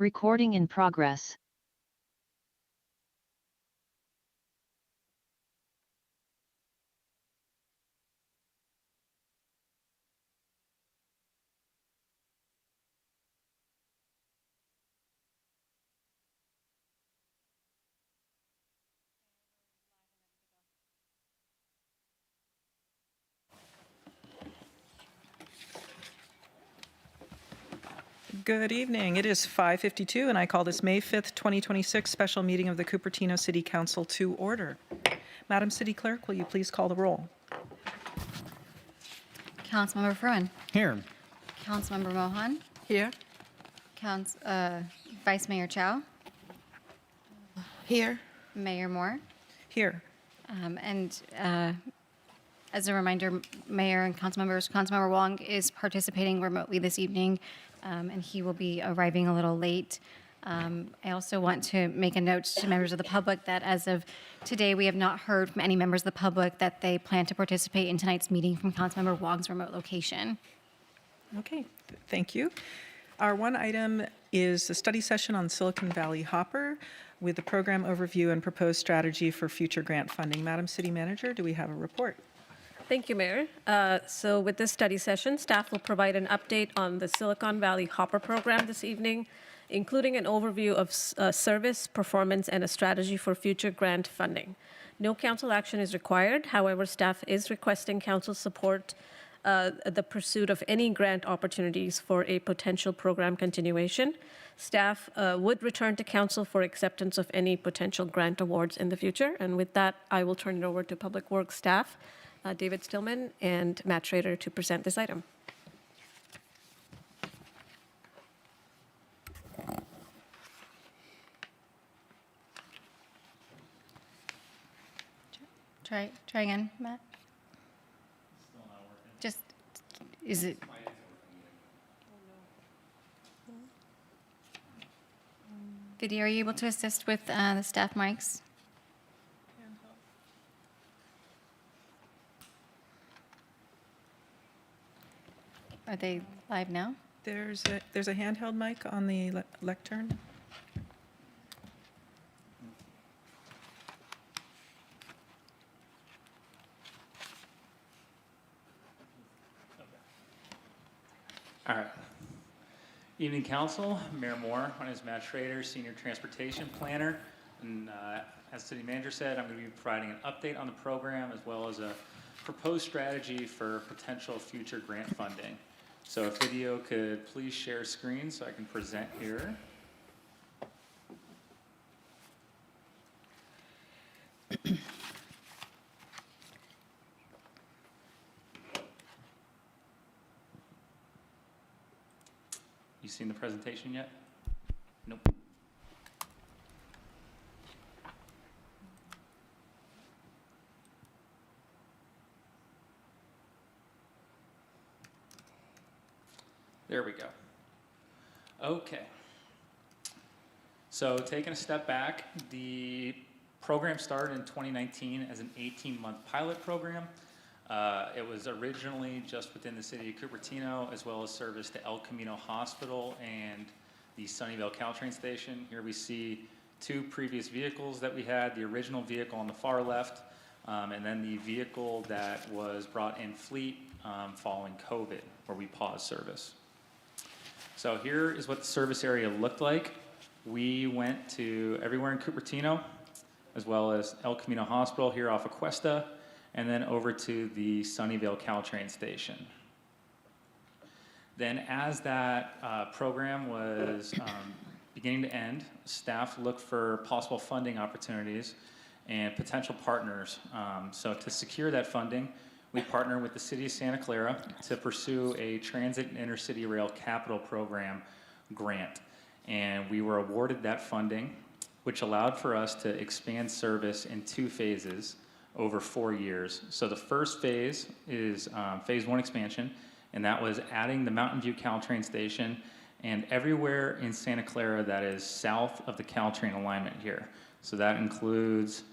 Recording in progress. Good evening. It is 5:52, and I call this May 5th, 2026 special meeting of the Cupertino City Council to order. Madam City Clerk, will you please call the roll? Councilmember Fruin. Here. Councilmember Mohan. Here. Vice Mayor Chow. Here. Mayor Moore. Here. As a reminder, Mayor and Councilmembers, Councilmember Wong is participating remotely this evening, and he will be arriving a little late. I also want to make a note to members of the public that as of today, we have not heard from any members of the public that they plan to participate in tonight's meeting from Councilmember Wong's remote location. Okay, thank you. Our one item is the study session on Silicon Valley Hopper with the program overview and proposed strategy for future grant funding. Madam City Manager, do we have a report? Thank you, Mayor. So with this study session, staff will provide an update on the Silicon Valley Hopper program this evening, including an overview of service, performance, and a strategy for future grant funding. No council action is required. However, staff is requesting council support the pursuit of any grant opportunities for a potential program continuation. Staff would return to council for acceptance of any potential grant awards in the future. And with that, I will turn it over to Public Works staff, David Stillman and Matt Schrader, to present this item. Try again, Matt. Still not working. Just, is it? Video, are you able to assist with the staff mics? Are they live now? There's a handheld mic on the lectern. All right. Evening, Council. Mayor Moore. My name is Matt Schrader, Senior Transportation Planner. And as City Manager said, I'm going to be providing an update on the program as well as a proposed strategy for potential future grant funding. So if video could please share screen so I can present here. You seen the presentation yet? Nope. There we go. Okay. So taking a step back, the program started in 2019 as an 18-month pilot program. It was originally just within the city of Cupertino, as well as service to El Camino Hospital and the Sunnyvale Caltrain Station. Here we see two previous vehicles that we had, the original vehicle on the far left, and then the vehicle that was brought in fleet following COVID, where we paused service. So here is what the service area looked like. We went to everywhere in Cupertino, as well as El Camino Hospital here off of Cuesta, and then over to the Sunnyvale Caltrain Station. Then as that program was beginning to end, staff looked for possible funding opportunities and potential partners. So to secure that funding, we partnered with the City of Santa Clara to pursue a Transit and Intercity Rail Capital Program grant. And we were awarded that funding, which allowed for us to expand service in 2 phases over 4 years. So the first phase is phase 1 expansion, and that was adding the Mountain View Caltrain Station and everywhere in Santa Clara that is south of the Caltrain alignment here. So that includes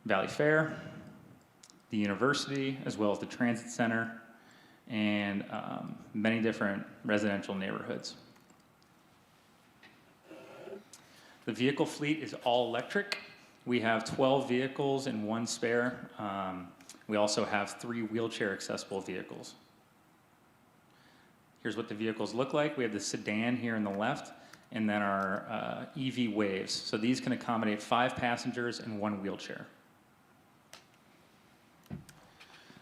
Valley Fair, the university, as well as the transit center, and many different residential neighborhoods. The vehicle fleet is all electric. We have 12 vehicles and 1 spare. We also have 3 wheelchair accessible vehicles. Here's what the vehicles look like. We have the sedan here on the left, and then our EV Waves. So these can accommodate 5 passengers and 1 wheelchair.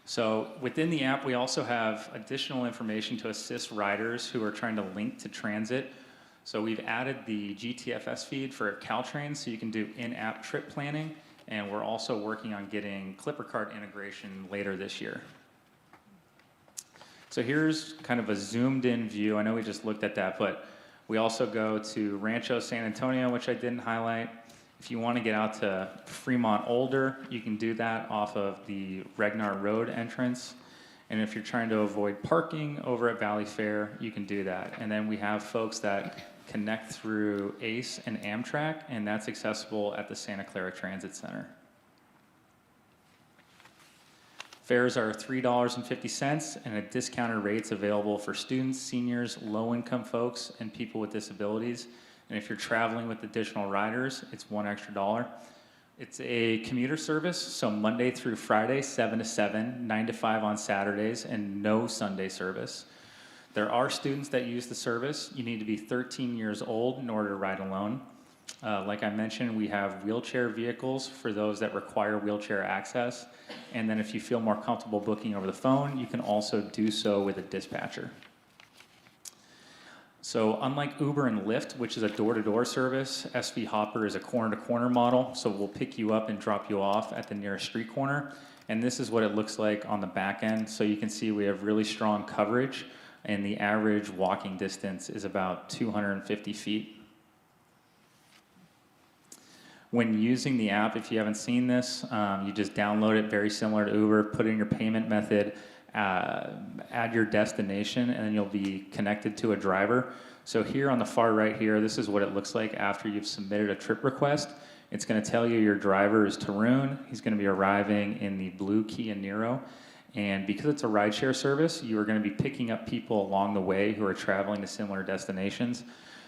So within the app, we also have additional information to assist riders who are trying to link to transit. So we've added the GTFS feed for Caltrain, so you can do in-app trip planning, and we're also working on getting Clipper Card integration later this year. So here's kind of a zoomed-in view. I know we just looked at that, but we also go to Rancho San Antonio, which I didn't highlight. If you want to get out to Fremont Older, you can do that off of the Regnar Road entrance. And if you're trying to avoid parking over at Valley Fair, you can do that. And then we have folks that connect through ACE and Amtrak, and that's accessible at the Santa Clara Transit Center. Fares are $3.50, and at discounted rates available for students, seniors, low-income folks, and people with disabilities. And if you're traveling with additional riders, it's $1 extra. It's a commuter service, so Monday through Friday, 7 to 7, 9 to 5 on Saturdays, and no Sunday service. There are students that use the service. You need to be 13 years old in order to ride alone. Like I mentioned, we have wheelchair vehicles for those that require wheelchair access. And then if you feel more comfortable booking over the phone, you can also do so with a dispatcher. So unlike Uber and Lyft, which is a door-to-door service, SV Hopper is a corner-to-corner model. So we'll pick you up and drop you off at the nearest street corner. And this is what it looks like on the back end. So you can see we have really strong coverage, and the average walking distance is about 250 feet. When using the app, if you haven't seen this, you just download it, very similar to Uber, put in your payment method, add your destination, and then you'll be connected to a driver. So here on the far right here, this is what it looks like after you've submitted a trip request. It's going to tell you your driver is Tarun. He's going to be arriving in the blue Kia Niro. And because it's a rideshare service, you are going to be picking up people along the way who are traveling to similar destinations.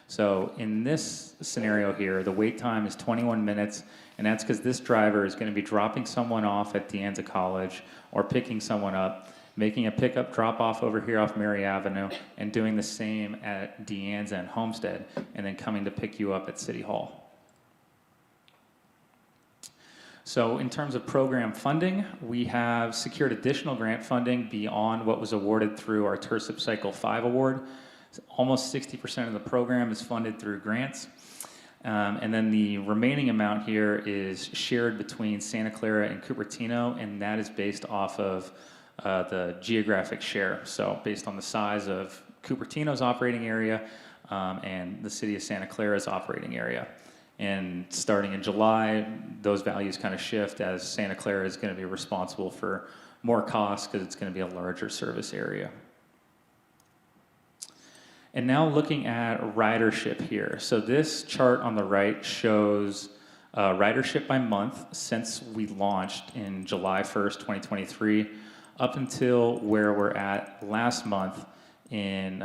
So in this scenario here, the wait time is 21 minutes, and that's because this driver is going to be dropping someone off at De Anza College or picking someone up, making a pickup drop-off over here off Mary Avenue, and doing the same at De Anza and Homestead, and then coming to pick you up at City Hall. So in terms of program funding, we have secured additional grant funding beyond what was awarded through our TERSIP Cycle 5 award. Almost 60% of the program is funded through grants. And then the remaining amount here is shared between Santa Clara and Cupertino, and that is based off of the geographic share. So based on the size of Cupertino's operating area and the city of Santa Clara's operating area. And starting in July, those values kind of shift as Santa Clara is going to be responsible for more costs because it's going to be a larger service area. And now looking at ridership here. So this chart on the right shows ridership by month since we launched in July 1st, 2023, up until where we're at last month in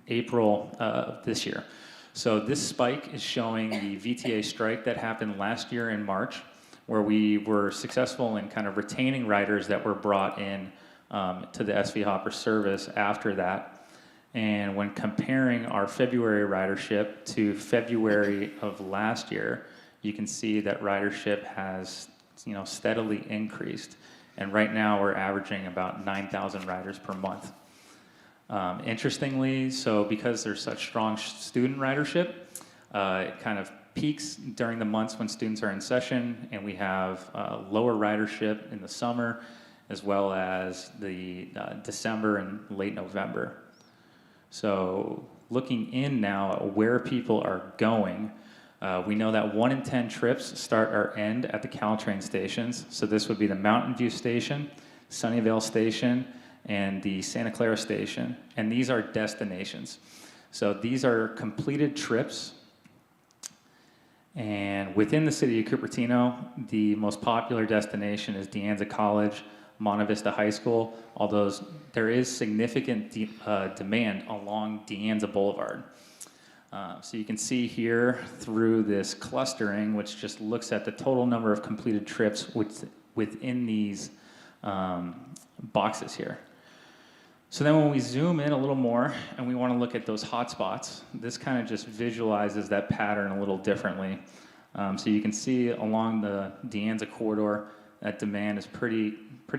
April of this year. So this spike is showing the VTA strike that happened last year in March, where we were successful in kind of retaining riders that were brought in to the SV Hopper service after that. And when comparing our February ridership to February of last year, you can see that ridership has steadily increased. And right now we're averaging about 9,000 riders per month. Interestingly, so because there's such strong student ridership, it kind of peaks during the months when students are in session, and we have lower ridership in the summer, as well as the December and late November. So looking in now at where people are going, we know that 1 in 10 trips start or end at the Caltrain stations. So this would be the Mountain View station, Sunnyvale station, and the Santa Clara station. And these are destinations. So these are completed trips. And within the city of Cupertino, the most popular destination is De Anza College, Monte Vista High School, although there is significant demand along De Anza Boulevard. So you can see here through this clustering, which just looks at the total number of completed trips within these boxes here. So then when we zoom in a little more and we want to look at those hotspots, this kind of just visualizes that pattern a little differently. So you can see along the De Anza corridor, that demand is pretty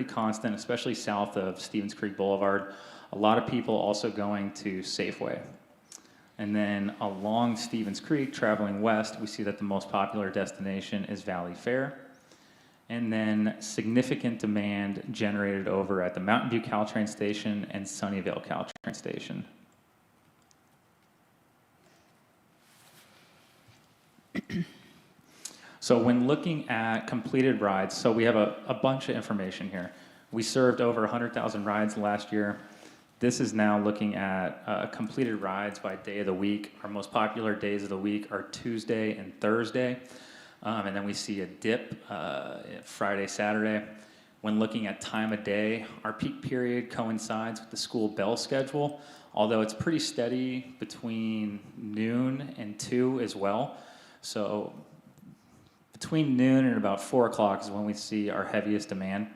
constant, especially south of Stevens Creek Boulevard. A lot of people also going to Safeway. And then along Stevens Creek, traveling west, we see that the most popular destination is Valley Fair. And then significant demand generated over at the Mountain View Caltrain Station and Sunnyvale Caltrain Station. So when looking at completed rides, so we have a bunch of information here. We served over 100,000 rides last year. This is now looking at completed rides by day of the week. Our most popular days of the week are Tuesday and Thursday. And then we see a dip Friday, Saturday. When looking at time of day, our peak period coincides with the school bell schedule, although it's pretty steady between noon and 2 as well. So between noon and about 4 o'clock is when we see our heaviest demand.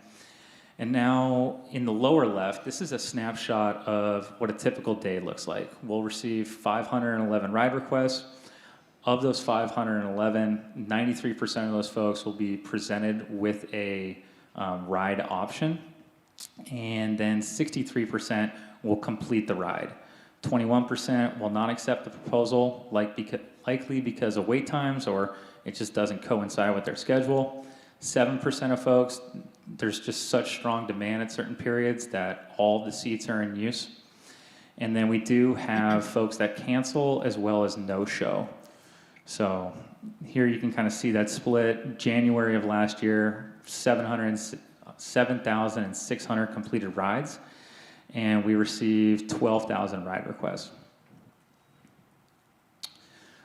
And now in the lower left, this is a snapshot of what a typical day looks like. We'll receive 511 ride requests. Of those 511, 93% of those folks will be presented with a ride option. And then 63% will complete the ride. 21% will not accept the proposal, likely because of wait times or it just doesn't coincide with their schedule. 7% of folks, there's just such strong demand at certain periods that all the seats are in use. And then we do have folks that cancel as well as no-show. So here you can kind of see that split. January of last year, 7,600 completed rides, and we received 12,000 ride requests.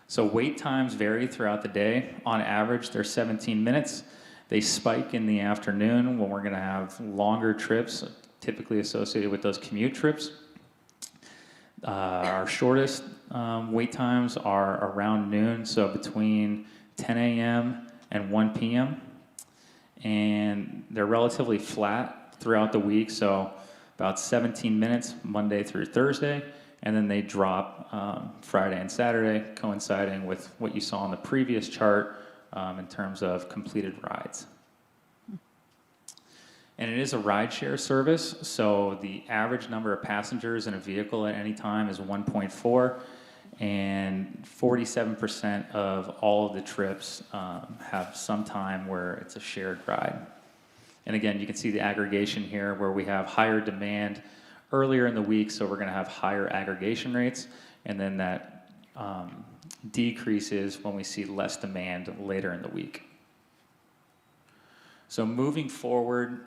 So wait times vary throughout the day. On average, they're 17 minutes. They spike in the afternoon when we're going to have longer trips, typically associated with those commute trips. Our shortest wait times are around noon, so between 10 a.m. and 1 p.m. And they're relatively flat throughout the week, so about 17 minutes Monday through Thursday, and then they drop Friday and Saturday, coinciding with what you saw on the previous chart in terms of completed rides. And it is a rideshare service, so the average number of passengers in a vehicle at any time is 1.4, and 47% of all of the trips have some time where it's a shared ride. And again, you can see the aggregation here where we have higher demand earlier in the week, so we're going to have higher aggregation rates, and then that decreases when we see less demand later in the week. So moving forward,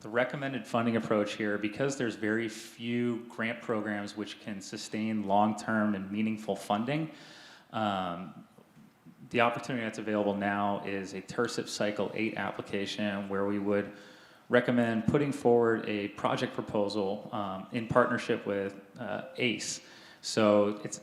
the recommended funding approach here, because there's very few grant programs which can sustain long-term and meaningful funding, the opportunity that's available now is a TERSIP Cycle 8 application where we would recommend putting forward a project proposal in partnership with ACE. So it's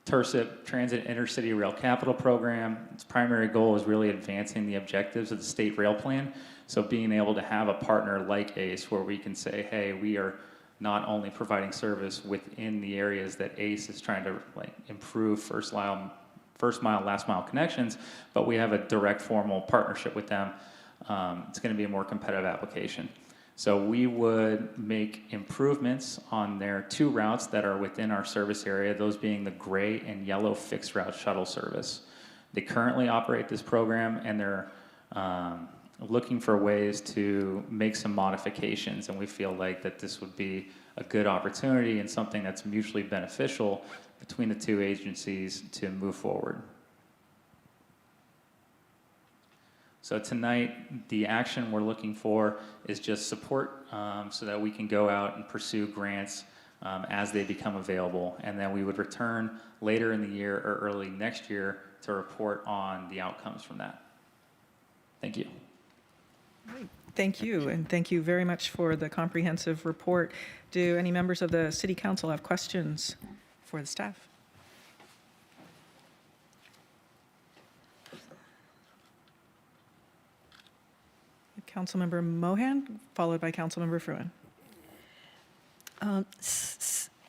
TERSIP, Transit Intercity Rail Capital Program. Its primary goal is really advancing the objectives of the state rail plan. So being able to have a partner like ACE where we can say, hey, we are not only providing service within the areas that ACE is trying to improve first mile, last mile connections, but we have a direct formal partnership with them. It's going to be a more competitive application. So we would make improvements on their 2 routes that are within our service area, those being the gray and yellow fixed route shuttle service. They currently operate this program, and they're looking for ways to make some modifications, and we feel like that this would be a good opportunity and something that's mutually beneficial between the 2 agencies to move forward. So tonight, the action we're looking for is just support so that we can go out and pursue grants as they become available. And then we would return later in the year or early next year to report on the outcomes from that. Thank you. Great. Thank you, and thank you very much for the comprehensive report. Do any members of the City Council have questions for the staff? Councilmember Mohan, followed by Councilmember Fruin.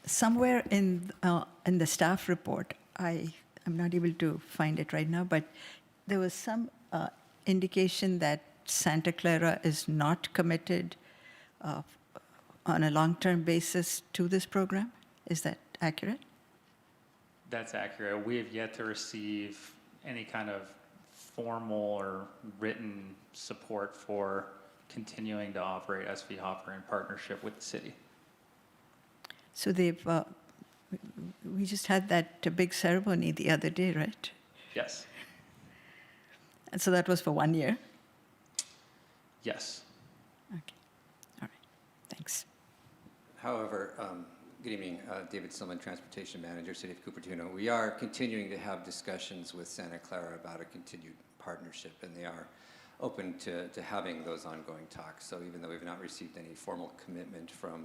Somewhere in the staff report, I'm not able to find it right now, but there was some indication that Santa Clara is not committed on a long-term basis to this program. Is that accurate? That's accurate. We have yet to receive any kind of formal or written support for continuing to operate SV Hopper in partnership with the city. So we just had that big ceremony the other day, right? Yes. And so that was for 1 year? Yes. Okay, all right, thanks. However, good evening, David Silman, Transportation Manager, City of Cupertino. We are continuing to have discussions with Santa Clara about a continued partnership, and they are open to having those ongoing talks. So even though we've not received any formal commitment from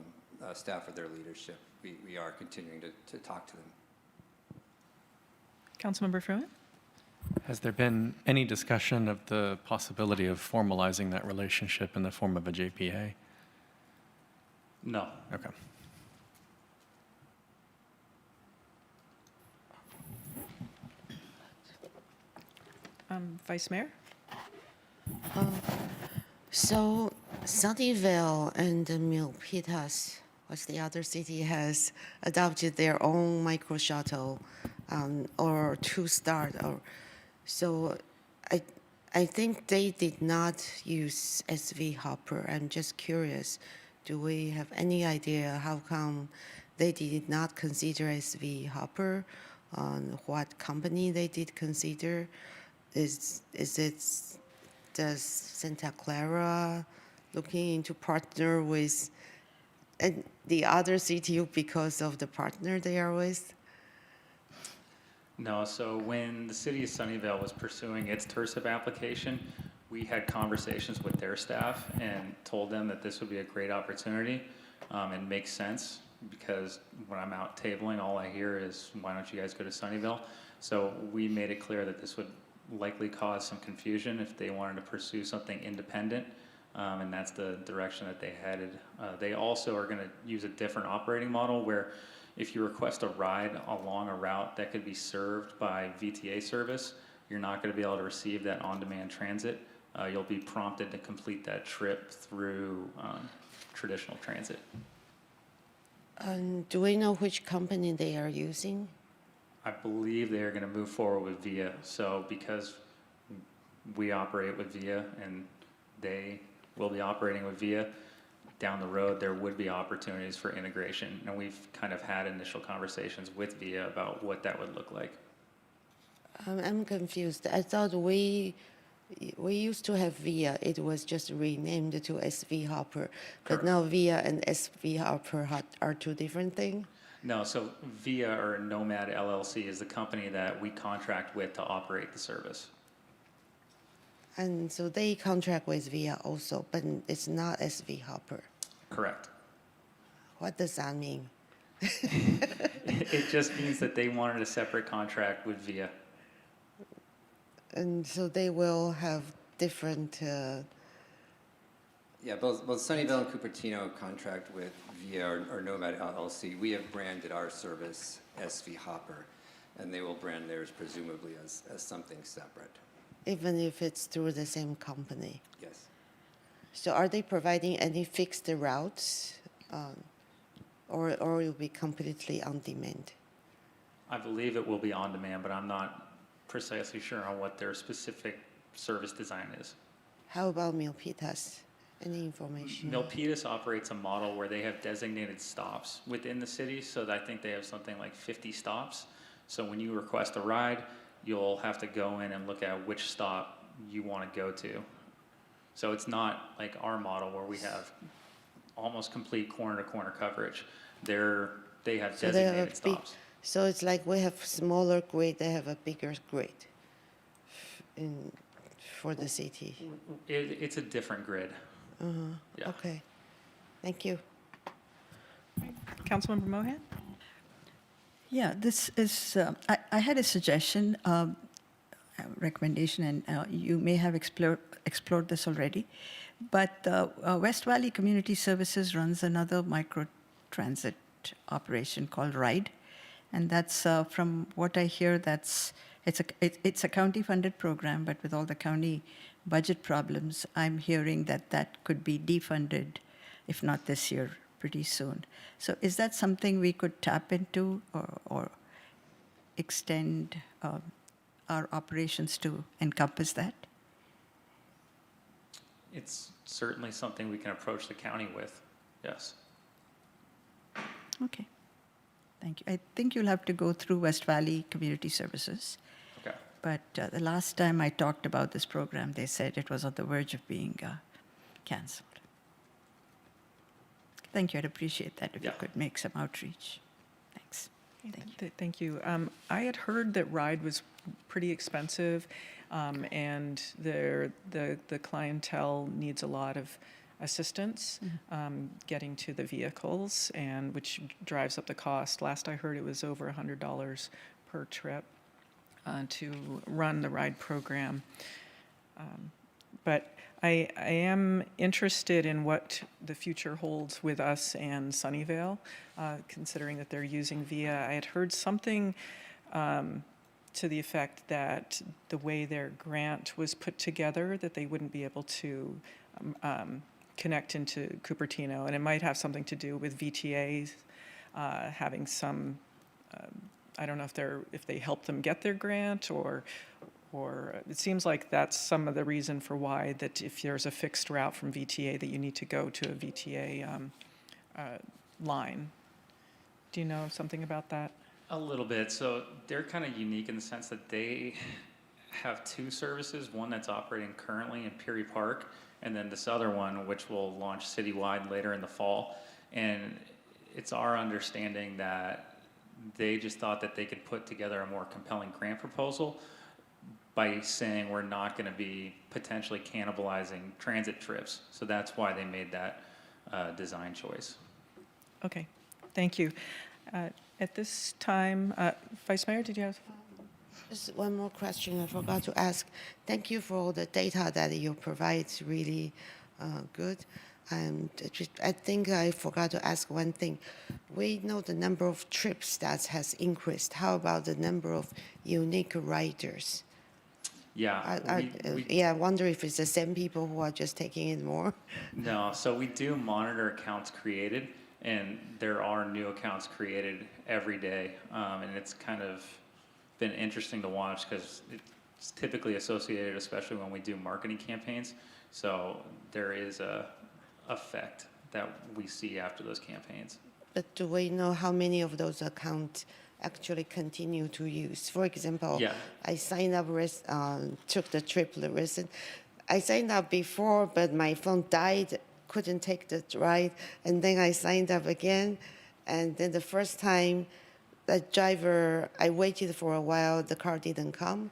staff or their leadership, we are continuing to talk to them. Councilmember Fruin? Has there been any discussion of the possibility of formalizing that relationship in the form of a JPA? No. Okay. Vice Mayor? So Sunnyvale and Milpitas, what's the other city, has adopted their own micro shuttle or two-star. So I think they did not use SV Hopper. I'm just curious, do we have any idea how come they did not consider SV Hopper? What company they did consider? Does Santa Clara looking into partner with the other CTU because of the partner they are with? No, so when the city of Sunnyvale was pursuing its TIRSIP application, we had conversations with their staff and told them that this would be a great opportunity and makes sense, because when I'm out tabling, all I hear is, why don't you guys go to Sunnyvale? So we made it clear that this would likely cause some confusion if they wanted to pursue something independent, and that's the direction that they headed. They also are going to use a different operating model where if you request a ride along a route that could be served by VTA service, you're not going to be able to receive that on-demand transit. You'll be prompted to complete that trip through traditional transit. Do we know which company they are using? I believe they are going to move forward with VIA. So because we operate with VIA and they will be operating with VIA, down the road there would be opportunities for integration. And we've kind of had initial conversations with VIA about what that would look like. I'm confused. I thought we used to have VIA. It was just renamed to SV Hopper. But Correct. now VIA and SV Hopper are two different things? No, so VIA or Nomad LLC is the company that we contract with to operate the service. And so they contract with VIA also, but it's not SV Hopper. Correct. What does that mean? It just means that they wanted a separate contract with VIA. And so they will have different. Yeah, both Sunnyvale and Cupertino contract with VIA or Nomad LLC. We have branded our service SV Hopper, and they will brand theirs presumably as something separate. Even if it's through the same company. Yes. So are they providing any fixed routes, or it will be completely on demand? I believe it will be on demand, but I'm not precisely sure on what their specific service design is. How about Milpitas? Any information? Milpitas operates a model where they have designated stops within the city, so that I think they have something like 50 stops. So when you request a ride, you'll have to go in and look at which stop you want to go to. So it's not like our model where we have almost complete corner-to-corner coverage. They have So designated stops. So it's like we have smaller grid, they have a bigger grid for the city. It's a different grid. Yeah. Okay, thank you. Councilmember Mohan? Yeah, this is, I had a suggestion, recommendation, and you may have explored this already, But West Valley Community Services runs another micro transit operation called RIDE, and that's from what I hear, it's a county-funded program, but with all the county budget problems, I'm hearing that could be defunded, if not this year, pretty soon. So is that something we could tap into or extend our operations to encompass that? It's certainly something we can approach the county with, yes. Okay. Thank you. I think you'll have to go through West Valley Community Services. Okay. But the last time I talked about this program, they said it was on the verge of being canceled. Thank you. I'd appreciate that if you Yeah. could make some outreach. Thanks. Thank you. Thank you. I had heard that RIDE was pretty expensive, and the clientele needs a lot of assistance getting to the vehicles, and which drives up the cost. Last I heard, it was over $100 per trip to run the RIDE program. But I am interested in what the future holds with us and Sunnyvale, considering that they're using VIA. I had heard something to the effect that the way their grant was put together, that they wouldn't be able to connect into Cupertino, and it might have something to do with VTAs having some. I don't know if they help them get their grant, or it seems like that's some of the reason for why that if there's a fixed route from VTA that you need to go to a VTA line. Do you know something about that? A little bit. So they're kind of unique in the sense that they have two services, one that's operating currently in Peary Park, and then this other one, which will launch citywide later in the fall. And it's our understanding that they just thought that they could put together a more compelling grant proposal by saying we're not going to be potentially cannibalizing transit trips. So that's why they made that design choice. Okay, thank you. At this time, Vice Mayor, did you have? Just one more question I forgot to ask. Thank you for all the data that you provide. It's really good. And I think I forgot to ask one thing. We know the number of trips that has increased. How about the number of unique riders? Yeah. I wonder if it's the same people who are just taking it more. No, so we do monitor accounts created, and there are new accounts created every day, and it's kind of been interesting to watch because it's typically associated, especially when we do marketing campaigns. So there is a effect that we see after those campaigns. But do we know how many of those accounts actually continue to use? For example, Yeah. I signed up, took the trip recent. I signed up before, but my phone died, couldn't take the ride, and then I signed up again, and then the first time, the driver, I waited for a while, the car didn't come,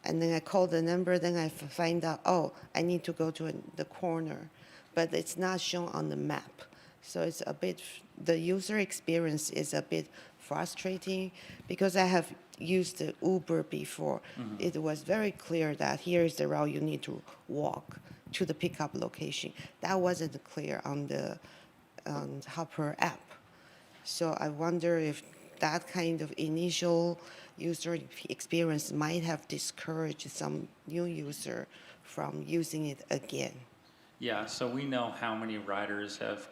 and then I called the number, then I find out, oh, I need to go to the corner, but it's not shown on the map. So it's a bit, the user experience is a bit frustrating because I have used the Uber before. Mm-hmm. It was very clear that here is the route you need to walk to the pickup location. That wasn't clear on the Hopper app. So I wonder if that kind of initial user experience might have discouraged some new user from using it again. Yeah, so we know how many riders have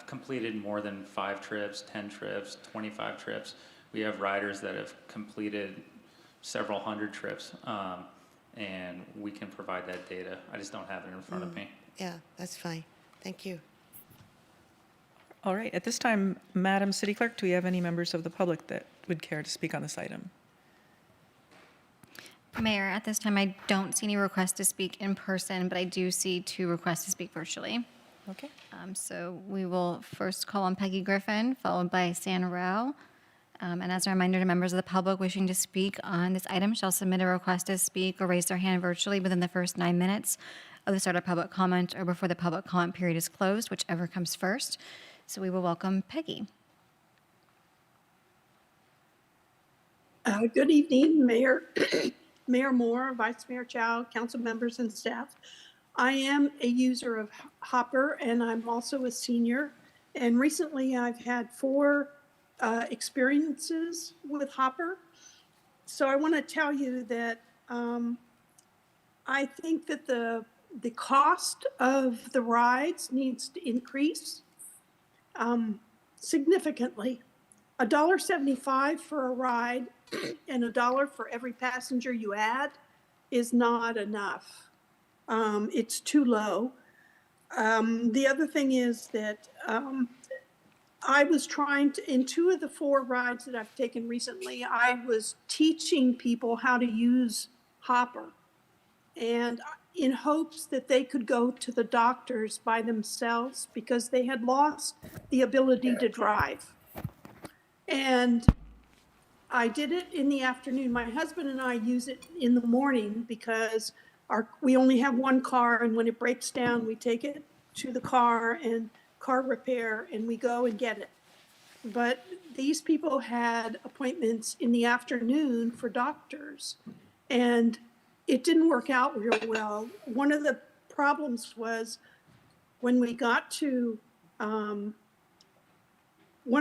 completed more than 5 trips, 10 trips, 25 trips. We have riders that have completed several hundred trips, and we can provide that data. I just don't have it in front of me. Yeah, that's fine. Thank you. All right, at this time, Madam City Clerk, do we have any members of the public that would care to speak on this item? Mayor, at this time, I don't see any requests to speak in person, but I do see 2 requests to speak virtually. Okay. So we will first call on Peggy Griffin, followed by San Rao. And as a reminder to members of the public wishing to speak on this item shall submit a request to speak or raise their hand virtually within the first 9 minutes of the start of public comment or before the public comment period is closed, whichever comes first. So we will welcome Peggy. Good evening, Mayor, Mayor Moore, Vice Mayor Chow, council members and staff. I am a user of Hopper, and I'm also a senior. And recently, I've had 4 experiences with Hopper. So I want to tell you that I think that the cost of the rides needs to increase significantly. $1.75 for a ride and $1 for every passenger you add is not enough. It's too low. The other thing is that I was trying to, in 2 of the 4 rides that I've taken recently, I was teaching people how to use Hopper, and in hopes that they could go to the doctors by themselves because they had lost the ability to drive. And I did it in the afternoon. My husband and I use it in the morning because we only have 1 car, and when it breaks down, we take it to the car and car repair, and we go and get it. But these people had appointments in the afternoon for doctors, and it didn't work out real well. One of the problems was when we got to, one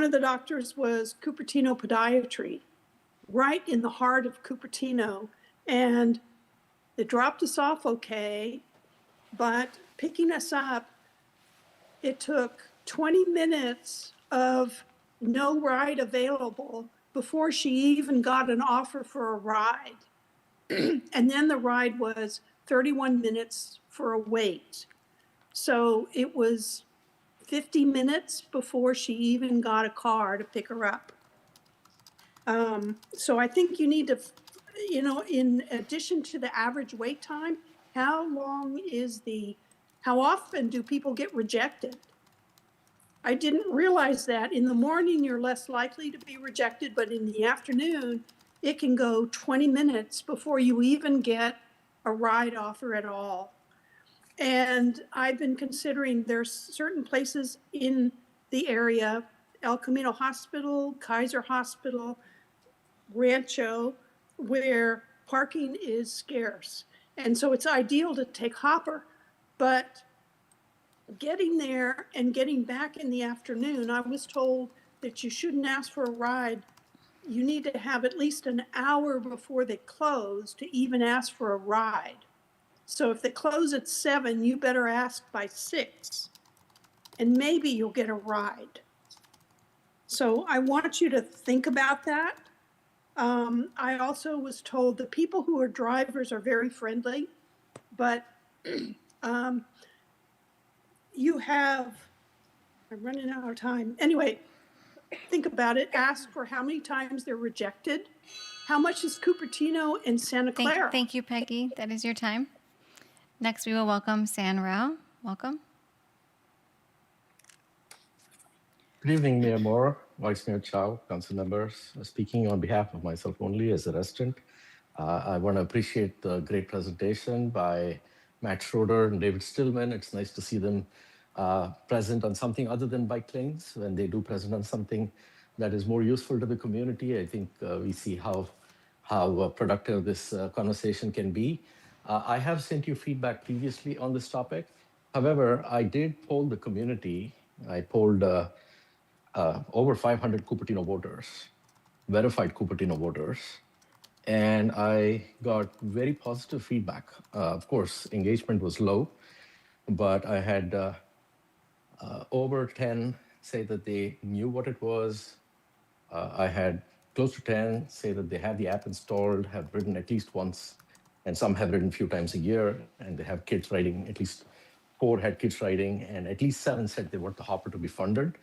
of the doctors was Cupertino Podiatry, right in the heart of Cupertino, and they dropped us off okay, but picking us up, it took 20 minutes of no ride available before she even got an offer for a ride. And then the ride was 31 minutes for a wait. So it was 50 minutes before she even got a car to pick her up. So I think you need to, in addition to the average wait time, how often do people get rejected? I didn't realize that. In the morning, you're less likely to be rejected, but in the afternoon, it can go 20 minutes before you even get a ride offer at all. And I've been considering there's certain places in the area, El Camino Hospital, Kaiser Hospital, Rancho, where parking is scarce. And so it's ideal to take Hopper, but getting there and getting back in the afternoon, I was told that you shouldn't ask for a ride. You need to have at least an hour before they close to even ask for a ride. So if they close at 7, you better ask by 6, and maybe you'll get a ride. So I want you to think about that. I also was told the people who are drivers are very friendly, but I'm running out of time. Anyway, think about it. Ask for how many times they're rejected. How much is Cupertino and Santa Clara? Thank you, Peggy. That is your time. Next, we will welcome San Rao. Welcome. Good evening, Mayor Moore, Vice Mayor Chow, council members. Speaking on behalf of myself only as a resident, I want to appreciate the great presentation by Matt Schroeder and David Stillman. It's nice to see them present on something other than bike lanes. When they do present on something that is more useful to the community, I think we see how productive this conversation can be. I have sent you feedback previously on this topic. However, I did poll the community. I polled over 500 Cupertino voters, verified Cupertino voters, and I got very positive feedback. Of course, engagement was low, but I had over 10 say that they knew what it was. I had close to 10 say that they have the app installed, have ridden at least once, and some have ridden a few times a year, and they have kids riding. At least 4 had kids riding, and at least 7 said they want the hopper to be funded.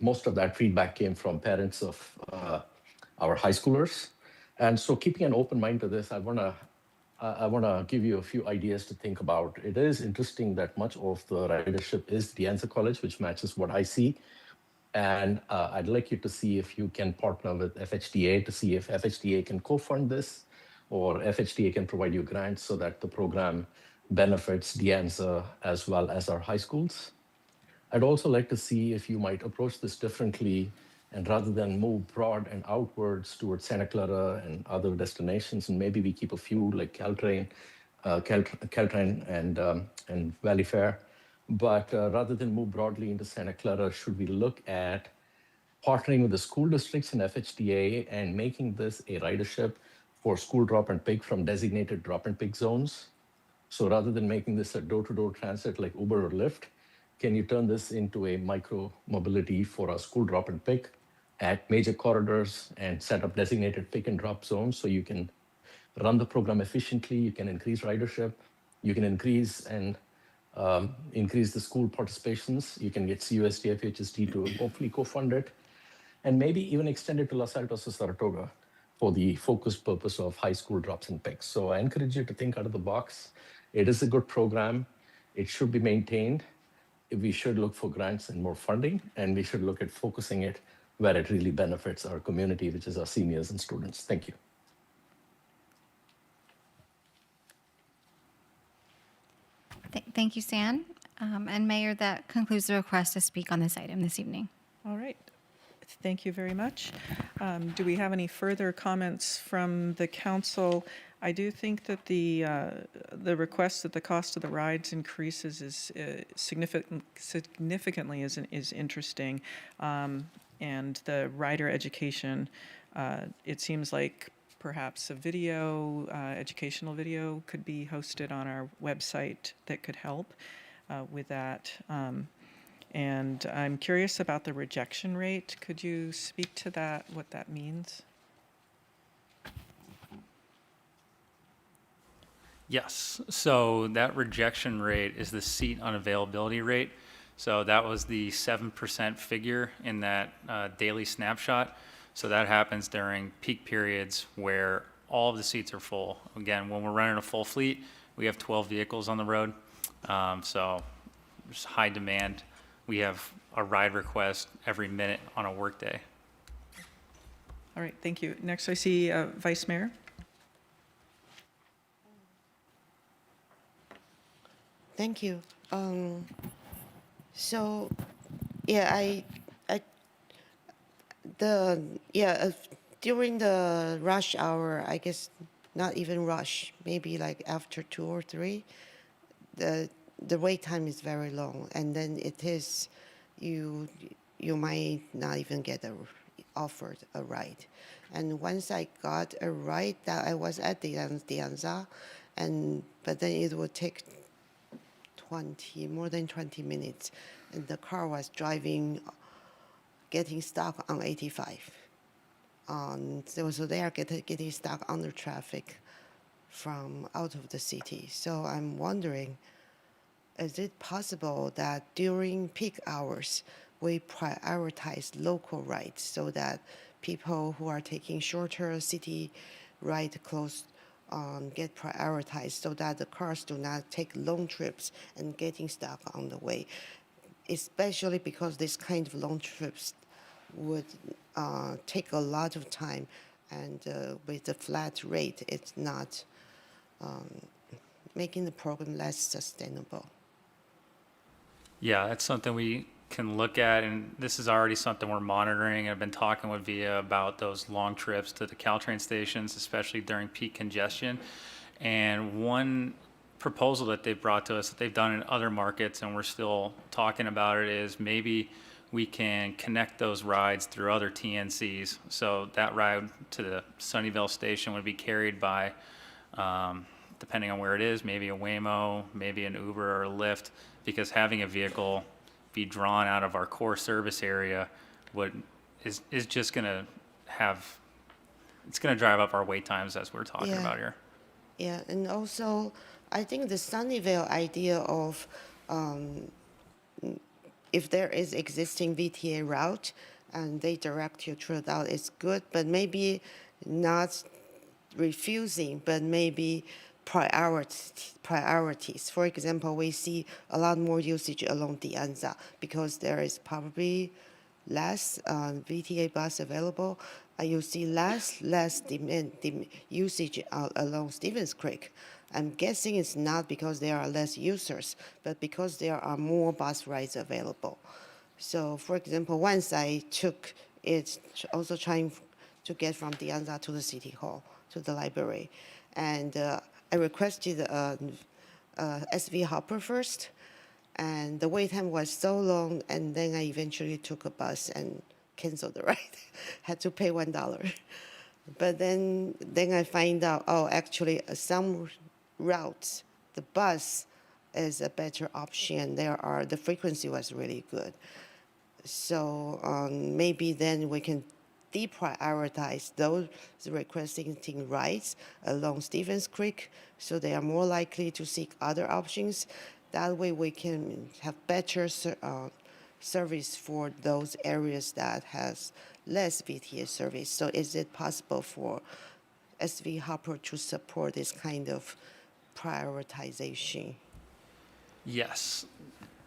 Most of that feedback came from parents of our high schoolers. And so keeping an open mind to this, I want to give you a few ideas to think about. It is interesting that much of the ridership is De Anza College, which matches what I see. And I'd like you to see if you can partner with FHDA to see if FHDA can co-fund this, or FHDA can provide you grants so that the program benefits De Anza as well as our high schools. I'd also like to see if you might approach this differently, and rather than move broad and outwards towards Santa Clara and other destinations, and maybe we keep a few like Caltrain, Caltrain and Valley Fair. But rather than move broadly into Santa Clara, should we look at partnering with the school districts and FHDA and making this a ridership for school drop and pick from designated drop and pick zones? So rather than making this a door-to-door transit like Uber or Lyft, can you turn this into a micro mobility for a school drop and pick at major corridors and set up designated pick and drop zones so you can run the program efficiently, you can increase ridership, you can increase the school participations, you can get CUSD, FHSD to hopefully co-fund it, and maybe even extend it to Los Altos or Saratoga for the focused purpose of high school drops and picks. So I encourage you to think out of the box. It is a good program. It should be maintained. We should look for grants and more funding, and we should look at focusing it where it really benefits our community, which is our seniors and students. Thank you. Thank you, San. And Mayor, that concludes the request to speak on this item this evening. All right. Thank you very much. Do we have any further comments from the council? I do think that the request that the cost of the rides increases is significantly is interesting, and the rider education. It seems like perhaps a video, educational video, could be hosted on our website that could help with that. And I'm curious about the rejection rate. Could you speak to that, what that means? Yes, so that rejection rate is the seat unavailability rate. So that was the 7% figure in that daily snapshot. So that happens during peak periods where all of the seats are full. Again, when we're running a full fleet, we have 12 vehicles on the road. So there's high demand. We have a ride request every minute on a workday. All right, thank you. Next, I see Vice Mayor. Thank you. So, yeah, during the rush hour, I guess not even rush, maybe like after 2 or 3, the wait time is very long, and then it is you might not even get offered a ride. And once I got a ride, that I was at the Dianza, but then it would take more than 20 minutes, and the car was getting stuck on 85. So they are getting stuck under traffic from out of the city. So I'm wondering, is it possible that during peak hours, we prioritize local rides so that people who are taking shorter city ride close get prioritized so that the cars do not take long trips and getting stuck on the way, especially because this kind of long trips would take a lot of time, and with the flat rate, it's not making the program less sustainable. Yeah, that's something we can look at, and this is already something we're monitoring. I've been talking with VIA about those long trips to the Caltrain stations, especially during peak congestion. And one proposal that they've brought to us that they've done in other markets, and we're still talking about it, is maybe we can connect those rides through other TNCs. So that ride to the Sunnyvale station would be carried by, depending on where it is, maybe a Waymo, maybe an Uber or a Lyft, because having a vehicle be drawn out of our core service area is just going to it's going to drive up our wait times, as we're talking about here. Yeah, and also I think the Sunnyvale idea of if there is existing VTA route and they direct you through that is good, but maybe not refusing, but maybe priorities. For example, we see a lot more usage along the Anza because there is probably less VTA bus available. You see less usage along Stevens Creek. I'm guessing it's not because there are less users, but because there are more bus rides available. So, for example, once I took it, also trying to get from the Anza to the City Hall, to the library, and I requested SV Hopper first, and the wait time was so long, and then I eventually took a bus and canceled the ride. Had to pay $1. But then I find out, oh, actually, some routes, the bus is a better option. The frequency was really good. So maybe then we can deprioritize those requesting rides along Stevens Creek, so they are more likely to seek other options. That way we can have better service for those areas that has less VTA service. So is it possible for SV Hopper to support this kind of prioritization? Yes.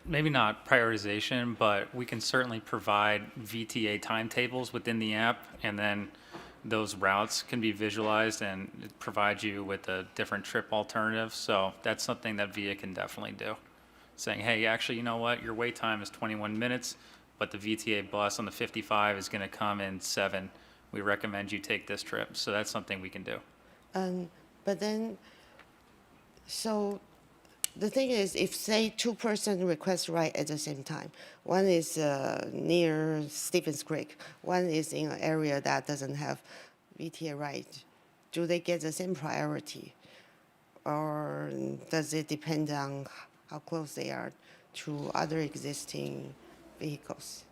Maybe not prioritization, but we can certainly provide VTA timetables within the app, and then those routes can be visualized and provide you with a different trip alternative. So that's something that VIA can definitely do. Saying, hey, actually, you know what? Your wait time is 21 minutes, but the VTA bus on the 55 is going to come in 7. We recommend you take this trip. So that's something we can do. But then, so the thing is, if say 2 persons request ride at the same time, one is near Stevens Creek, one is in an area that doesn't have VTA ride, do they get the same priority? Or does it depend on how close they are to other existing vehicles?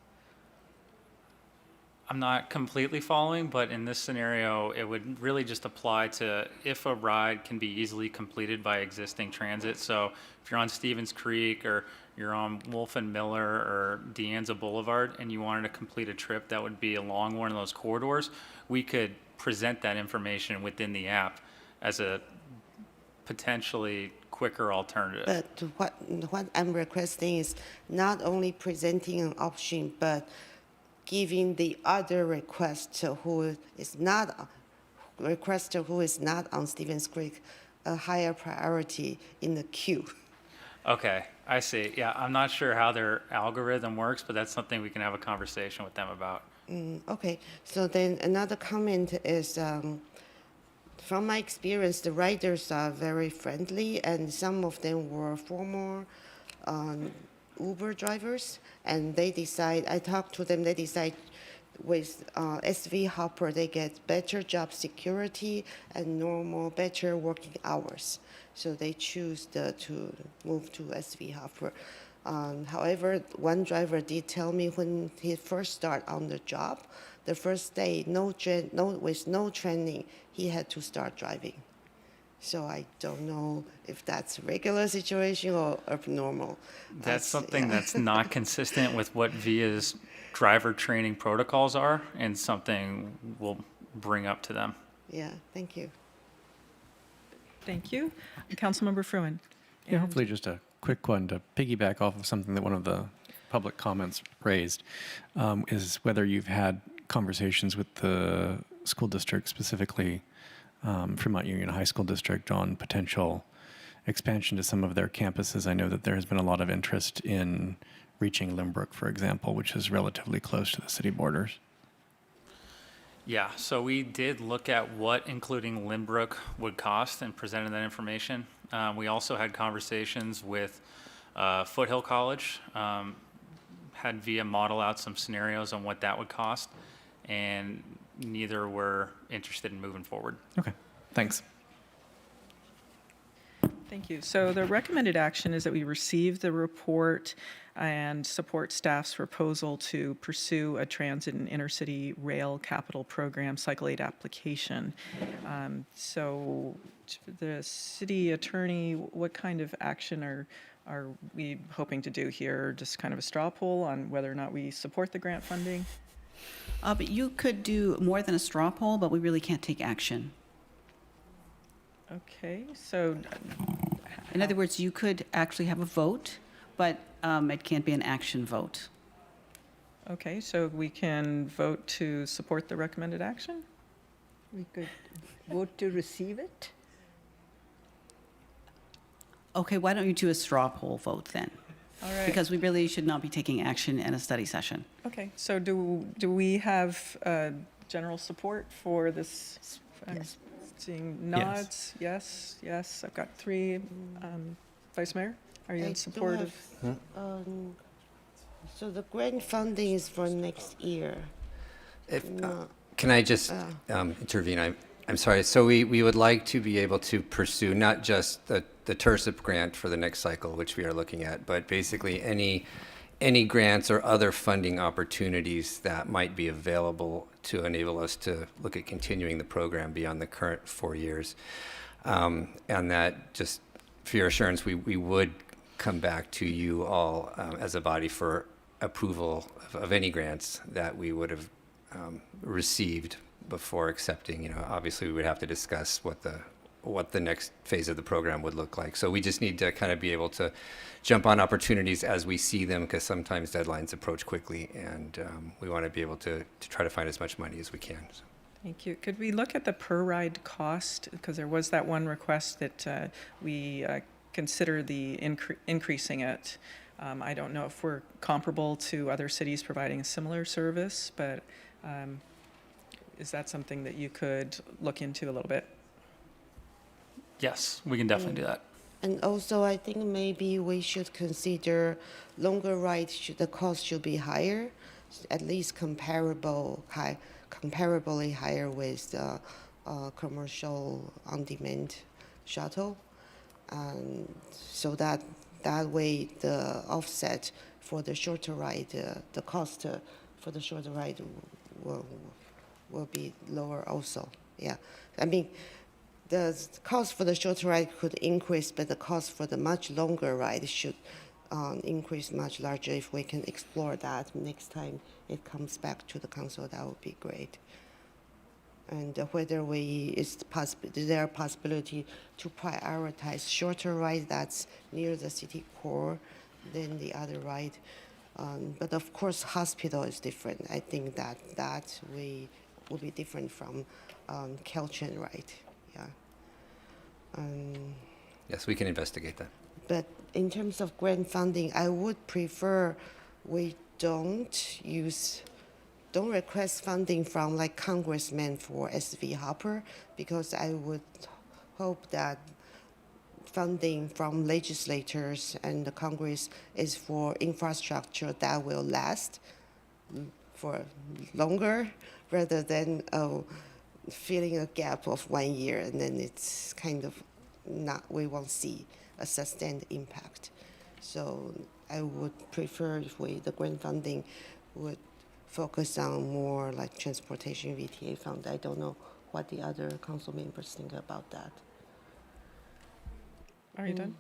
I'm not completely following, but in this scenario, it would really just apply to if a ride can be easily completed by existing transit. So if you're on Stevens Creek or you're on Wolf and Miller or De Anza Boulevard and you wanted to complete a trip that would be along one of those corridors, we could present that information within the app as a potentially quicker alternative. But what I'm requesting is not only presenting an option, but giving the other requester who is not on Stevens Creek a higher priority in the queue. Okay, I see. Yeah, I'm not sure how their algorithm works, but that's something we can have a conversation with them about. Okay, so then another comment is, from my experience, the riders are very friendly, and some of them were former Uber drivers, and I talked to them, they decide with SV Hopper, they get better job security and better working hours. So they choose to move to SV Hopper. However, one driver did tell me when he first started on the job, the first day, with no training, he had to start driving. So I don't know if that's a regular situation or abnormal. That's something that's not consistent with what VIA's driver training protocols are, and something we'll bring up to them. Yeah, thank you. Thank you. Councilmember Fruin. Yeah, hopefully just a quick one to piggyback off of something that one of the public comments raised, is whether you've had conversations with the school district, specifically Fremont Union High School District, on potential expansion to some of their campuses. I know that there has been a lot of interest in reaching Limbrook, for example, which is relatively close to the city borders. Yeah, so we did look at what including Limbrook would cost and presented that information. We also had conversations with Foothill College, had VIA model out some scenarios on what that would cost, and neither were interested in moving forward. Okay, thanks. Thank you. So the recommended action is that we receive the report and support staff's proposal to pursue a transit and intercity rail capital program cycle 8 application. So the city attorney, what kind of action are we hoping to do here? Just kind of a straw poll on whether or not we support the grant funding? But you could do more than a straw poll, but we really can't take action. Okay, so In other words, you could actually have a vote, but it can't be an action vote. okay, so we can vote to support the recommended action? We could vote to receive it. Okay, why don't you do a straw poll vote then? All right. Because we really should not be taking action in a study session. Okay, so do we have general support for this? Yes. Seeing nods, yes, yes, I've got three. Vice Mayor, are you I in do support of? So the grant funding is for next year. If, No, can I just intervene? I'm sorry. So we would like to be able to pursue not just the TERSIP grant for the next cycle, which we are looking at, but basically any grants or other funding opportunities that might be available to enable us to look at continuing the program beyond the current 4 years. And that, just for your assurance, we would come back to you all as a body for approval of any grants that we would have received before accepting. You know, obviously we would have to discuss what the next phase of the program would look like. So we just need to kind of be able to jump on opportunities as we see them, because sometimes deadlines approach quickly, and we want to be able to try to find as much money as we can. So. Thank you. Could we look at the per ride cost? Because there was that one request that we consider the increasing it. I don't know if we're comparable to other cities providing a similar service, but is that something that you could look into a little bit? Yes, we can definitely do that. and also I think maybe we should consider longer rides. The cost should be higher, at least comparably higher with the commercial on-demand shuttle, and so that way the offset for the shorter ride, the cost for the shorter ride will be lower also. Yeah, I mean, the cost for the shorter ride could increase, but the cost for the much longer ride should increase much larger. If we can explore that next time it comes back to the council, that would be great. And whether is there a possibility to prioritize shorter ride that's near the city core than the other ride? But of course, hospital is different. I think that will be different from Kelchen ride. Yeah. Yes, we can investigate that. But in terms of grant funding, I would prefer we don't request funding from like congressmen for SV Hopper, because I would hope that funding from legislators and the Congress is for infrastructure that will last for longer, rather than filling a gap of 1 year and then it's kind of we won't see a sustained impact. So I would prefer if the grant funding would focus on more like transportation VTA fund. I don't know what the other council members think about that. Are you done?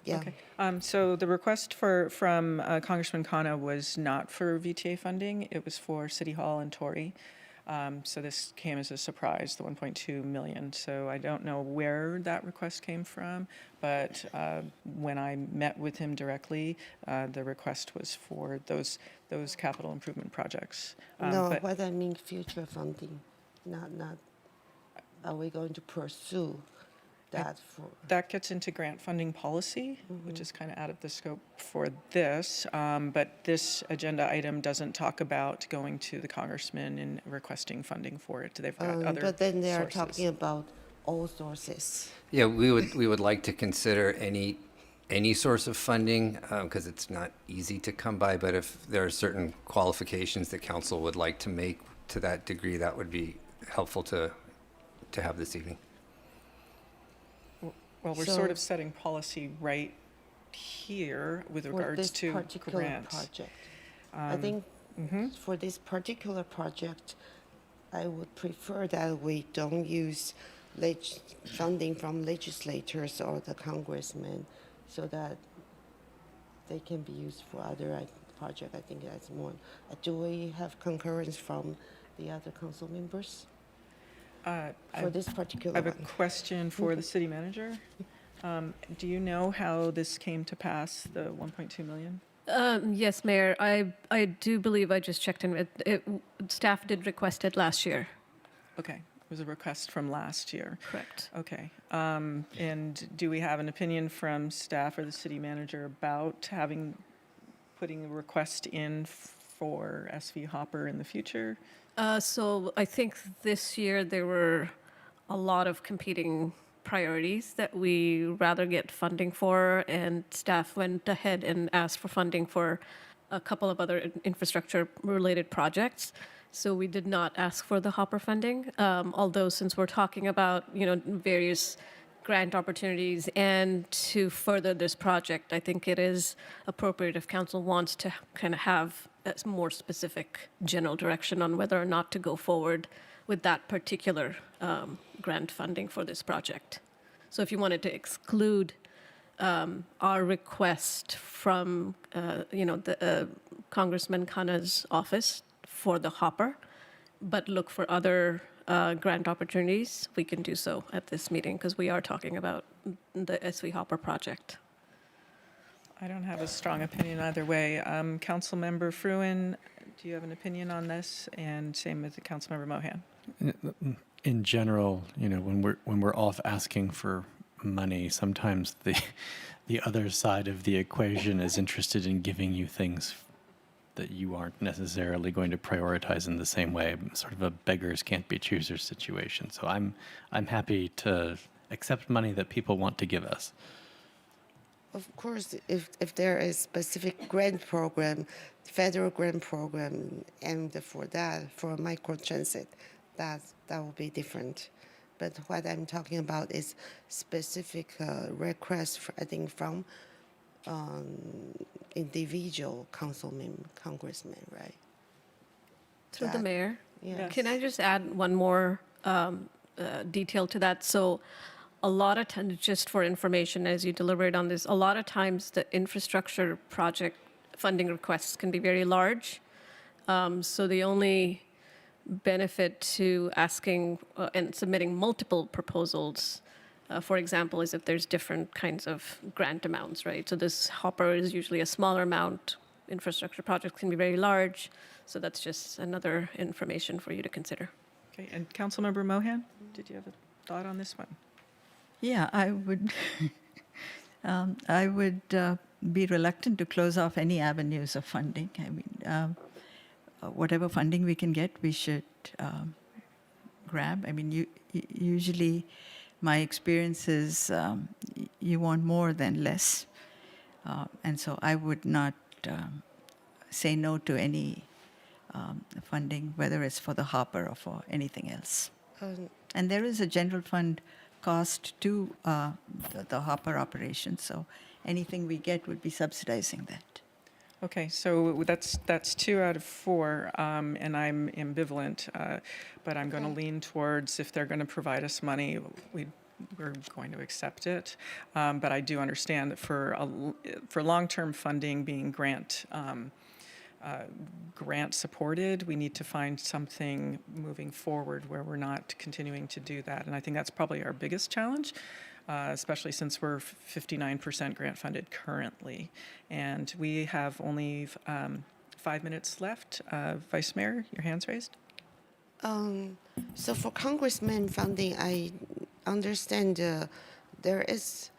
Yeah. Okay. So the request from Congressman Khanna was not for VTA funding. It was for City Hall and Torrey. So this came as a surprise, the 1.2 million. So I don't know where that request came from, but when I met with him directly, the request was for those capital improvement projects. No, but what I mean future funding, not. Are we going to pursue that for? That gets into grant funding policy, which is kind of out of the scope for this. But this agenda item doesn't talk about going to the congressman and requesting funding for it. They've got other But then they are sources. talking about all sources. Yeah, we would like to consider any source of funding, because it's not easy to come by, but if there are certain qualifications that council would like to make to that degree, that would be helpful to have this evening. Well, we're So- sort of setting policy right here with For regards this to particular grants. project. I think for this particular project, I would prefer that we don't use funding from legislators or the congressmen, so that they can be used for other project. I think that's more. Do we have concurrence from the other council members for this I particular have a one? question for the city manager. Do you know how this came to pass, the 1.2 million? Yes, Mayor, I do believe I just checked in. Staff did request it last year. Okay, it was a request from last year. Correct. Okay, and do we have an opinion from staff or the city manager about putting a request in for SV Hopper in the future? So I think this year there were a lot of competing priorities that we rather get funding for, and staff went ahead and asked for funding for a couple of other infrastructure-related projects. So we did not ask for the Hopper funding, although since we're talking about, various grant opportunities and to further this project, I think it is appropriate if council wants to kind of have a more specific general direction on whether or not to go forward with that particular grant funding for this project. So if you wanted to exclude our request from, the Congressman Khanna's office for the Hopper, but look for other grant opportunities, we can do so at this meeting because we are talking about the SV Hopper project. I don't have a strong opinion either way. Councilmember Fruin, do you have an opinion on this? And same with the Councilmember Mohan. In general, when we're off asking for money, sometimes the other side of the equation is interested in giving you things that you aren't necessarily going to prioritize in the same way. Sort of a beggars can't be choosers situation. So I'm happy to accept money that people want to give us. Of course, if there is specific grant program, federal grant program, and for that, for microtransit, that will be different. But what I'm talking about is specific requests, I think, from individual congressmen, right? Through the mayor, Yes. can I just add one more detail to that? So a lot of times, just for information as you deliberate on this, a lot of times the infrastructure project funding requests can be very large. So the only benefit to asking and submitting multiple proposals, for example, is if there's different kinds of grant amounts, right? So this Hopper is usually a smaller amount. Infrastructure projects can be very large. So that's just another information for you to consider. Okay, and Councilmember Mohan, did you have a thought on this one? Yeah, I would. I would be reluctant to close off any avenues of funding. I mean, whatever funding we can get, we should grab. I mean, usually, my experience is you want more than less, and so I would not say no to any funding, whether it's for the Hopper or for anything else. And there is a general fund cost to the Hopper operation, so anything we get would be subsidizing that. Okay, so that's 2 out of 4, and I'm ambivalent, but I'm going to lean towards if they're going to provide us money, we're going to accept it. But I do understand that for long-term funding being grant supported, we need to find something moving forward where we're not continuing to do that. And I think that's probably our biggest challenge, especially since we're 59% grant funded currently. And we have only 5 minutes left. Vice Mayor, your hand's raised. So for congressman funding, I understand there is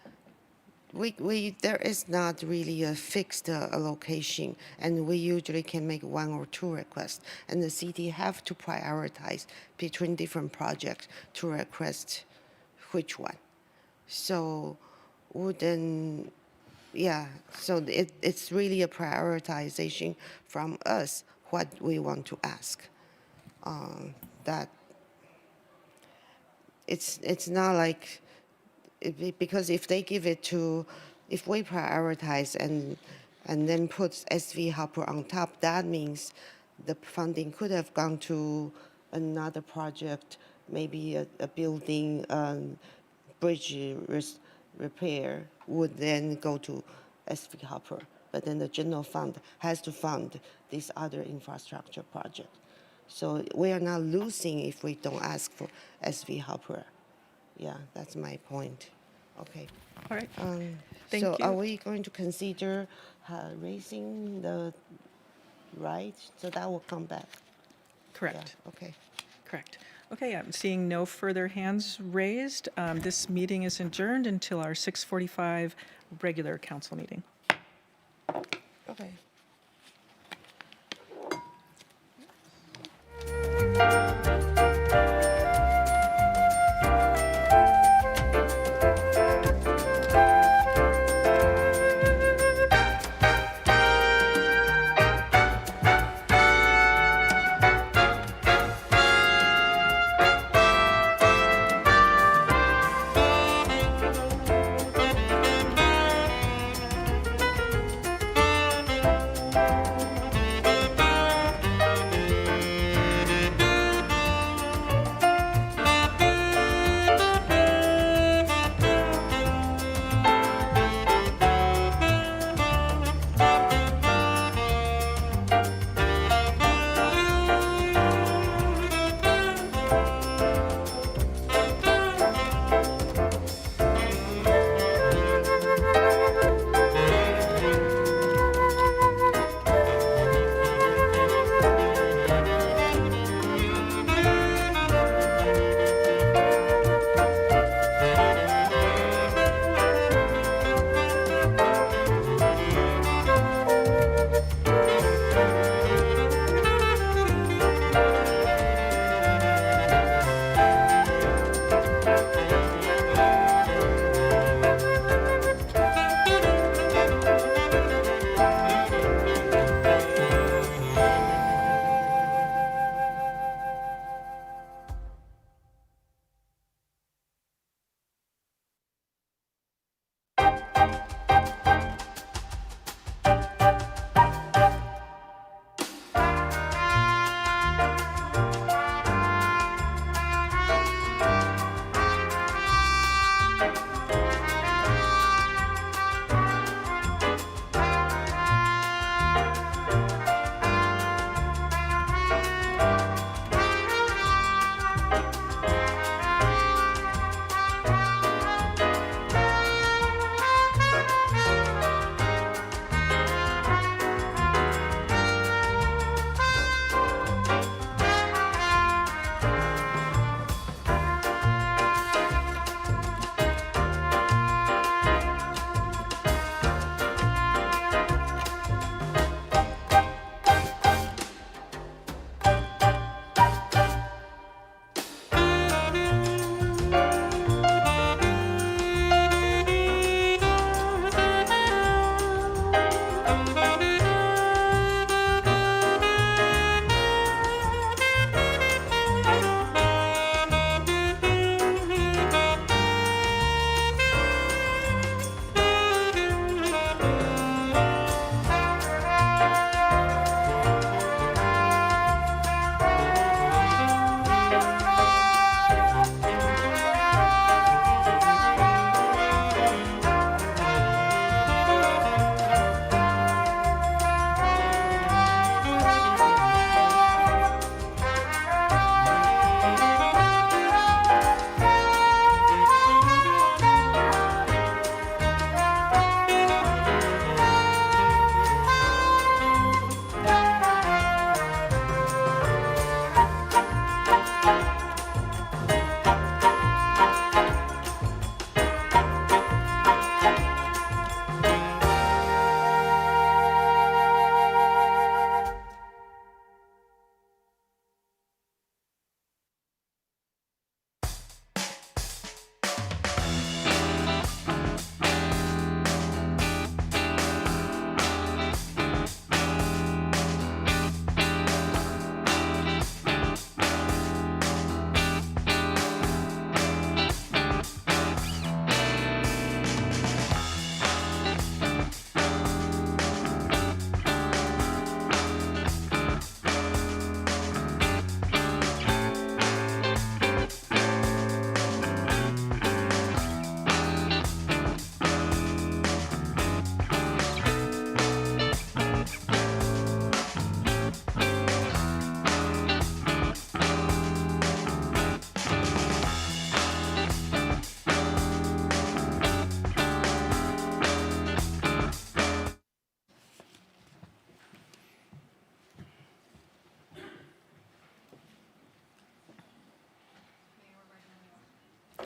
not really a fixed allocation, and we usually can make 1 or 2 requests, and the city have to prioritize between different projects to request which one. So so it's really a prioritization from us what we want to ask. That it's not like because if they give it to, if we prioritize and then put SV Hopper on top, that means the funding could have gone to another project, maybe a building, bridge repair would then go to SV Hopper. But then the general fund has to fund this other infrastructure project. So we are not losing if we don't ask for SV Hopper. Yeah, that's my point. Okay. All right. Thank so you. are we going to consider raising the right? So that will come back. Correct. Yeah, okay. Correct. Okay, I'm seeing no further hands raised. This meeting is adjourned until our 6:45 regular council meeting. Okay.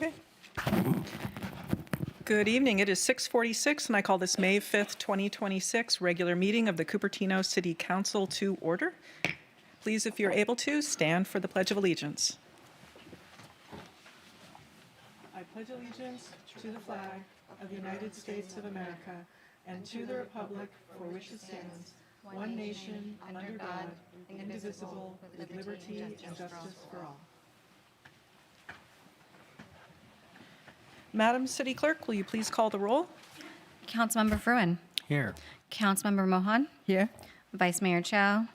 Okay. Good evening. It is 6:46, and I call this May 5th, 2026 regular meeting of the Cupertino City Council to order. Please, if you're able to, stand for the Pledge of Allegiance. I pledge allegiance to the flag of the United States of America and to the republic for which it stands, one nation, under God, indivisible, with liberty and justice for all. Madam City Clerk, will you please call the roll? Councilmember Fruin, Here. Councilmember Mohan, Here? Vice Mayor Chow,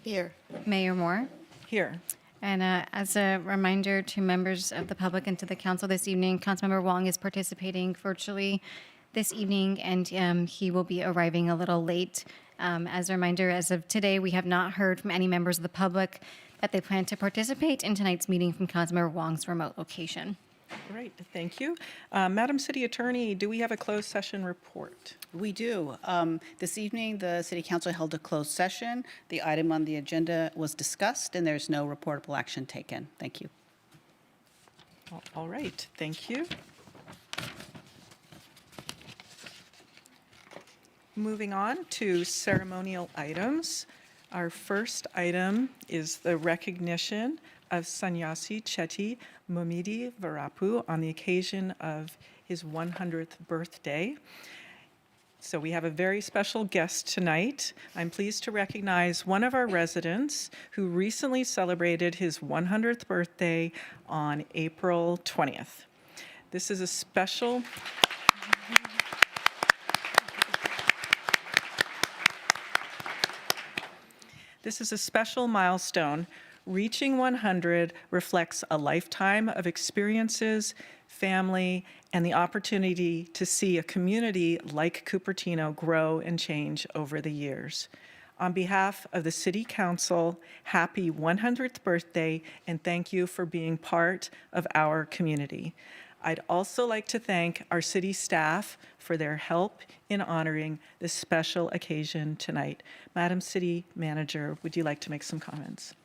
Here. Mayor Moore. Here. And as a reminder to members of the public and to the council this evening, Councilmember Wong is participating virtually this evening, and he will be arriving a little late. As a reminder, as of today, we have not heard from any members of the public that they plan to participate in tonight's meeting from Councilmember Wong's remote location. Great, thank you. Madam City Attorney, do we have a closed session report? We do. This evening, the City Council held a closed session. The item on the agenda was discussed, and there's no reportable action taken. Thank you. All right, thank you. Moving on to ceremonial items. Our first item is the recognition of Sannyasi Chetty Momidi Varapu on the occasion of his 100th birthday. So we have a very special guest tonight. I'm pleased to recognize one of our residents who recently celebrated his 100th birthday on April 20th. This is a special milestone. Reaching 100 reflects a lifetime of experiences, family, and the opportunity to see a community like Cupertino grow and change over the years. On behalf of the City Council, happy 100th birthday, and thank you for being part of our community. I'd also like to thank our city staff for their help in honoring this special occasion tonight. Madam City Manager, would you like to make some comments?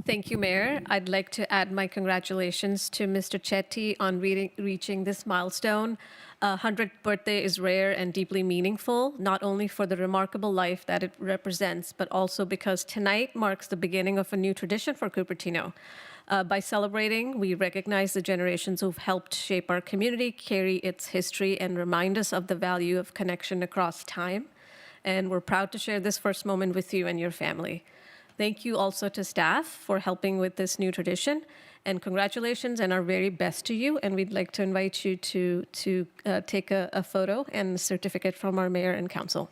Thank you, Mayor. I'd like to add my congratulations to Mr. Chetty on reaching this milestone. 100th birthday is rare and deeply meaningful, not only for the remarkable life that it represents, but also because tonight marks the beginning of a new tradition for Cupertino. By celebrating, we recognize the generations who've helped shape our community, carry its history, and remind us of the value of connection across time. And we're proud to share this first moment with you and your family. Thank you also to staff for helping with this new tradition, and congratulations and our very best to you. And we'd like to invite you to take a photo and a certificate from our mayor and council.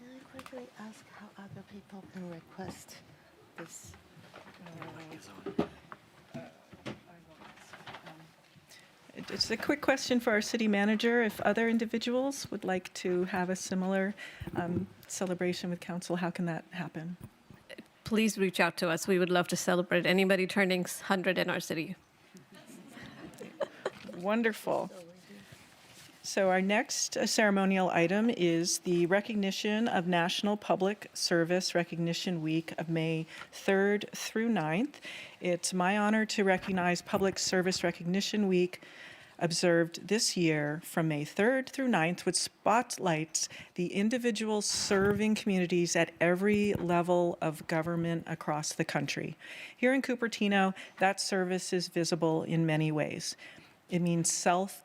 Can I quickly ask how other people can request this It's a quick question for our city manager. If other individuals would like to have a similar celebration with council, how can that happen? Please reach out to us. We would love to celebrate anybody turning 100 in our city. Wonderful. So our next ceremonial item is the recognition of National Public Service Recognition Week of May 3rd through 9th. It's my honor to recognize Public Service Recognition Week observed this year from May 3rd through 9th, which spotlights the individuals serving communities at every level of government across the country. Here in Cupertino, that service is visible in many ways. It means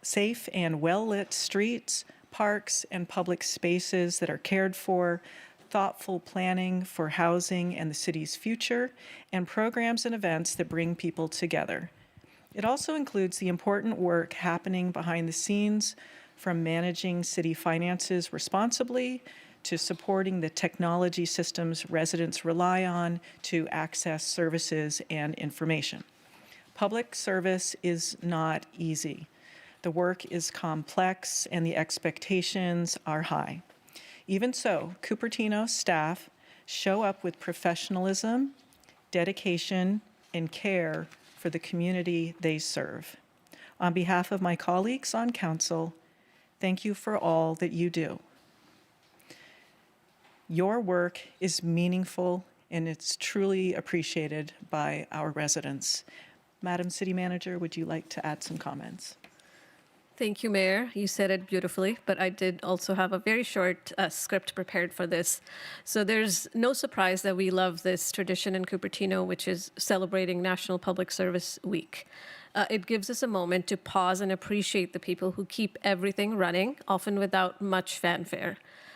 safe and well-lit streets, parks, and public spaces that are cared for, thoughtful planning for housing and the city's future, and programs and events that bring people together. It also includes the important work happening behind the scenes, from managing city finances responsibly to supporting the technology systems residents rely on to access services and information. Public service is not easy. The work is complex and the expectations are high. Even so, Cupertino staff show up with professionalism, dedication, and care for the community they serve. On behalf of my colleagues on council, thank you for all that you do. Your work is meaningful and it's truly appreciated by our residents. Madam City Manager, would you like to add some comments? Thank you, Mayor. You said it beautifully, but I did also have a very short script prepared for this. So there's no surprise that we love this tradition in Cupertino, which is celebrating National Public Service Week. It gives us a moment to pause and appreciate the people who keep everything running, often without much fanfare.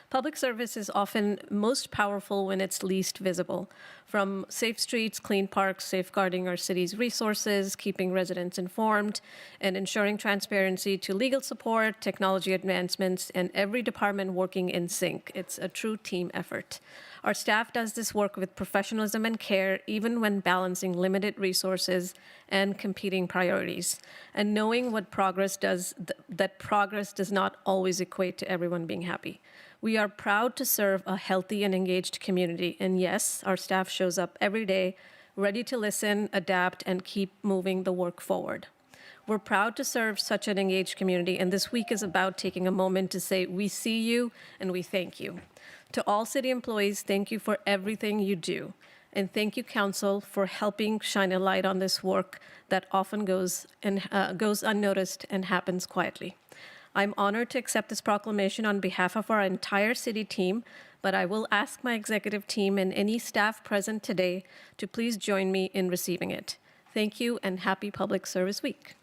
Public service is often most powerful when it's least visible. From safe streets, clean parks, safeguarding our city's resources, keeping residents informed, and ensuring transparency to legal support, technology advancements, and every department working in sync. It's a true team effort. Our staff does this work with professionalism and care, even when balancing limited resources and competing priorities. And knowing what progress does, that progress does not always equate to everyone being happy. We are proud to serve a healthy and engaged community. And yes, our staff shows up every day, ready to listen, adapt, and keep moving the work forward. We're proud to serve such an engaged community, and this week is about taking a moment to say, we see you and we thank you. To all city employees, thank you for everything you do. And thank you, Council, for helping shine a light on this work that often goes unnoticed and happens quietly. I'm honored to accept this proclamation on behalf of our entire city team, but I will ask my executive team and any staff present today to please join me in receiving it. Thank you and happy Public Service Week.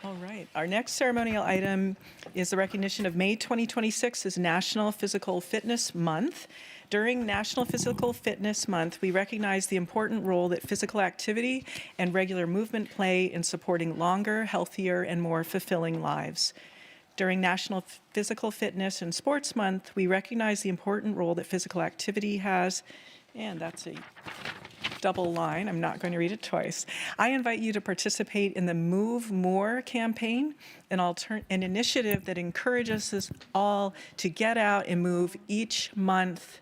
All right. Our next ceremonial item is the recognition of May 2026 as National Physical Fitness Month. During National Physical Fitness Month, we recognize the important role that physical activity and regular movement play in supporting longer, healthier, and more fulfilling lives. During National Physical Fitness and Sports Month, we recognize the important role that physical activity has, and that's a double line. I'm not going to read it twice. I invite you to participate in the Move More campaign, an initiative that encourages us all to get out and move each month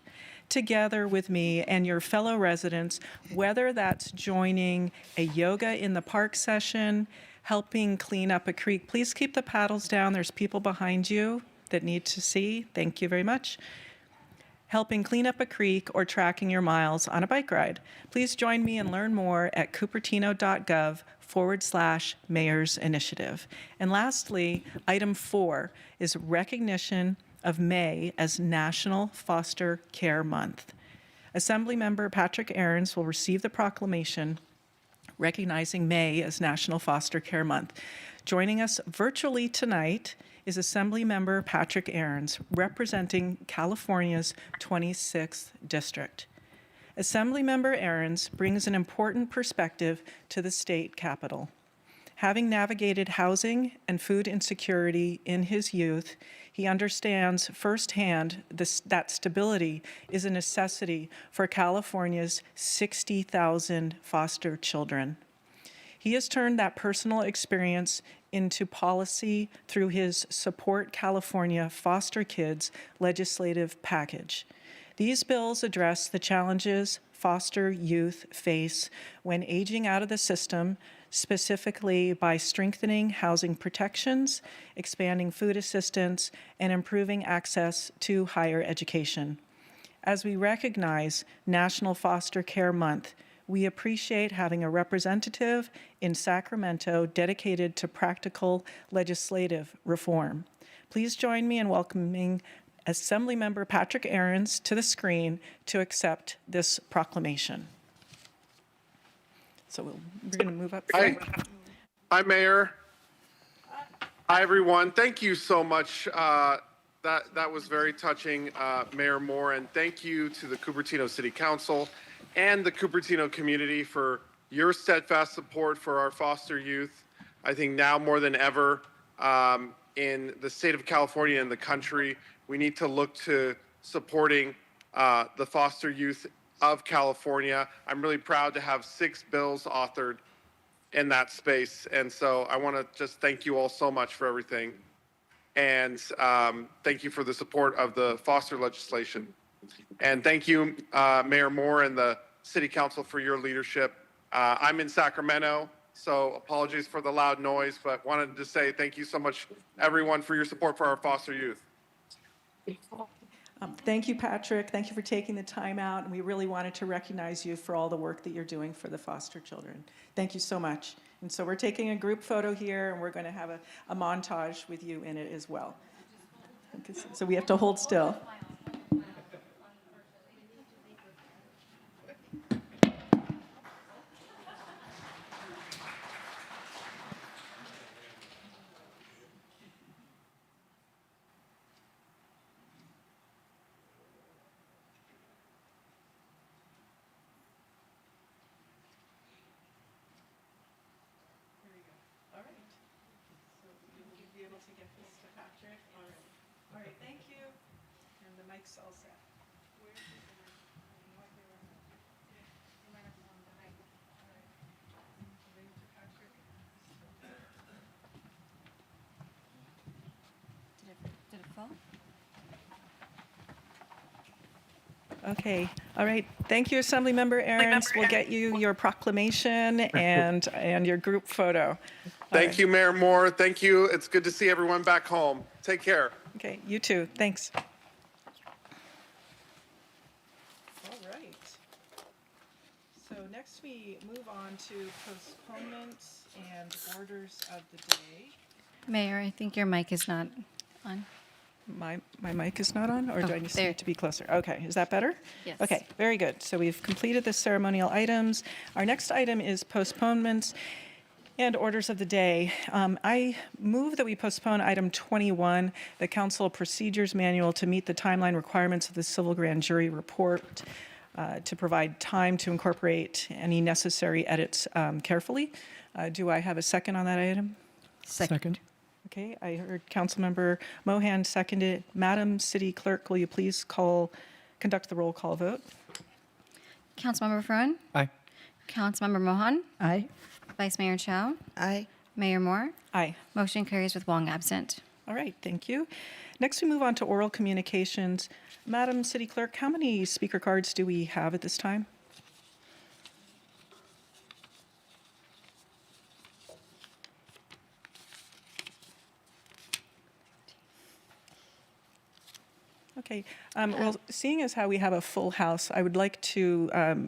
together with me and your fellow residents, whether that's joining a yoga in the park session, helping clean up a creek. Please keep the paddles down. There's people behind you that need to see. Thank you very much. Helping clean up a creek, or tracking your miles on a bike ride. Please join me and learn more at cupertino.gov/Mayor's Initiative. And lastly, item 4 is recognition of May as National Foster Care Month. Assemblymember Patrick Ahrens will receive the proclamation recognizing May as National Foster Care Month. Joining us virtually tonight is Assemblymember Patrick Ahrens, representing California's 26th District. Assemblymember Ahrens brings an important perspective to the state capitol. Having navigated housing and food insecurity in his youth, he understands firsthand that stability is a necessity for California's 60,000 foster children. He has turned that personal experience into policy through his Support California Foster Kids legislative package. These bills address the challenges foster youth face when aging out of the system, specifically by strengthening housing protections, expanding food assistance, and improving access to higher education. As we recognize National Foster Care Month, we appreciate having a representative in Sacramento dedicated to practical legislative reform. Please join me in welcoming Assemblymember Patrick Ahrens to the screen to accept this proclamation. So we're going to move up. Hi, Mayor. Hi, everyone. Thank you so much. That was very touching, Mayor Moore, and thank you to the Cupertino City Council and the Cupertino community for your steadfast support for our foster youth. I think now more than ever in the state of California and the country, we need to look to supporting the foster youth of California. I'm really proud to have 6 bills authored in that space. And so I want to just thank you all so much for everything. And thank you for the support of the foster legislation. And thank you, Mayor Moore and the City Council, for your leadership. I'm in Sacramento, so apologies for the loud noise, but wanted to say thank you so much, everyone, for your support for our foster youth. Thank you, Patrick. Thank you for taking the time out. And we really wanted to recognize you for all the work that you're doing for the foster children. Thank you so much. And so we're taking a group photo here, and we're going to have a montage with you in it as well. So we have to hold still. All right, thank you. And the mic's all set. Did it fall? Okay, all right. Thank you, Assemblymember Ahrens. We'll get you your proclamation and your group photo. Thank you, Mayor Moore. Thank you. It's good to see everyone back home. Take care. Okay, you too. Thanks. All right. So next we move on to postponements and orders of the day. Mayor, I think your mic is not on. My mic is not on, or do I just there. need to be closer? Okay, is that better? Yes. Okay, very good. So we've completed the ceremonial items. Our next item is postponements. And orders of the day. I move that we postpone item 21, the council procedures manual, to meet the timeline requirements of the civil grand jury report, to provide time to incorporate any necessary edits carefully. Do I have a second on that item? Second. Okay, I heard Councilmember Mohan seconded. Madam City Clerk, will you please conduct the roll call vote? Councilmember Fruin, Aye. Councilmember Mohan, Aye. Vice Mayor Chow, Aye. Mayor Moore. Aye. Motion carries with Wong absent. All right, thank you. Next, we move on to oral communications. Madam City Clerk, how many speaker cards do we have at this time? Okay, well, seeing as how we have a full house, I would like to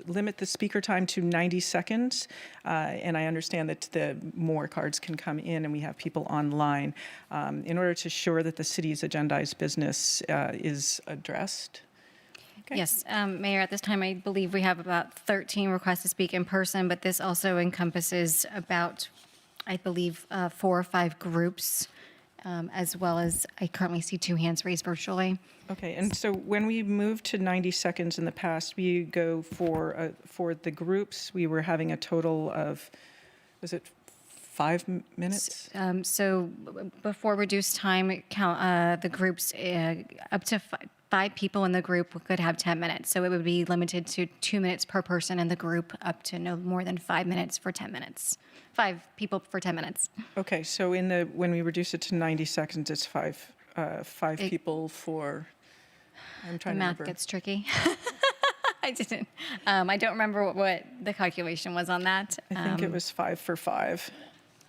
limit the speaker time to 90 seconds. And I understand that the more cards can come in and we have people online in order to ensure that the city's agendized business is addressed. Okay. Yes, Mayor, at this time, I believe we have about 13 requests to speak in person, but this also encompasses about, I believe, 4 or 5 groups, as well as I currently see 2 hands raised virtually. Okay, and so when we moved to 90 seconds in the past, we go for the groups, we were having a total of, was it 5 minutes? So before reduced time, count the groups up to 5 people in the group could have 10 minutes. So it would be limited to 2 minutes per person in the group, up to no more than 5 minutes for 10 minutes. 5 people for 10 minutes. Okay, so when we reduce it to 90 seconds, it's five people for, I'm The trying to math remember. gets tricky. I didn't. I don't remember what the calculation was on that. I think it was 5 for 5.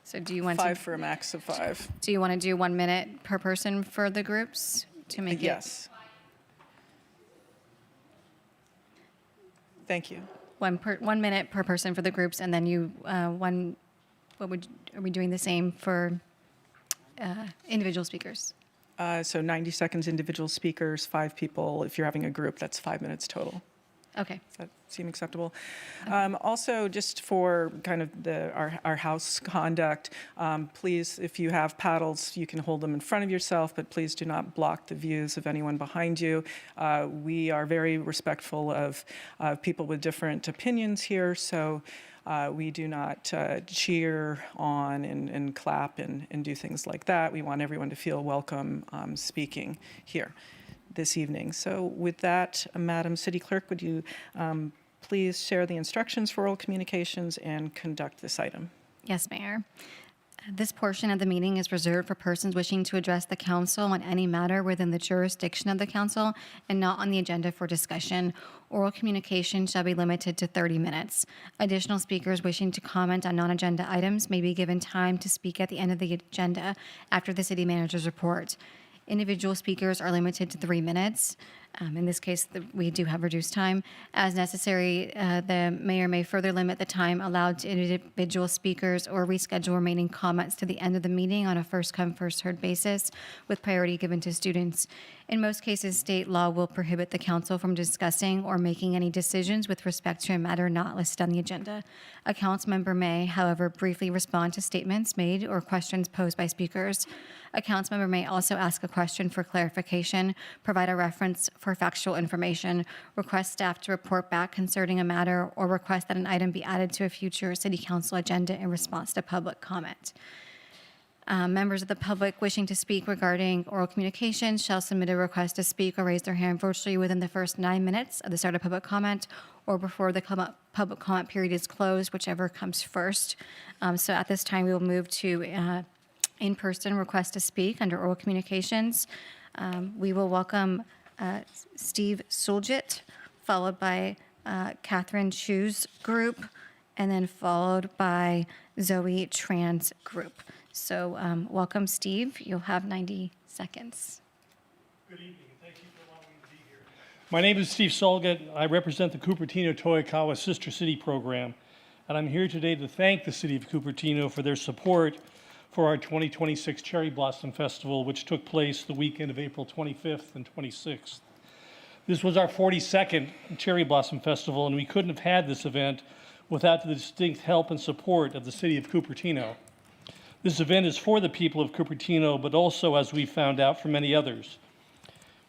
So do you want 5 to? for a max of 5. Do you want to do 1 minute per person for the groups to make it? Yes. Thank you. 1 minute per person for the groups, and then you are we doing the same for individual speakers? So 90 seconds individual speakers, 5 people. If you're having a group, that's 5 minutes total. Okay. Does that seem acceptable? Also, just for kind of our house conduct, please, if you have paddles, you can hold them in front of yourself, but please do not block the views of anyone behind you. We are very respectful of people with different opinions here, so we do not cheer on and clap and do things like that. We want everyone to feel welcome speaking here this evening. So with that, Madam City Clerk, would you please share the instructions for oral communications and conduct this item? Yes, Mayor. This portion of the meeting is reserved for persons wishing to address the council on any matter within the jurisdiction of the council and not on the agenda for discussion. Oral communication shall be limited to 30 minutes. Additional speakers wishing to comment on non-agenda items may be given time to speak at the end of the agenda after the city manager's report. Individual speakers are limited to 3 minutes. In this case, we do have reduced time. As necessary, the mayor may further limit the time allowed to individual speakers or reschedule remaining comments to the end of the meeting on a first-come, first-heard basis, with priority given to students. In most cases, state law will prohibit the council from discussing or making any decisions with respect to a matter not listed on the agenda. A council member may, however, briefly respond to statements made or questions posed by speakers. A council member may also ask a question for clarification, provide a reference for factual information, request staff to report back concerning a matter, or request that an item be added to a future city council agenda in response to public comment. Members of the public wishing to speak regarding oral communications shall submit a request to speak or raise their hand virtually within the first 9 minutes of the start of public comment or before the public comment period is closed, whichever comes first. So at this time, we will move to in-person request to speak under oral communications. We will welcome Steve Sulgit, followed by Catherine Chu's group, and then followed by Zoe Tran's group. So welcome, Steve. You'll have 90 seconds. Good evening. Thank you for allowing me to be here. My name is Steve Sulgit. I represent the Cupertino Toyokawa Sister City program, and I'm here today to thank the City of Cupertino for their support for our 2026 Cherry Blossom Festival, which took place the weekend of April 25th and 26th. This was our 42nd Cherry Blossom Festival, and we couldn't have had this event without the distinct help and support of the city of Cupertino. This event is for the people of Cupertino, but also, as we found out, for many others.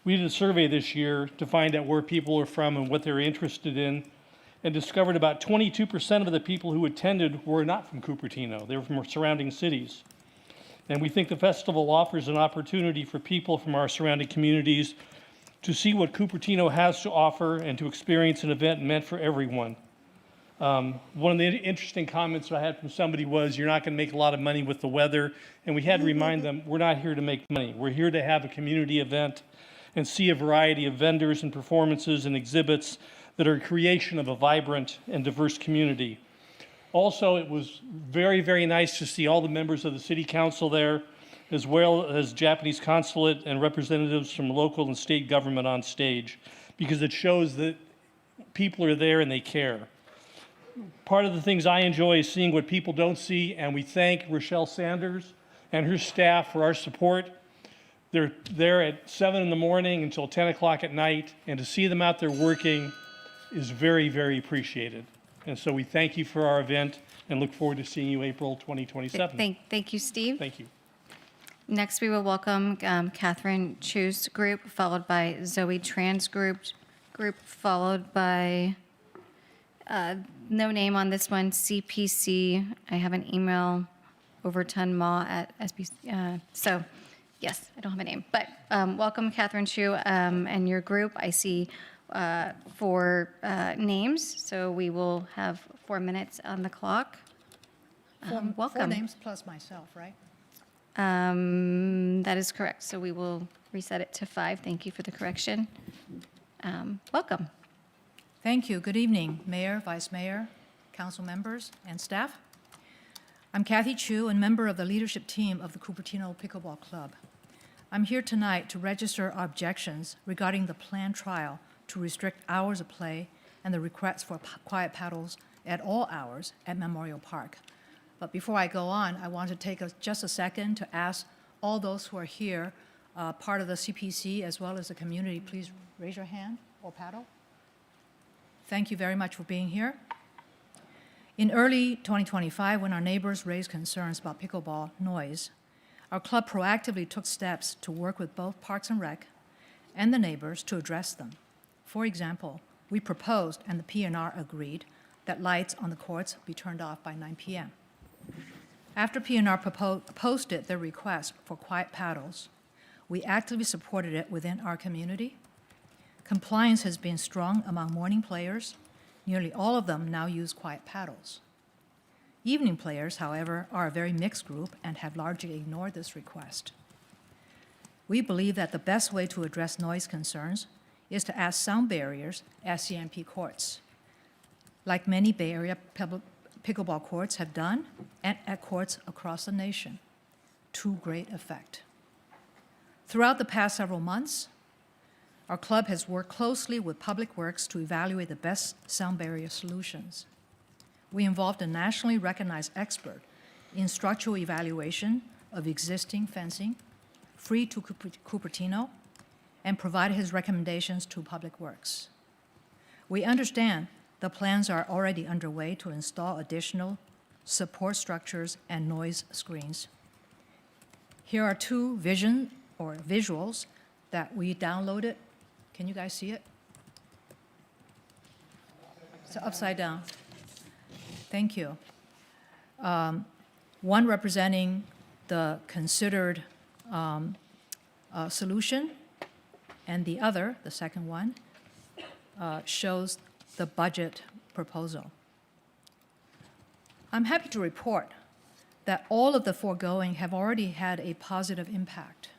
We did a survey this year to find out where people are from and what they're interested in, and discovered about 22% of the people who attended were not from Cupertino. They were from surrounding cities. And we think the festival offers an opportunity for people from our surrounding communities to see what Cupertino has to offer and to experience an event meant for everyone. One of the interesting comments I had from somebody was, you're not going to make a lot of money with the weather. And we had to remind them, we're not here to make money. We're here to have a community event and see a variety of vendors and performances and exhibits that are a creation of a vibrant and diverse community. Also, it was very, very nice to see all the members of the city council there, as well as Japanese consulate and representatives from local and state government on stage, because it shows that people are there and they care. Part of the things I enjoy is seeing what people don't see, and we thank Rochelle Sanders and her staff for our support. They're there at 7 in the morning until 10 o'clock at night, and to see them out there working is very, very appreciated. And so we thank you for our event and look forward to seeing you April 2027. Thank you, Steve. Thank you. Next, we will welcome Catherine Chu's group, followed by Zoe Tran's group, followed by, no name on this one, CPC. I have an email, Overton Ma at SBC. So, yes, I don't have a name. But welcome, Catherine Chu and your group. I see 4 names, so we will have 4 minutes on the clock. Welcome. 4 names plus myself, right? That is correct. So we will reset it to 5. Thank you for the correction. Welcome. Thank you. Good evening, Mayor, Vice Mayor, council members, and staff. I'm Kathy Chu, and member of the leadership team of the Cupertino Pickleball Club. I'm here tonight to register our objections regarding the planned trial to restrict hours of play and the request for quiet paddles at all hours at Memorial Park. But before I go on, I want to take just a second to ask all those who are here, part of the CPC as well as the community, please raise your hand or paddle. Thank you very much for being here. In early 2025, when our neighbors raised concerns about pickleball noise, our club proactively took steps to work with both Parks and Rec and the neighbors to address them. For example, we proposed, and the PNR agreed, that lights on the courts be turned off by 9 p.m. After PNR posted their request for quiet paddles, we actively supported it within our community. Compliance has been strong among morning players. Nearly all of them now use quiet paddles. Evening players, however, are a very mixed group and have largely ignored this request. We believe that the best way to address noise concerns is to add sound barriers at CMP courts, like many Bay Area pickleball courts have done, and at courts across the nation, to great effect. Throughout the past several months, our club has worked closely with Public Works to evaluate the best sound barrier solutions. We involved a nationally recognized expert in structural evaluation of existing fencing, free to Cupertino, and provided his recommendations to Public Works. We understand the plans are already underway to install additional support structures and noise screens. Here are 2 visuals that we downloaded. Can you guys see it? So upside down. Thank you. One representing the considered solution, and the other, the second one, shows the budget proposal. I'm happy to report that all of the foregoing have already had a positive impact.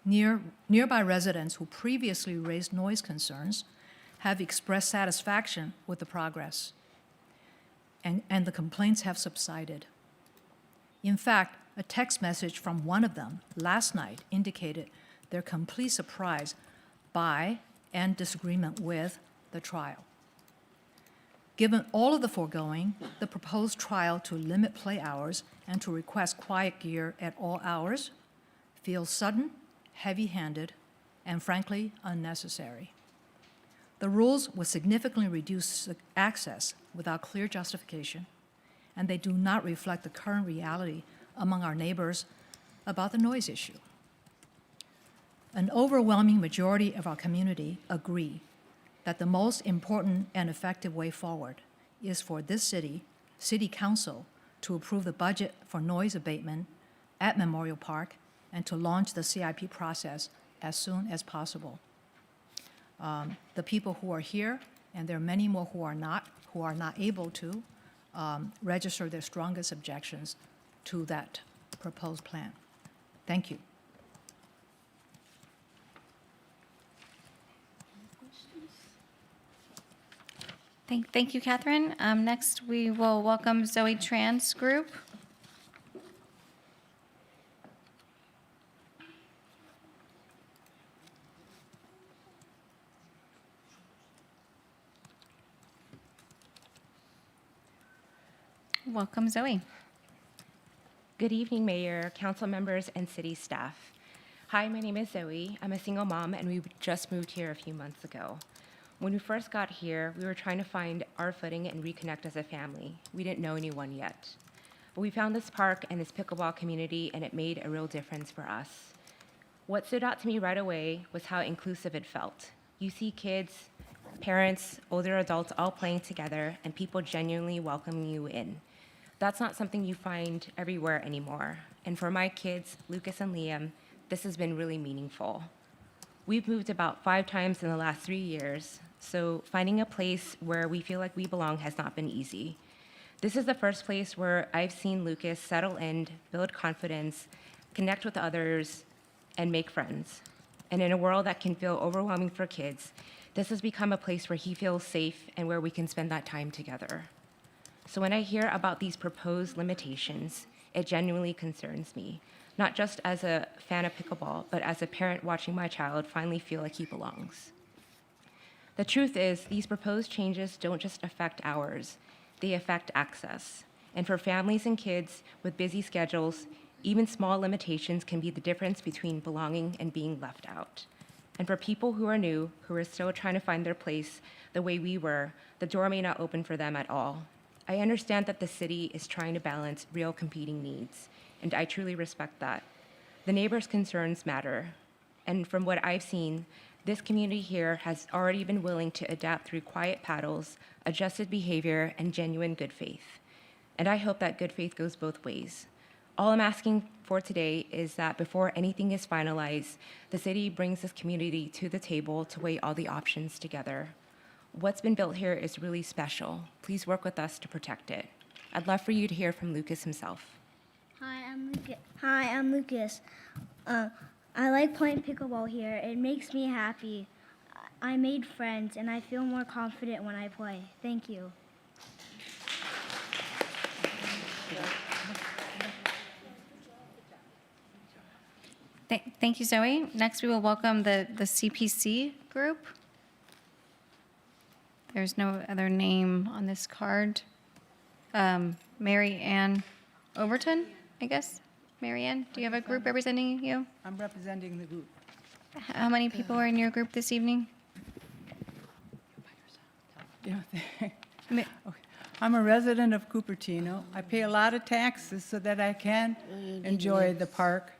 Nearby residents who previously raised noise concerns have expressed satisfaction with the progress, and the complaints have subsided. In fact, a text message from one of them last night indicated their complete surprise by and disagreement with the trial. Given all of the foregoing, the proposed trial to limit play hours and to request quiet gear at all hours feels sudden, heavy-handed, and frankly, unnecessary. The rules would significantly reduce access without clear justification, and they do not reflect the current reality among our neighbors about the noise issue. An overwhelming majority of our community agree that the most important and effective way forward is for this city council to approve the budget for noise abatement at Memorial Park and to launch the CIP process as soon as possible. The people who are here, and there are many more who are not able to, register their strongest objections to that proposed plan. Thank you. Thank you, Catherine. Next, we will welcome Zoe Tran's group. Welcome, Zoe. Good evening, Mayor, council members, and city staff. Hi, my name is Zoe. I'm a single mom, and we just moved here a few months ago. When we first got here, we were trying to find our footing and reconnect as a family. We didn't know anyone yet. But we found this park and this pickleball community, and it made a real difference for us. What stood out to me right away was how inclusive it felt. You see kids, parents, older adults all playing together, and people genuinely welcoming you in. That's not something you find everywhere anymore. And for my kids, Lucas and Liam, this has been really meaningful. We've moved about 5 times in the last 3 years, so finding a place where we feel like we belong has not been easy. This is the first place where I've seen Lucas settle in, build confidence, connect with others, and make friends. And in a world that can feel overwhelming for kids, this has become a place where he feels safe and where we can spend that time together. So when I hear about these proposed limitations, it genuinely concerns me, not just as a fan of pickleball, but as a parent watching my child finally feel like he belongs. The truth is, these proposed changes don't just affect ours, they affect access. And for families and kids with busy schedules, even small limitations can be the difference between belonging and being left out. And for people who are new, who are still trying to find their place the way we were, the door may not open for them at all. I understand that the city is trying to balance real competing needs, and I truly respect that. The neighbors' concerns matter, and from what I've seen, this community here has already been willing to adapt through quiet paddles, adjusted behavior, and genuine good faith. And I hope that good faith goes both ways. All I'm asking for today is that before anything is finalized, the city brings this community to the table to weigh all the options together. What's been built here is really special. Please work with us to protect it. I'd love for you to hear from Lucas himself. Hi, I'm Lucas. I like playing pickleball here. It makes me happy. I made friends, and I feel more confident when I play. Thank you. Thank you, Zoe. Next, we will welcome the CPC group. There's no other name on this card. Mary Ann Overton, I guess. Mary Ann, do you have a group representing you? I'm representing the group. How many people are in your group this evening? Yeah. Okay. I'm a resident of Cupertino. I pay a lot of taxes so that I can enjoy the park.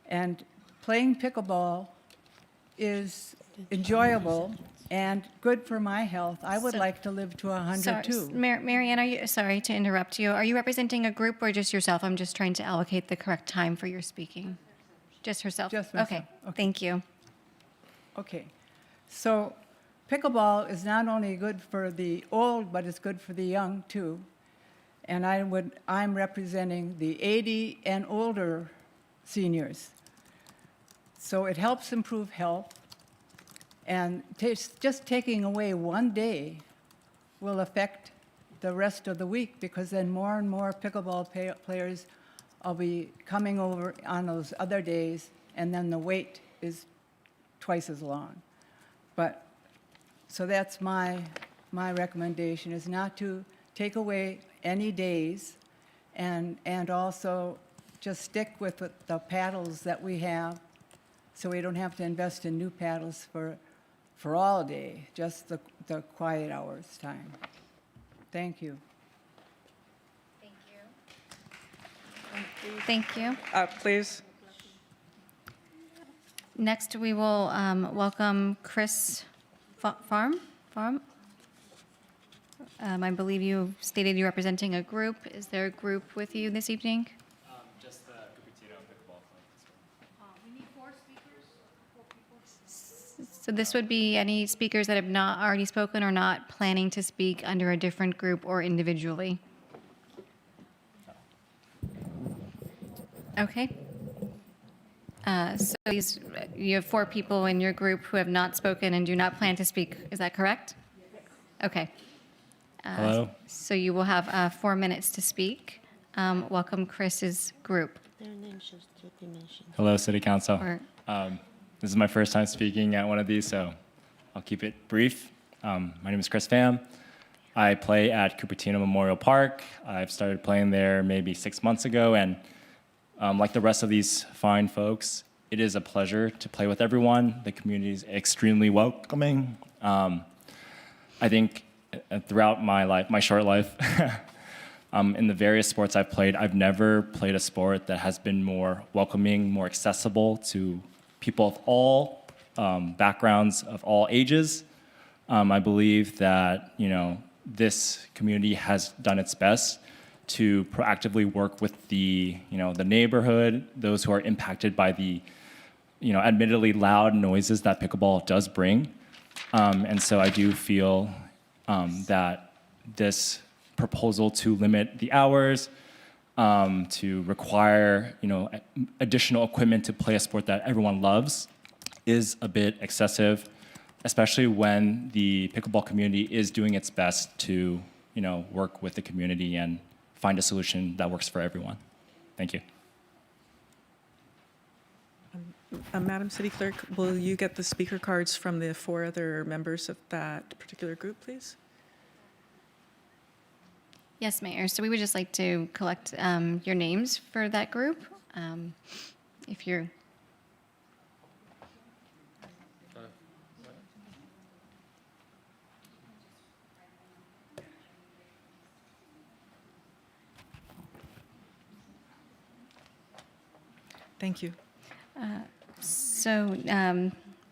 And playing pickleball is enjoyable and good for my health. I would like to live to 100 too. Mary Ann, sorry to interrupt you. Are you representing a group or just yourself? I'm just trying to allocate the correct time for your speaking. Just herself? Just myself. Okay, thank you. Okay, so pickleball is not only good for the old, but it's good for the young too. And I'm representing the 80 and older seniors. So it helps improve health, and just taking away one day will affect the rest of the week, because then more and more pickleball players will be coming over on those other days, and then the wait is twice as long. But, so that's my recommendation, is not to take away any days, and also just stick with the paddles that we have, so we don't have to invest in new paddles for for all day, just the quiet hours time. Thank you. Thank you. Please. Next, we will welcome Chris Farm. I believe you stated you're representing a group. Is there a group with you this evening? Just the Cupertino Pickleball Club. We need 4 speakers. 4 people. So this would be any speakers that have not already spoken or not planning to speak under a different group or individually. Okay. So you have 4 people in your group who have not spoken and do not plan to speak. Is that correct? Okay. Hello. So you will have 4 minutes to speak. Welcome Chris's group. Their name should still be mentioned. Hello, City Council. Or- This is my first time speaking at one of these, so I'll keep it brief. My name is Chris Pham. I play at Cupertino Memorial Park. I've started playing there maybe 6 months ago, and like the rest of these fine folks, it is a pleasure to play with everyone. The community is extremely welcoming. I think throughout my life, my short life, in the various sports I've played, I've never played a sport that has been more welcoming, more accessible to people of all backgrounds, of all ages. I believe that, this community has done its best to proactively work with the neighborhood, those who are impacted by the, admittedly loud noises that pickleball does bring. And so I do feel that this proposal to limit the hours, to require, additional equipment to play a sport that everyone loves is a bit excessive, especially when the pickleball community is doing its best to, work with the community and find a solution that works for everyone. Thank you. Madam City Clerk, will you get the speaker cards from the 4 other members of that particular group, please? Yes, Mayor. So we would just like to collect your names for that group. If you're... Thank you.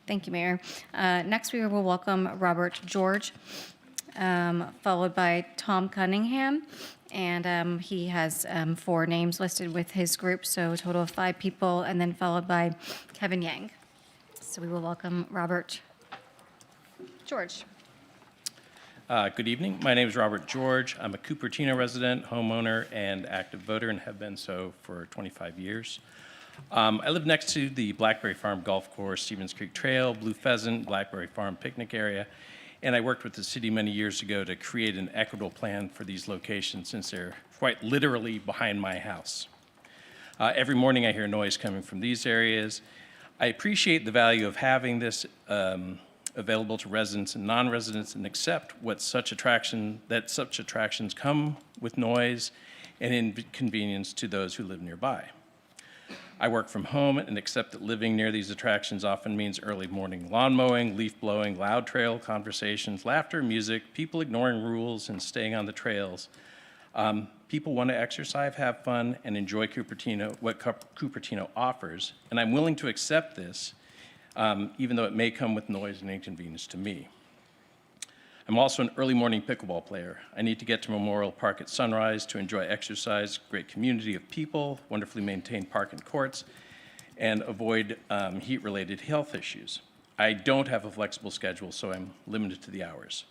Thank you, Mayor. Next, we will welcome Robert George, followed by Tom Cunningham, and he has 4 names listed with his group, so a total of 5 people, and then followed by Kevin Yang. So we will welcome Robert George. Good evening. My name is Robert George. I'm a Cupertino resident, homeowner, and active voter, and have been so for 25 years. I live next to the Blackberry Farm Golf Course, Stevens Creek Trail, Blue Pheasant, Blackberry Farm picnic area, and I worked with the city many years ago to create an equitable plan for these locations since they're quite literally behind my house. Every morning I hear noise coming from these areas. I appreciate the value of having this available to residents and non-residents and accept such attractions come with noise and inconvenience to those who live nearby. I work from home and accept that living near these attractions often means early morning lawn mowing, leaf blowing, loud trail conversations, laughter, music, people ignoring rules and staying on the trails. People want to exercise, have fun, and enjoy what Cupertino offers, and I'm willing to accept this, even though it may come with noise and inconvenience to me. I'm also an early morning pickleball player. I need to get to Memorial Park at sunrise to enjoy exercise, great community of people, wonderfully maintained park and courts, and avoid heat-related health issues. I don't have a flexible schedule, so I'm limited to the hours.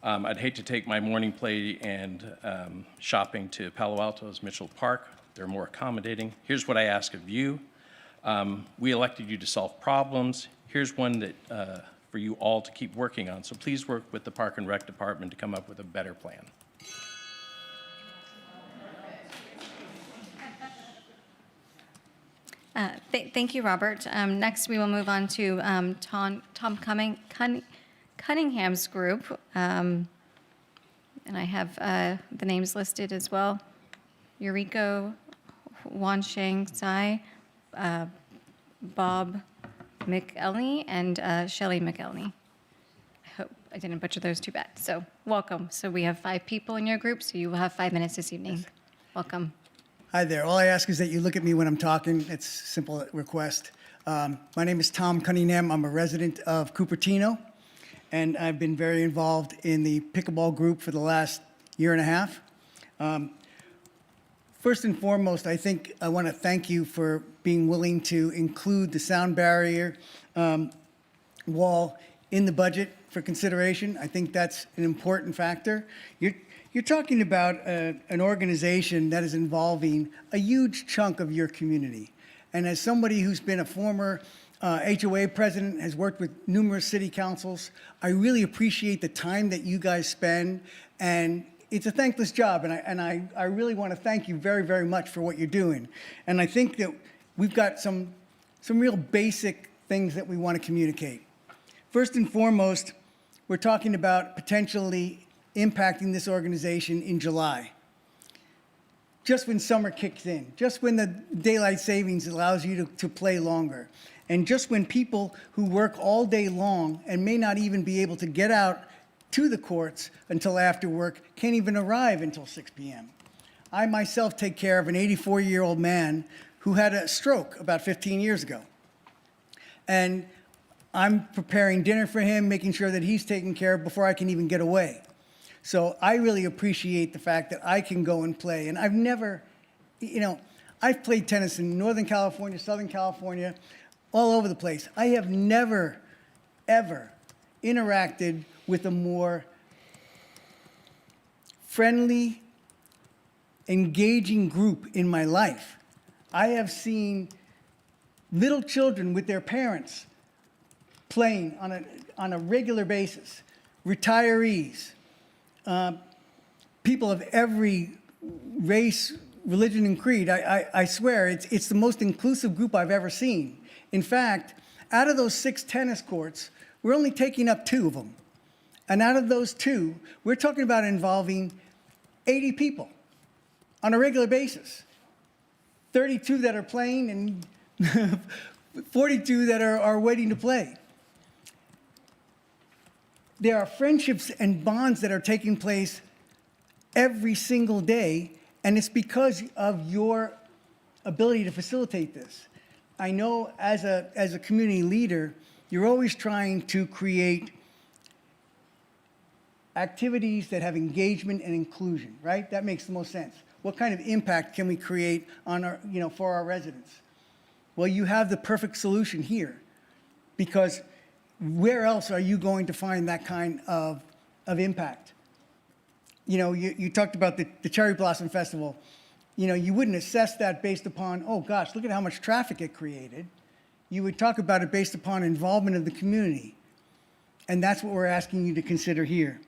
I'd hate to take my morning play and shopping to Palo Alto's Mitchell Park. They're more accommodating. Here's what I ask of you. We elected you to solve problems. Here's one that for you all to keep working on. So please work with the Park and Rec Department to come up with a better plan. Thank you, Robert. Next, we will move on to Tom Cunningham's group. And I have the names listed as well. Yuriko Wansheng Tsai, Bob McElney, and Shelley McElney. hope I didn't butcher those too bad. So welcome. So we have 5 people in your group, so you will have 5 minutes this evening. Welcome. Hi there. All I ask is that you look at me when I'm talking. It's a simple request. My name is Tom Cunningham. I'm a resident of Cupertino, and I've been very involved in the pickleball group for the last year and a half. First and foremost, I think I want to thank you for being willing to include the sound barrier wall in the budget for consideration. I think that's an important factor. You're talking about an organization that is involving a huge chunk of your community. And as somebody who's been a former HOA president, has worked with numerous city councils, I really appreciate the time that you guys spend. And it's a thankless job, and I really want to thank you very, very much for what you're doing. And I think that we've got some real basic things that we want to communicate. First and foremost, we're talking about potentially impacting this organization in July. Just when summer kicks in, just when the daylight savings allows you to play longer, and just when people who work all day long and may not even be able to get out to the courts until after work can't even arrive until 6 p.m. I myself take care of an 84-year-old man who had a stroke about 15 years ago. And I'm preparing dinner for him, making sure that he's taken care of before I can even get away. So I really appreciate the fact that I can go and play. And I've never, I've played tennis in Northern California, Southern California, all over the place. I have never, ever interacted with a more friendly, engaging group in my life. I have seen little children with their parents playing on a regular basis, retirees, people of every race, religion, and creed. I swear, it's the most inclusive group I've ever seen. In fact, out of those 6 tennis courts, we're only taking up 2 of them. And out of those 2, we're talking about involving 80 people on a regular basis. 32 that are playing and 42 that are waiting to play. There are friendships and bonds that are taking place every single day, and it's because of your ability to facilitate this. I know as a community leader, you're always trying to create activities that have engagement and inclusion, right? That makes the most sense. What kind of impact can we create on our, for our residents? Well, you have the perfect solution here, because where else are you going to find that kind of impact? You talked about the Cherry Blossom Festival. You wouldn't assess that based upon, oh gosh, look at how much traffic it created. You would talk about it based upon involvement of the community. And that's what we're asking you to consider here.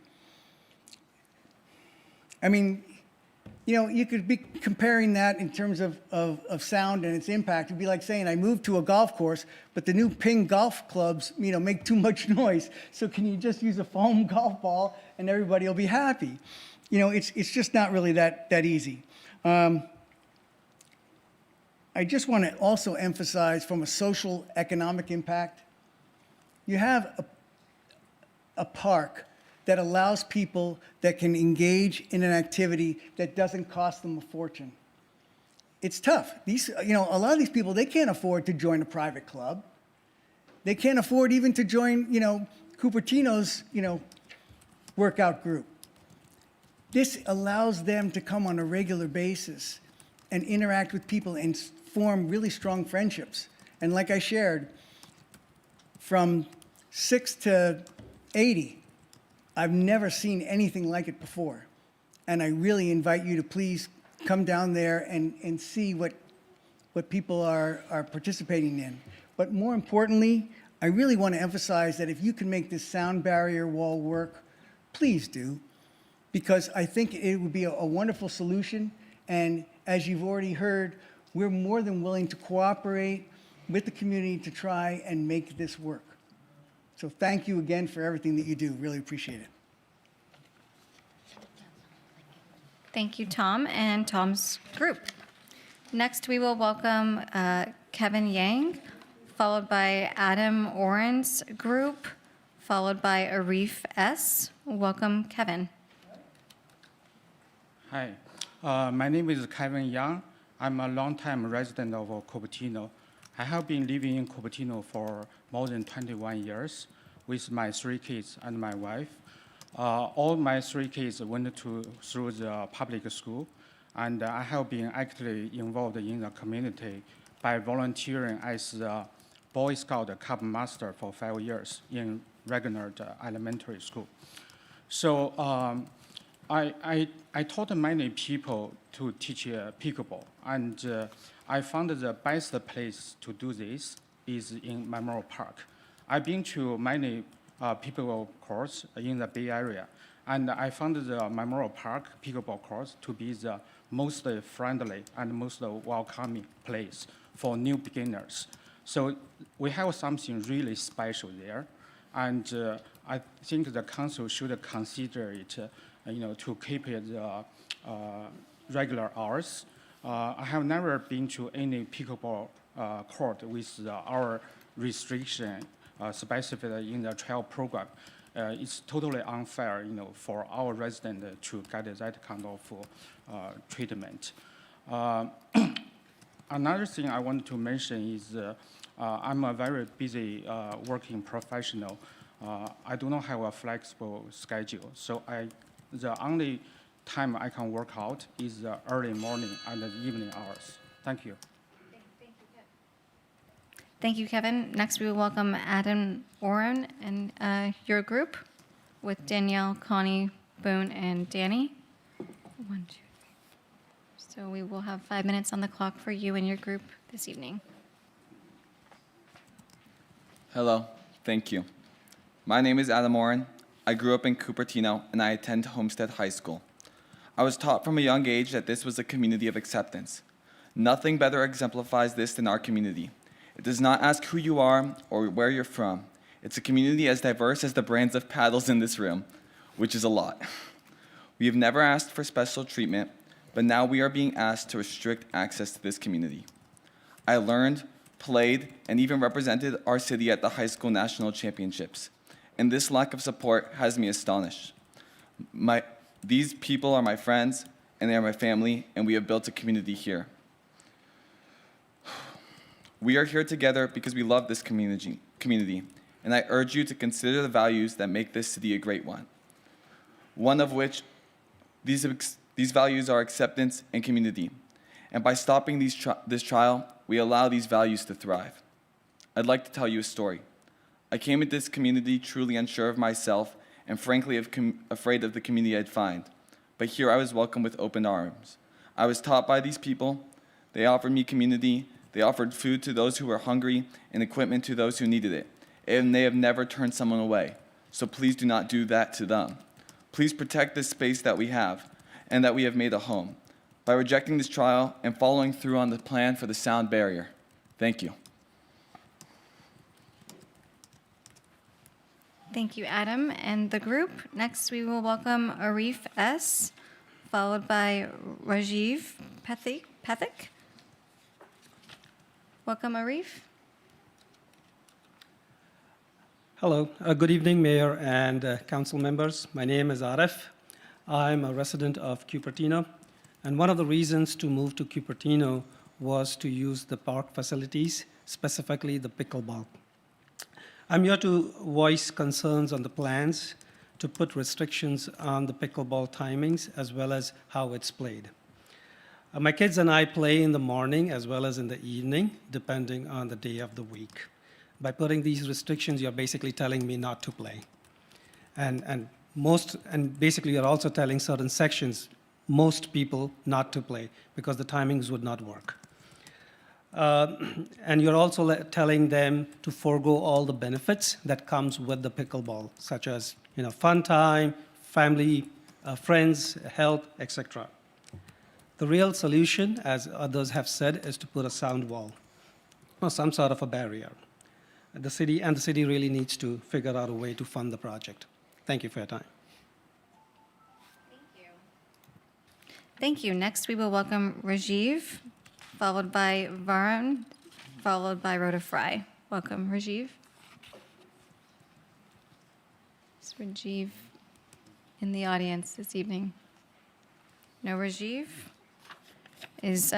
I mean, you could be comparing that in terms of sound and its impact. It'd be like saying, I moved to a golf course, but the new ping golf clubs, make too much noise. So can you just use a foam golf ball and everybody will be happy? It's just not really that easy. I just want to also emphasize from a social economic impact, you have a park that allows people that can engage in an activity that doesn't cost them a fortune. It's tough. A lot of these people, they can't afford to join a private club. They can't afford even to join, Cupertino's, workout group. This allows them to come on a regular basis and interact with people and form really strong friendships. And like I shared, from 6 to 80, I've never seen anything like it before. And I really invite you to please come down there and see what people are participating in. But more importantly, I really want to emphasize that if you can make this sound barrier wall work, please do, because I think it would be a wonderful solution. And as you've already heard, we're more than willing to cooperate with the community to try and make this work. So thank you again for everything that you do. Really appreciate it. Thank you, Tom, and Tom's group. Next, we will welcome Kevin Yang, followed by Adam Oren's group, followed by Arif S. Welcome, Kevin. Hi, my name is Kevin Yang. I'm a longtime resident of Cupertino. I have been living in Cupertino for more than 21 years with my 3 kids and my wife. All my 3 kids went through the public school, and I have been actively involved in the community by volunteering as the Boy Scout Cup Master for 5 years in regular elementary school. So I taught many people to teach pickleball, and I found the best place to do this is in Memorial Park. I've been to many pickleball courts in the Bay Area, and I found the Memorial Park pickleball courts to be the most friendly and most welcoming place for new beginners. So we have something really special there, and I think the council should consider it, to keep it regular hours. I have never been to any pickleball court with our restriction specified in the trial program. It's totally unfair, for our resident to get that kind of treatment. Another thing I want to mention is I'm a very busy working professional. I do not have a flexible schedule, so the only time I can work out is the early morning and the evening hours. Thank you. Thank you, Kevin. Next, we will welcome Adam Oren and your group with Danielle, Connie, Boone, and Danny. 1, 2, 3. So we will have 5 minutes on the clock for you and your group this evening. Hello, thank you. My name is Adam Oren. I grew up in Cupertino, and I attend Homestead High School. I was taught from a young age that this was a community of acceptance. Nothing better exemplifies this than our community. It does not ask who you are or where you're from. It's a community as diverse as the brands of paddles in this room, which is a lot. We have never asked for special treatment, but now we are being asked to restrict access to this community. I learned, played, and even represented our city at the high school national championships, and this lack of support has me astonished. These people are my friends, and they are my family, and we have built a community here. We are here together because we love this community, and I urge you to consider the values that make this city a great one. One of which, these values are acceptance and community. And by stopping this trial, we allow these values to thrive. I'd like to tell you a story. I came into this community truly unsure of myself and frankly afraid of the community I'd find. But here I was welcomed with open arms. I was taught by these people. They offered me community. They offered food to those who were hungry and equipment to those who needed it. And they have never turned someone away. So please do not do that to them. Please protect this space that we have and that we have made a home by rejecting this trial and following through on the plan for the sound barrier. Thank you. Thank you, Adam and the group. Next, we will welcome Arif S., followed by Rajiv Pathik. Welcome, Arif. Hello, good evening, Mayor and council members. My name is Arif. I'm a resident of Cupertino, and one of the reasons to move to Cupertino was to use the park facilities, specifically the pickleball. I'm here to voice concerns on the plans to put restrictions on the pickleball timings as well as how it's played. My kids and I play in the morning as well as in the evening, depending on the day of the week. By putting these restrictions, you're basically telling me not to play. And basically you're also telling certain sections, most people not to play because the timings would not work. And you're also telling them to forego all the benefits that comes with the pickleball, such as fun time, family, friends, help, etc. The real solution, as others have said, is to put a sound wall or some sort of a barrier. The city really needs to figure out a way to fund the project. Thank you for your time. Thank you. Next, we will welcome Rajiv, followed by Varun, followed by Rhoda Fry. Welcome, Rajiv. Is Rajiv in the audience this evening? No Rajiv? Is,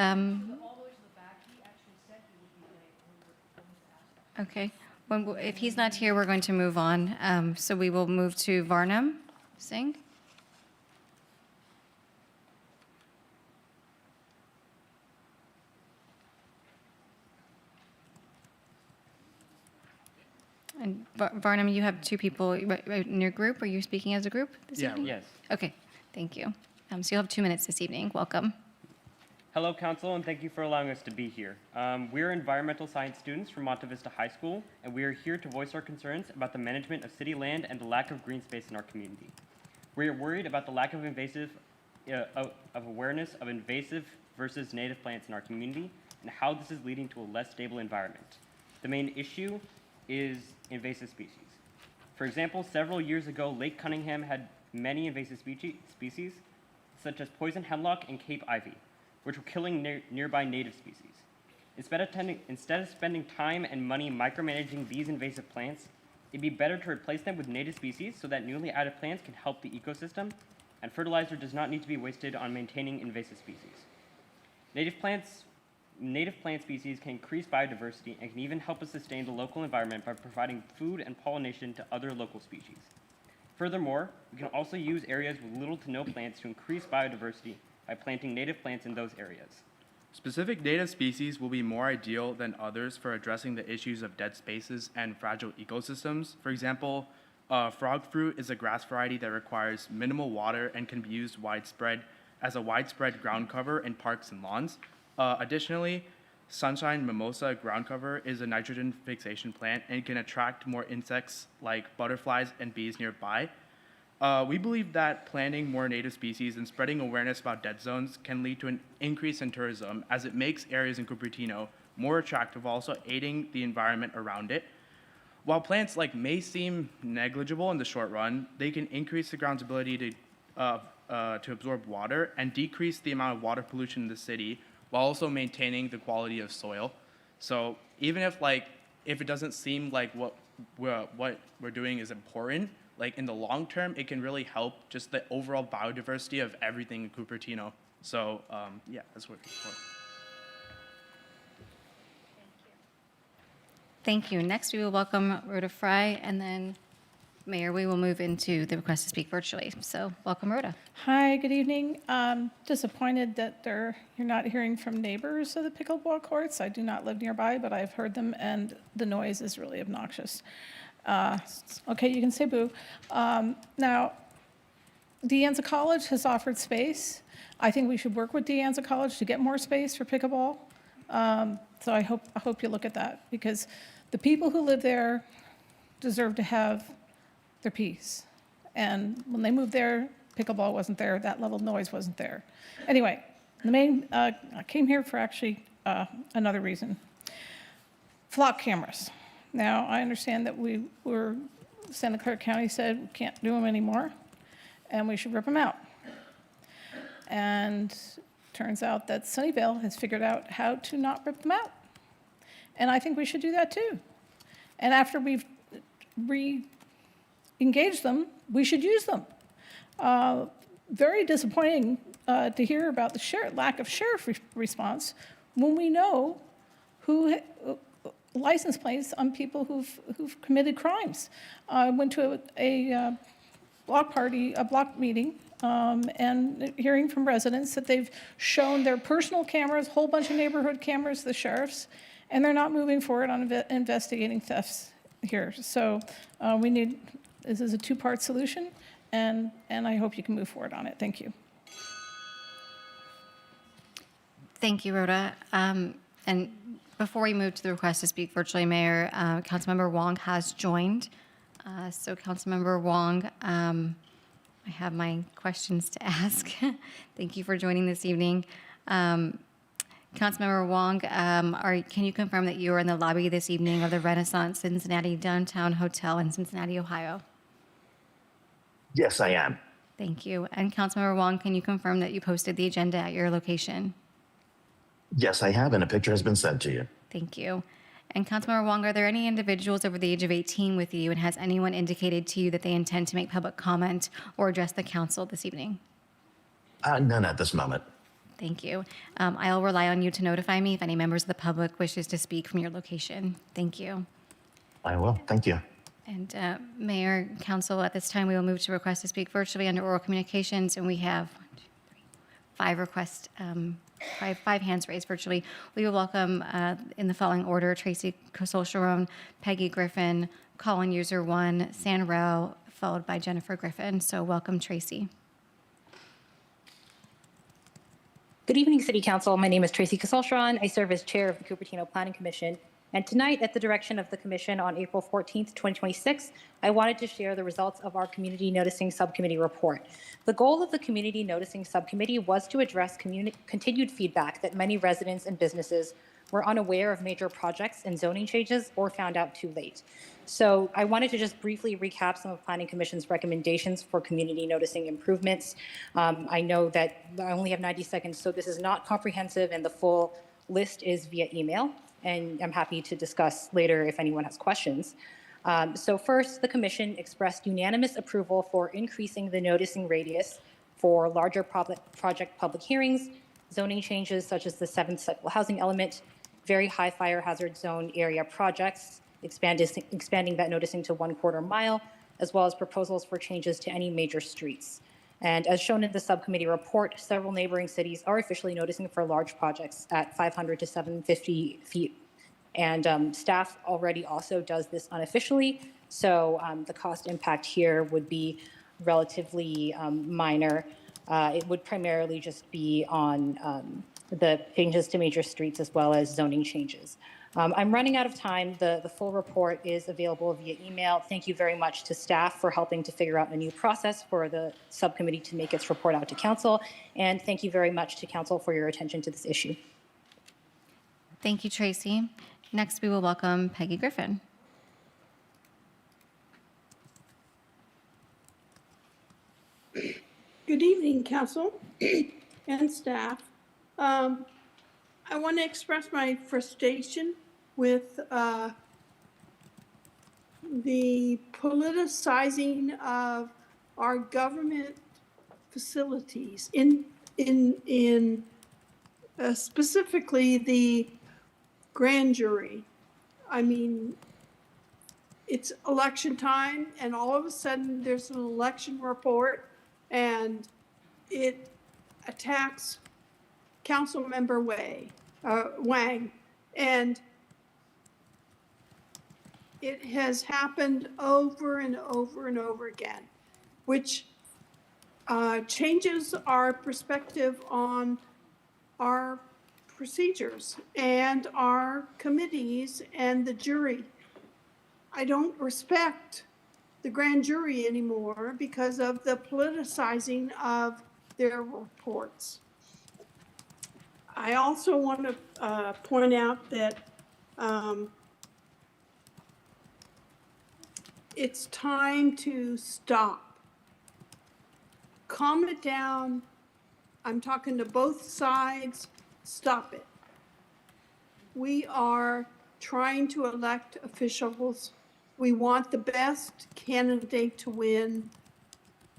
okay. If he's not here, we're going to move on. So we will move to Varnam Singh. And Varnam, you have two people right in your group. Are you speaking as a group this evening? Yes. Okay, thank you. So you'll have 2 minutes this evening. Welcome. Hello, Council, and thank you for allowing us to be here. We're environmental science students from Monte Vista High School, and we are here to voice our concerns about the management of city land and the lack of green space in our community. We are worried about the lack of awareness of invasive versus native plants in our community and how this is leading to a less stable environment. The main issue is invasive species. For example, several years ago, Lake Cunningham had many invasive species, such as poison hemlock and Cape ivy, which were killing nearby native species. Instead of spending time and money micromanaging these invasive plants, it'd be better to replace them with native species so that newly added plants can help the ecosystem, and fertilizer does not need to be wasted on maintaining invasive species. Native plant species can increase biodiversity and can even help us sustain the local environment by providing food and pollination to other local species. Furthermore, we can also use areas with little to no plants to increase biodiversity by planting native plants in those areas. Specific native species will be more ideal than others for addressing the issues of dead spaces and fragile ecosystems. For example, frog fruit is a grass variety that requires minimal water and can be used as a widespread ground cover in parks and lawns. Additionally, sunshine mimosa ground cover is a nitrogen fixation plant and can attract more insects like butterflies and bees nearby. We believe that planting more native species and spreading awareness about dead zones can lead to an increase in tourism as it makes areas in Cupertino more attractive, also aiding the environment around it. While plants may seem negligible in the short run, they can increase the ground's ability to absorb water and decrease the amount of water pollution in the city, while also maintaining the quality of soil. So even if it doesn't seem like what we're doing is important, in the long term, it can really help just the overall biodiversity of everything in Cupertino. So yeah, that's what it's for. Thank you. Next, we will welcome Rhoda Fry, and then Mayor, we will move into the request to speak virtually. So welcome, Rhoda. Hi, good evening. Disappointed that you're not hearing from neighbors of the pickleball courts. I do not live nearby, but I've heard them, and the noise is really obnoxious. Okay, you can say boo. Now, De Anza College has offered space. I think we should work with De Anza College to get more space for pickleball. So I hope you look at that, because the people who live there deserve to have their peace. And when they moved there, pickleball wasn't there, that level of noise wasn't there. Anyway, I came here for actually another reason. Flock cameras. Now, I understand that Santa Clara County said we can't do them anymore, and we should rip them out. And turns out that Sunnyvale has figured out how to not rip them out. And I think we should do that too. And after we've re-engaged them, we should use them. Very disappointing to hear about the lack of sheriff response when we know who license plates on people who've committed crimes. I went to a block meeting, and hearing from residents that they've shown their personal cameras, a whole bunch of neighborhood cameras, the sheriffs, and they're not moving forward on investigating thefts here. So this is a two-part solution, and I hope you can move forward on it. Thank you. Thank you, Rhoda. And before we move to the request to speak virtually, Mayor, Councilmember Wong has joined. So Councilmember Wong, I have my questions to ask. Thank you for joining this evening. Councilmember Wong, can you confirm that you are in the lobby this evening of the Renaissance Cincinnati Downtown Hotel in Cincinnati, Ohio? Yes, I am. Thank you. And Councilmember Wong, can you confirm that you posted the agenda at your location? Yes, I have, and a picture has been sent to you. Thank you. And Councilmember Wong, are there any individuals over the age of 18 with you, and has anyone indicated to you that they intend to make public comment or address the council this evening? None at this moment. Thank you. I'll rely on you to notify me if any members of the public wishes to speak from your location. Thank you. I will. Thank you. And Mayor, Council, at this time, we will move to request to speak virtually under oral communications, and we have 5 requests, five hands raised virtually. We will welcome, in the following order, Tracy Kosol-Sharon, Peggy Griffin, Colin User 1, San Rao, followed by Jennifer Griffin. So welcome, Tracy. Good evening, City Council. My name is Tracy Kosol-Sharon. I serve as chair of the Cupertino Planning Commission. And tonight, at the direction of the Commission on April 14th, 2026, I wanted to share the results of our Community Noticing Subcommittee report. The goal of the Community Noticing Subcommittee was to address continued feedback that many residents and businesses were unaware of major projects and zoning changes or found out too late. So I wanted to just briefly recap some of Planning Commission's recommendations for community noticing improvements. I know that I only have 90 seconds, so this is not comprehensive, and the full list is via email, and I'm happy to discuss later if anyone has questions. So first, the Commission expressed unanimous approval for increasing the noticing radius for larger project public hearings, zoning changes such as the 7th cycle housing element, very high fire hazard zone area projects, expanding that noticing to 1/4 mile, as well as proposals for changes to any major streets. And as shown in the subcommittee report, several neighboring cities are officially noticing for large projects at 500 to 750 feet. And staff already also does this unofficially, so the cost impact here would be relatively minor. It would primarily just be on the changes to major streets as well as zoning changes. I'm running out of time. The full report is available via email. Thank you very much to staff for helping to figure out a new process for the subcommittee to make its report out to council. And thank you very much to council for your attention to this issue. Thank you, Tracy. Next, we will welcome Peggy Griffin. Good evening, council and staff. I want to express my frustration with the politicizing of our government facilities, in specifically the grand jury. I mean, it's election time, and all of a sudden there's an election report, and it attacks Councilmember Wang, and it has happened over and over and over again, which changes our perspective on our procedures and our committees and the jury. I don't respect the grand jury anymore because of the politicizing of their reports. I also want to point out that it's time to stop. Calm it down. I'm talking to both sides. Stop it. We are trying to elect officials. We want the best candidate to win.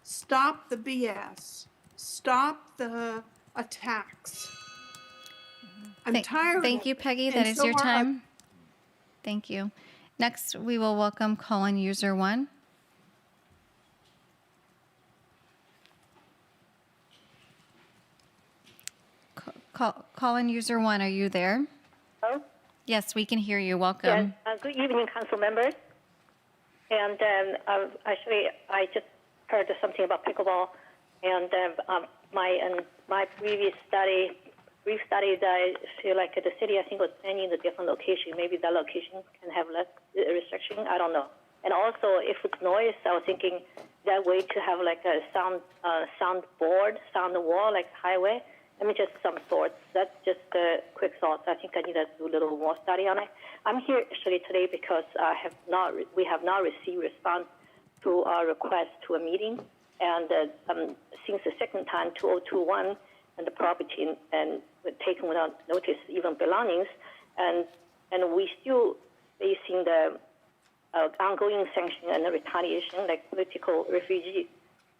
Stop the BS. Stop the attacks. I'm tired. Thank you, Peggy. That is your time. Thank you. Next, we will welcome Colin User 1. Colin User 1, are you there? Hello? Yes, we can hear you. Welcome. Yes. Good evening, council members. And actually, I just heard something about pickleball, and my previous brief study, that I feel like the city, I think, was planning a different location. Maybe that location can have less restriction. I don't know. And also, if it's noise, I was thinking that way to have like a sound wall, like highway. I mean, just some sorts. That's just a quick thought. I think I need to do a little more study on it. I'm here actually today because we have not received response to our request to a meeting. And since the second time, 2021, and the property and taken without notice, even belongings. And and we still facing the ongoing sanction and the retaliation, like political refugees,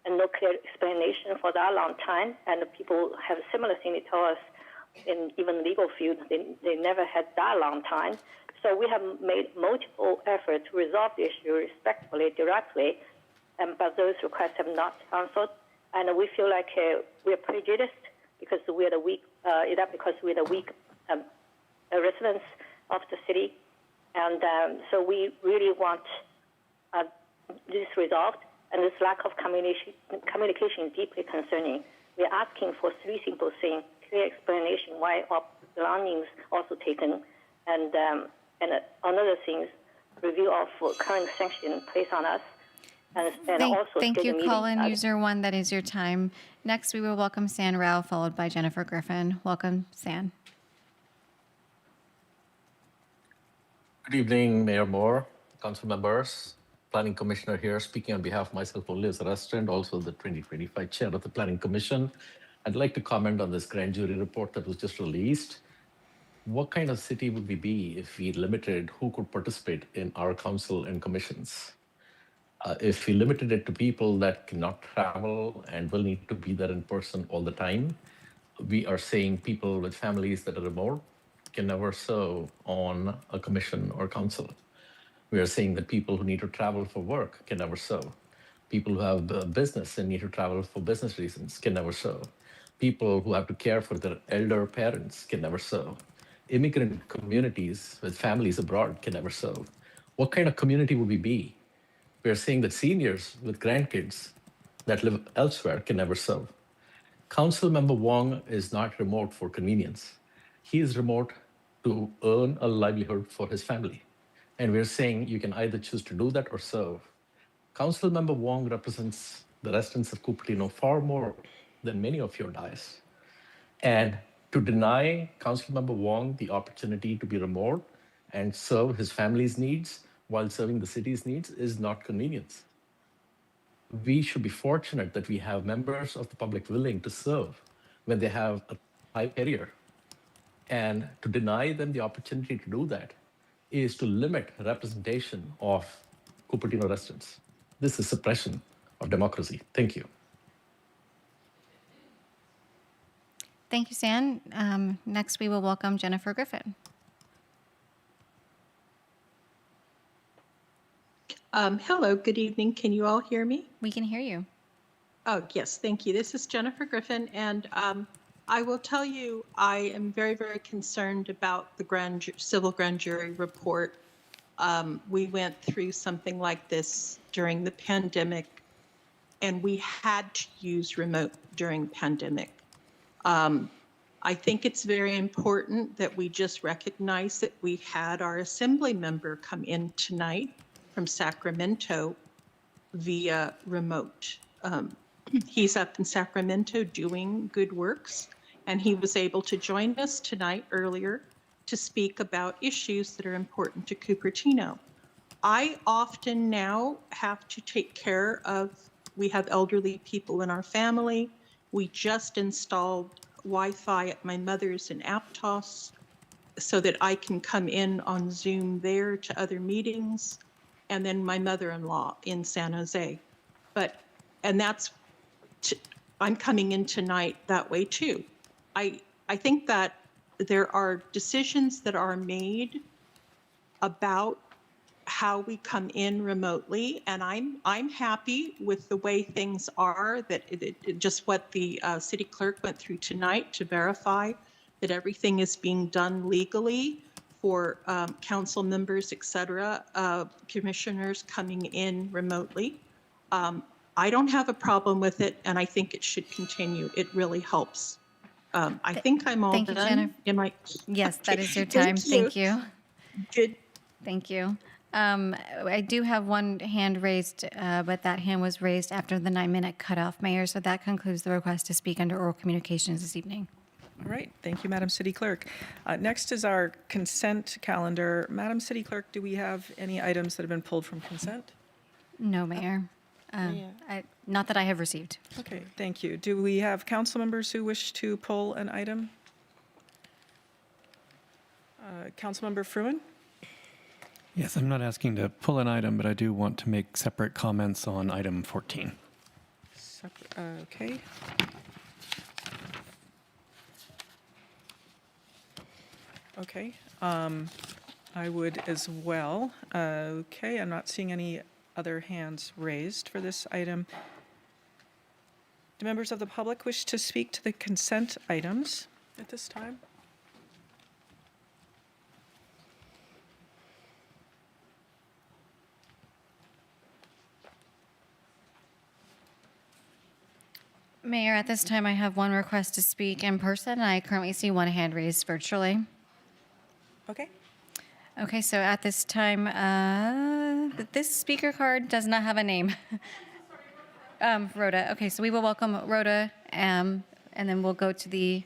and no clear explanation for that long time. And the people have similar thing they tell us in even legal field, they never had that long time. So we have made multiple efforts to resolve the issue respectfully, directly, but those requests have not answered. And we feel like we are prejudiced because we are the weak, because we're the weak residents of the city. And so we really want this resolved. And this lack of communication is deeply concerning. We're asking for three simple things: clear explanation why our belongings also taken, and another thing, review of current sanction placed on us, and also Thank you, schedule call-in meetings. user one. That is your time. Next, we will welcome San Rao, followed by Jennifer Griffin. Welcome, San. Good evening, Mayor Moore, council members, Planning Commissioner here, speaking on behalf of myself only as a resident, also the 2025 chair of the Planning Commission. I'd like to comment on this grand jury report that was just released. What kind of city would we be if we limited who could participate in our council and commissions? If we limited it to people that cannot travel and will need to be there in person all the time, we are saying people with families that are remote can never serve on a commission or council. We are saying that people who need to travel for work can never serve. People who have a business and need to travel for business reasons can never serve. People who have to care for their elder parents can never serve. Immigrant communities with families abroad can never serve. What kind of community would we be? We are saying that seniors with grandkids that live elsewhere can never serve. Council member Wong is not remote for convenience. He is remote to earn a livelihood for his family. And we're saying you can either choose to do that or serve. Council member Wong represents the residents of Cupertino far more than many of your dais. And to deny Council member Wong the opportunity to be remote and serve his family's needs while serving the city's needs is not convenience. We should be fortunate that we have members of the public willing to serve when they have a high career. And to deny them the opportunity to do that is to limit representation of Cupertino residents. This is suppression of democracy. Thank you. Thank you, San. Next, we will welcome Jennifer Griffin. Hello, good evening. Can you all hear me? We can hear you. Oh, yes, thank you. This is Jennifer Griffin, and I will tell you I am very, very concerned about the civil grand jury report. We went through something like this during the pandemic, and we had to use remote during pandemic. I think it's very important that we just recognize that we had our assembly member come in tonight from Sacramento via remote. He's up in Sacramento doing good works, and he was able to join us tonight earlier to speak about issues that are important to Cupertino. I often now have to take care of, we have elderly people in our family. We just installed Wi-Fi at my mother's in Aptos so that I can come in on Zoom there to other meetings, and then my mother-in-law in San Jose. I'm coming in tonight that way too. I think that there are decisions that are made about how we come in remotely, and I'm happy with the way things are, that just what the city clerk went through tonight to verify that everything is being done legally for council members, et cetera, commissioners coming in remotely. I don't have a problem with it, and I think it should continue. It really helps. I think I'm all Thank you, done. Jennifer. Yes, that is your time. Thank you. Good. Thank you. I do have one hand raised, but that hand was raised after the 9-minute cutoff, Mayor. So that concludes the request to speak under oral communications this evening. All right, thank you, Madam City Clerk. Next is our consent calendar. Madam City Clerk, do we have any items that have been pulled from consent? No, Mayor. Not that I have received. Okay, thank you. Do we have council members who wish to pull an item? Councilmember Fruin? Yes, I'm not asking to pull an item, but I do want to make separate comments on item 14. Okay. Okay. I would as well. Okay, I'm not seeing any other hands raised for this item. Do members of the public wish to speak to the consent items at this time? Mayor, at this time, I have one request to speak in person. I currently see one hand raised virtually. Okay. Okay, so at this time, this speaker card does not have a name. Rhoda. Okay, so we will welcome Rhoda, and then we'll go to the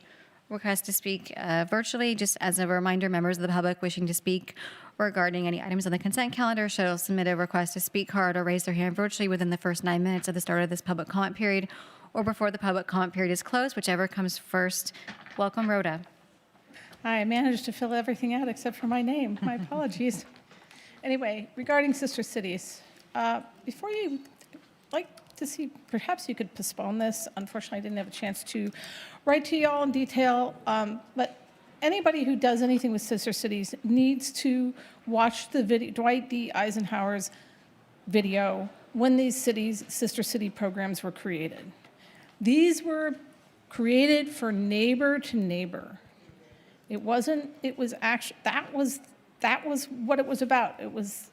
request to speak virtually. Just as a reminder, members of the public wishing to speak regarding any items on the consent calendar shall submit a request to speak card or raise their hand virtually within the first 9 minutes of the start of this public comment period or before the public comment period is closed, whichever comes first. Welcome, Rhoda. I managed to fill everything out except for my name. My apologies. Anyway, regarding sister cities, before you, like to see, perhaps you could postpone this. Unfortunately, I didn't have a chance to write to y'all in detail, but anybody who does anything with sister cities needs to watch the video, Dwight D. Eisenhower's video when these cities, sister city programs were created. These were created for neighbor to neighbor. It wasn't, it was actually, that was what it was about. It was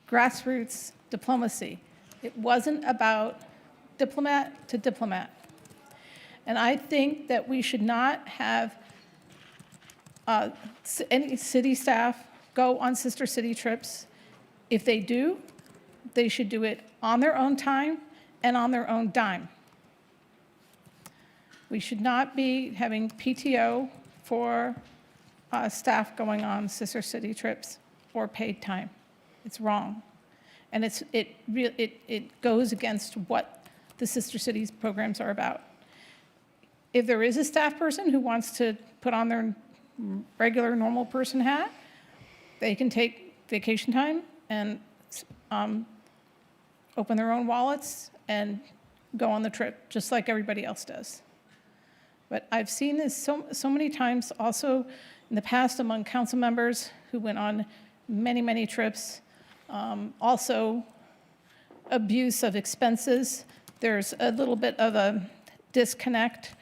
grassroots diplomacy. It wasn't about diplomat to diplomat. And I think that we should not have any city staff go on sister city trips. If they do, they should do it on their own time and on their own dime. We should not be having PTO for staff going on sister city trips or paid time. It's wrong. And it goes against what the sister cities programs are about. If there is a staff person who wants to put on their regular normal person hat, they can take vacation time and open their own wallets and go on the trip, just like everybody else does. But I've seen this so many times also in the past among council members who went on many, many trips. Also, abuse of expenses. There's a little bit of a disconnect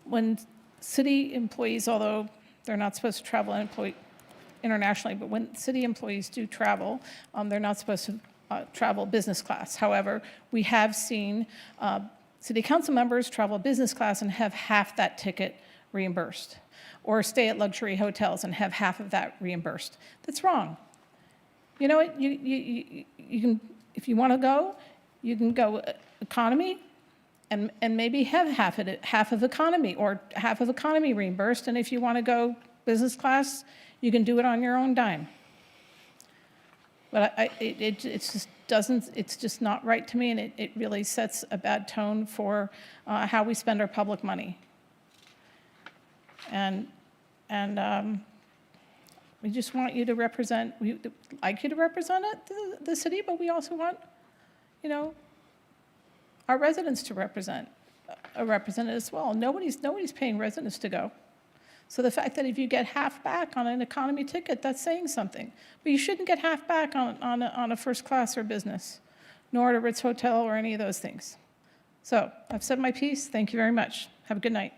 when city employees, although they're not supposed to travel internationally, but when city employees do travel, they're not supposed to travel business class. However, we have seen city council members travel business class and have half that ticket reimbursed, or stay at luxury hotels and have half of that reimbursed. That's wrong. You know what? You can, if you want to go, you can go economy, and maybe have half of economy or half of economy reimbursed. And if you want to go business class, you can do it on your own dime. But it's just not right to me, and it really sets a bad tone for how we spend our public money. And we just want you to represent, we'd like you to represent the city, but we also want, you know, our residents to represent it as well. Nobody's paying residents to go. So the fact that if you get half back on an economy ticket, that's saying something. But you shouldn't get half back on a first class or business, nor at a Ritz Hotel or any of those things. So I've said my piece. Thank you very much. Have a good night.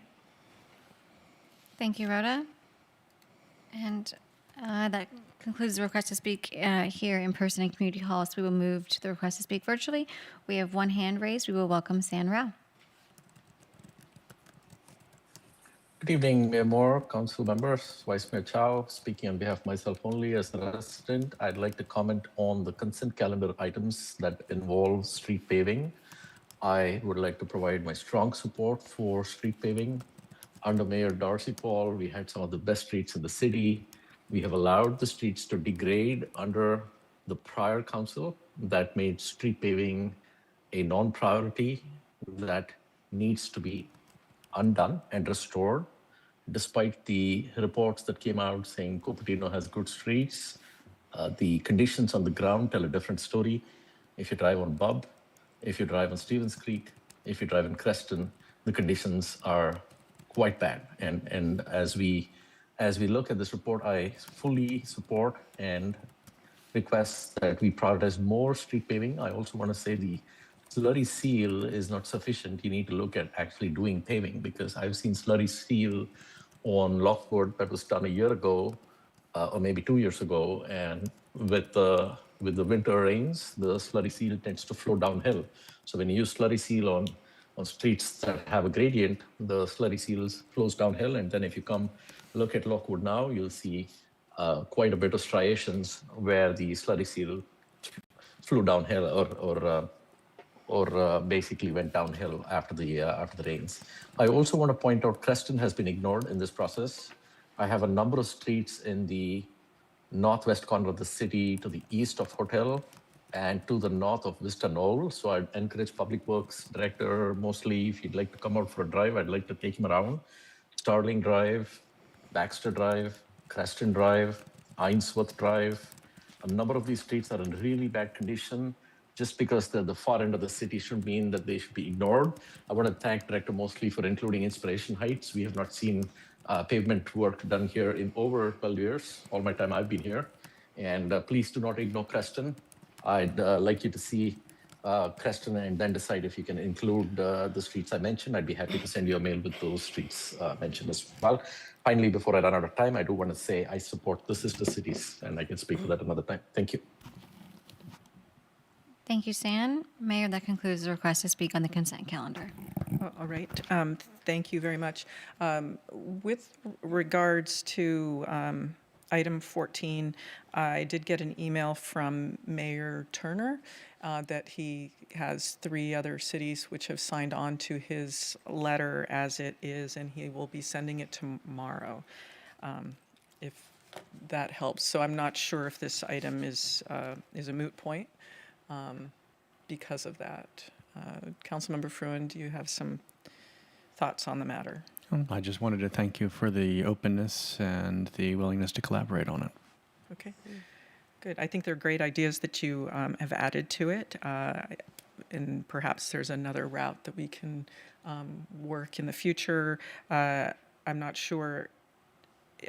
Thank you, Rhoda. And that concludes the request to speak here in person in Community Hall. So we will move to the request to speak virtually. We have one hand raised. We will welcome San Rao. Good evening, Mayor Moore, council members, Vice Mayor Chow. Speaking on behalf of myself only as a resident, I'd like to comment on the consent calendar items that involve street paving. I would like to provide my strong support for street paving. Under Mayor Darcy Paul, we had some of the best streets in the city. We have allowed the streets to degrade under the prior council that made street paving a non-priority that needs to be undone and restored. despite the reports that came out saying Cupertino has good streets, the conditions on the ground tell a different story. If you drive on Bub, if you drive on Stevens Creek, if you drive in Creston, the conditions are quite bad. And as we look at this report, I fully support and request that we prioritize more street paving. I also want to say the slurry seal is not sufficient. You need to look at actually doing paving, because I've seen slurry seal on Lockwood that was done a year ago, or maybe 2 years ago, and with the winter rains, the slurry seal tends to flow downhill. So when you use slurry seal on streets that have a gradient, the slurry seal flows downhill, and then if you come look at Lockwood now, you'll see quite a bit of striations where the slurry seal flew downhill or basically went downhill after the rains. I also want to point out Creston has been ignored in this process. I have a number of streets in the northwest corner of the city to the east of Hotel and to the north of Vista Knoll. So I'd encourage Public Works Director mostly, if you'd like to come out for a drive, I'd like to take him around. Starling Drive, Baxter Drive, Creston Drive, Ainsworth Drive. A number of these streets are in really bad condition. Just because they're the far end of the city shouldn't mean that they should be ignored. I want to thank Director Mosley for including Inspiration Heights. We have not seen pavement work done here in over 12 years, all my time I've been here. And please do not ignore Creston. I'd like you to see Creston and then decide if you can include the streets I mentioned. I'd be happy to send you a mail with those streets mentioned as well. Finally, before I run out of time, I do want to say I support the sister cities, and I can speak for that another time. Thank you. Thank you, San. Mayor, that concludes the request to speak on the consent calendar. All right. Thank you very much. With regards to item 14, I did get an email from Mayor Turner that he has 3 other cities which have signed on to his letter as it is, and he will be sending it tomorrow, if that helps. So I'm not sure if this item is a moot point because of that. Councilmember Fruin, do you have some thoughts on the matter? I just wanted to thank you for the openness and the willingness to collaborate on it. Okay, good. I think they're great ideas that you have added to it. And perhaps there's another route that we can work in the future. I'm not sure,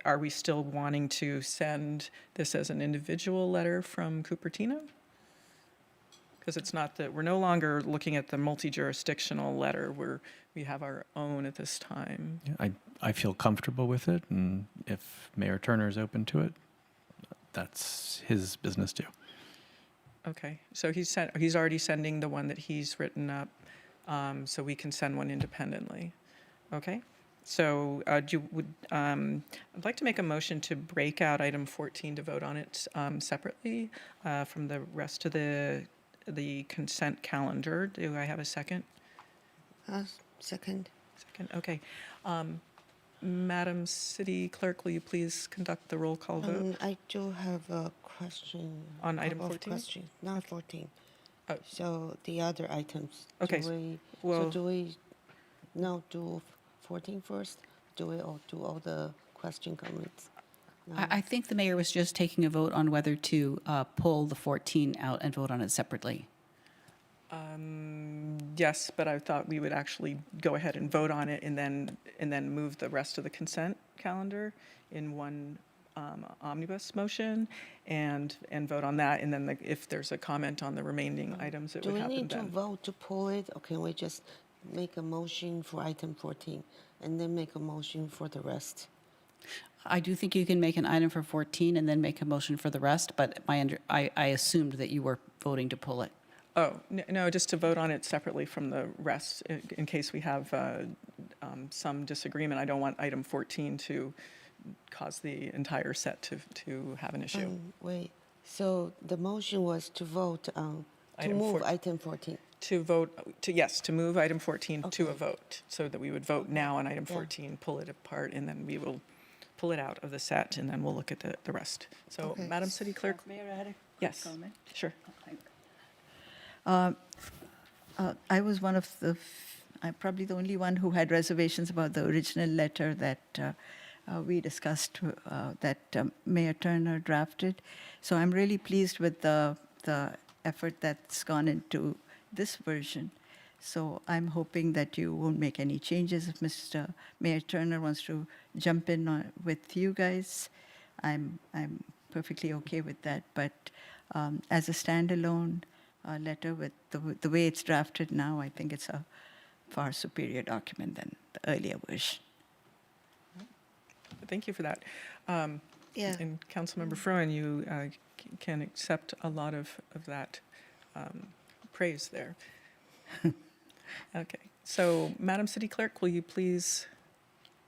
are we still wanting to send this as an individual letter from Cupertino? Because it's not that, we're no longer looking at the multi-jurisdictional letter, we have our own at this time. Yeah, I feel comfortable with it, and if Mayor Turner is open to it, that's his business too. Okay, so he's already sending the one that he's written up, so we can send one independently. Okay, so I'd like to make a motion to break out item 14 to vote on it separately from the rest of the consent calendar. Do I have a second? Second. Second, okay. Madam City Clerk, will you please conduct the roll call vote? I do have a question. On item 14? Not 14. Oh. So the other items. Okay, Do we now do 14 first? Do we all do all the question comments? No. I think the mayor was just taking a vote on whether to pull the 14 out and vote on it separately. Yes, but I thought we would actually go ahead and vote on it and then move the rest of the consent calendar in one omnibus motion and vote on that. And then if there's a comment on the remaining items, it would happen then. Do we need to vote to pull it, or can we just make a motion for item 14 and then make a motion for the rest? I do think you can make an item for 14 and then make a motion for the rest, but I assumed that you were voting to pull it. Oh, no, just to vote on it separately from the rest in case we have some disagreement. I don't want item 14 to cause the entire set to have an issue. Wait, so the motion was to vote on, to move item 14? To vote, to move item 14 to a vote, so that we would vote now on item 14, pull it apart, and then we will pull it out of the set, and then we'll look at the rest. So, Madam City Clerk? Mayor, I had a yes, comment. Sure. I was one of the I'm probably the only one who had reservations about the original letter that we discussed, that Mayor Turner drafted. So I'm really pleased with the effort that's gone into this version. So I'm hoping that you won't make any changes. If Mr. Mayor Turner wants to jump in with you guys, I'm perfectly okay with that. But as a standalone letter with the way it's drafted now, I think it's a far superior document than the earlier version. Thank you for that. Yeah. And Councilmember Fruin, you can accept a lot of that praise there. Okay, so Madam City Clerk, will you please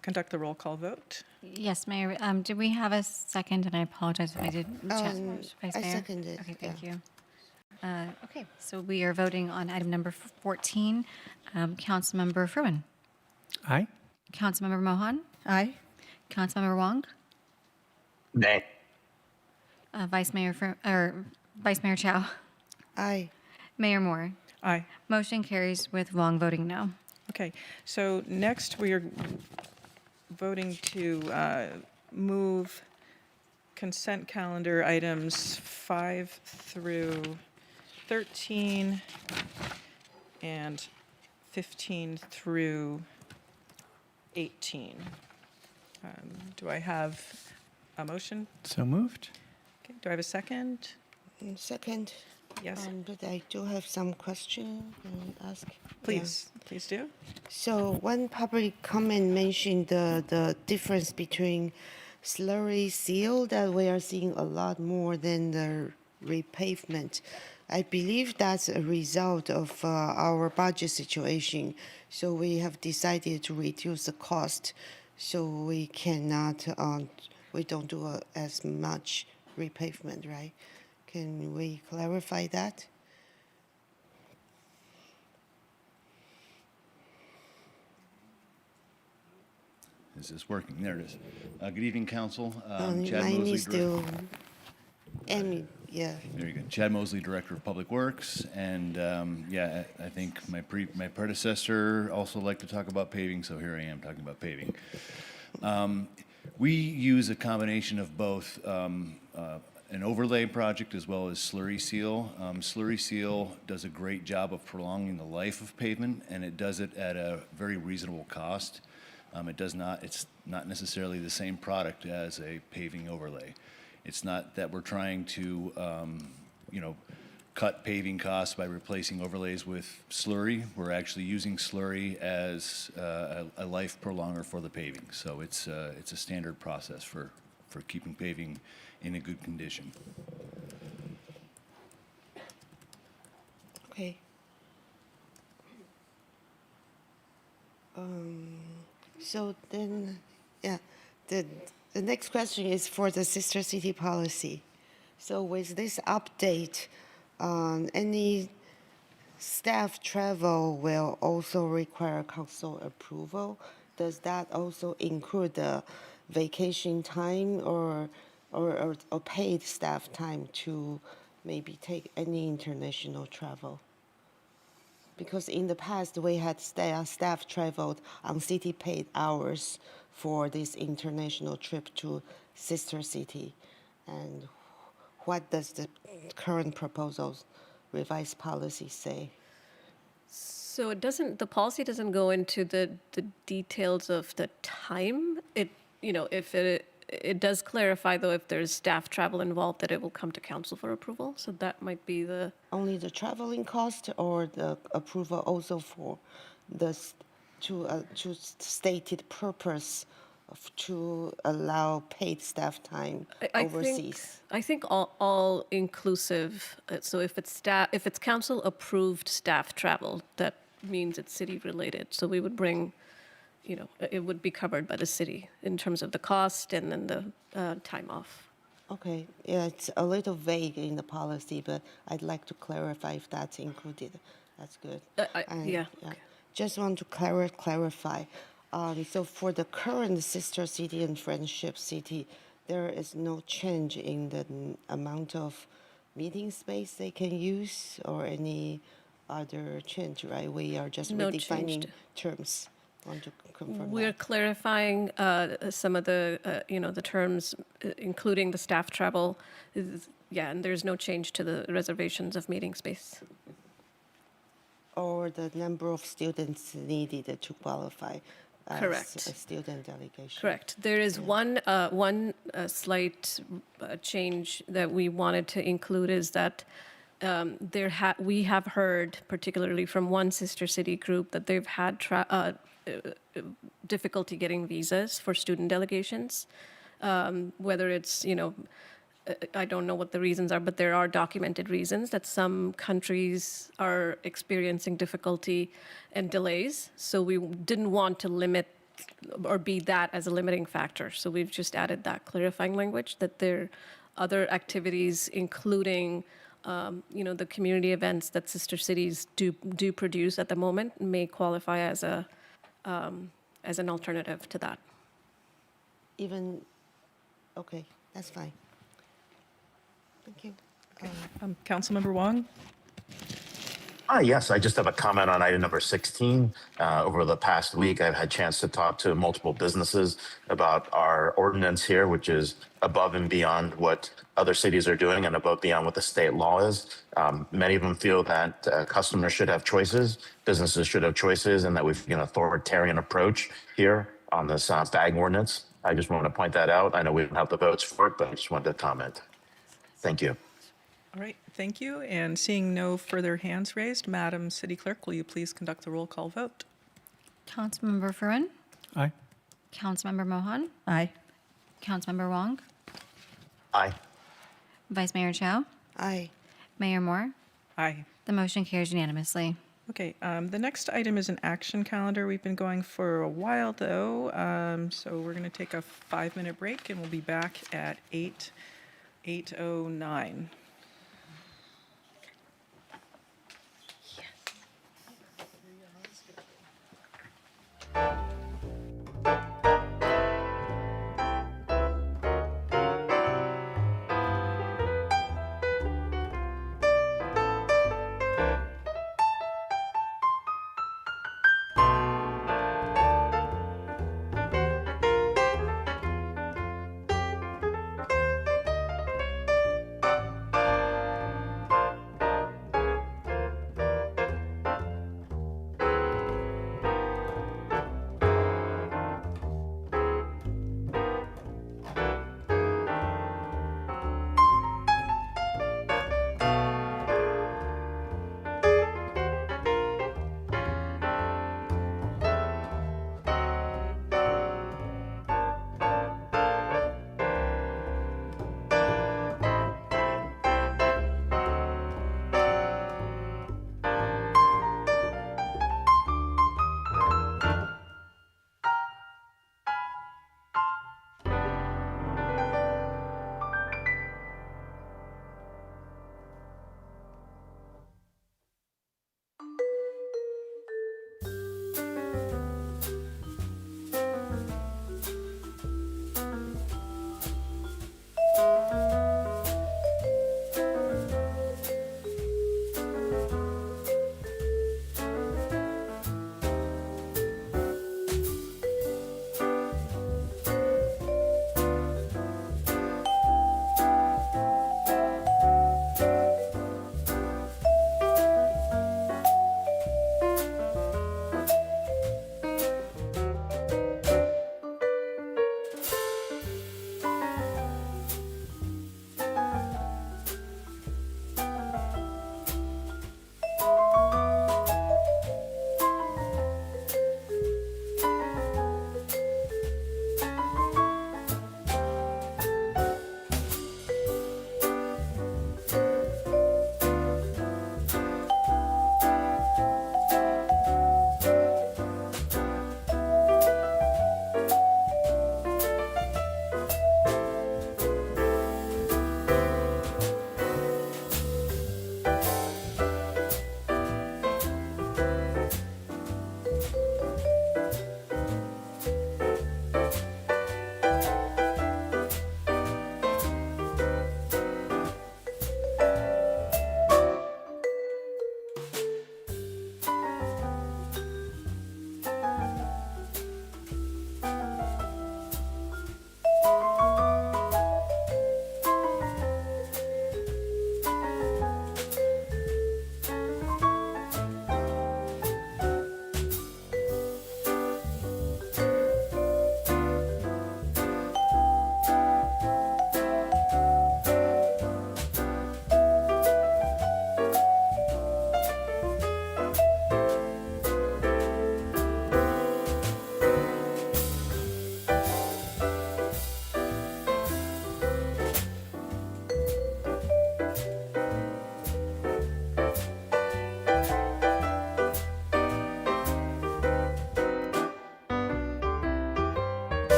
conduct the roll call vote? Yes, Mayor. Did we have a second? And I apologize if I did. Vice Mayor? I seconded. Okay, thank you. Okay, so we are voting on item number 14. Councilmember Fruin. Aye. Councilmember Mohan. Aye. Councilmember Wong. Nay. Vice Mayor Chow. Aye. Mayor Moore. Aye. Motion carries with Wong voting no. Okay, so next we are voting to move consent calendar items 5 through 13 and 15 through 18. Do I have a motion? So moved. Okay, do I have a second? Second. Yes. But I do have some question. Can I ask? Please, please do. So one public comment mentioned the difference between slurry seal that we are seeing a lot more than the repavement. I believe that's a result of our budget situation. So we have decided to reduce the cost, so we cannot, we don't do as much repavement, right? Can we clarify that? Is this working? There it is. Good evening, Council. Mine Mosley, is still, yeah. Very good. Chad Mosley, Director of Public Works, and yeah, I think my predecessor also liked to talk about paving, so here I am talking about paving. We use a combination of both an overlay project as well as slurry seal. Slurry seal does a great job of prolonging the life of pavement, and it does it at a very reasonable cost. It's not necessarily the same product as a paving overlay. It's not that we're trying to, cut paving costs by replacing overlays with slurry. We're actually using slurry as a life prolonger for the paving. So it's a standard process for keeping paving in a good condition. Okay. So then, yeah, the next question is for the sister city policy. So with this update, any staff travel will also require council approval. Does that also include the vacation time or paid staff time to maybe take any international travel? Because in the past, we had staff traveled on city paid hours for this international trip to sister city. And what does the current proposals, revised policy say? So the policy doesn't go into the details of the time. It does clarify, though, if there's staff travel involved, that it will come to council for approval. So that might be the... Only the traveling cost or the approval also for the to stated purpose to allow paid staff time overseas? I think all inclusive. So if it's council approved staff travel, that means it's city related. So we would bring, it would be covered by the city in terms of the cost and then the time off. Okay, yeah, it's a little vague in the policy, but I'd like to clarify if that's included. That's good. Yeah. Okay. Just want to clarify. So for the current sister city and friendship city, there is no change in the amount of meeting space they can use or any other change, right? We are just No redefining changed. terms. Want to confirm We're that? clarifying some of the, the terms, including the staff travel. Yeah, and there's no change to the reservations of meeting space. Or the number of students needed to qualify as Correct. a student delegation. Correct. There is one slight change that we wanted to include is that we have heard, particularly from one sister city group, that they've had difficulty getting visas for student delegations. Whether it's, I don't know what the reasons are, but there are documented reasons that some countries are experiencing difficulty and delays. So we didn't want to limit or be that as a limiting factor. So we've just added that clarifying language that there are other activities, including the community events that sister cities do produce at the moment, may qualify as an alternative to that. Okay, that's fine. Thank you. Councilmember Wong? Yes, I just have a comment on item number 16. Over the past week, I've had a chance to talk to multiple businesses about our ordinance here, which is above and beyond what other cities are doing and above beyond what the state law is. Many of them feel that customers should have choices, businesses should have choices, and that we've an authoritarian approach here on this bag ordinance. I just want to point that out. I know we don't have the votes for it, but I just wanted to comment. Thank you. All right, thank you. And seeing no further hands raised, Madam City Clerk, will you please conduct the roll call vote? Councilmember Furin, Aye. Councilmember Mohan, Aye. Councilmember Wong, Aye. Vice Mayor Chow, Aye. Mayor Moore. Aye. The motion carries unanimously. Okay, the next item is an action calendar. We've been going for a while, though, so we're going to take a 5-minute break, and we'll be back at 8:09.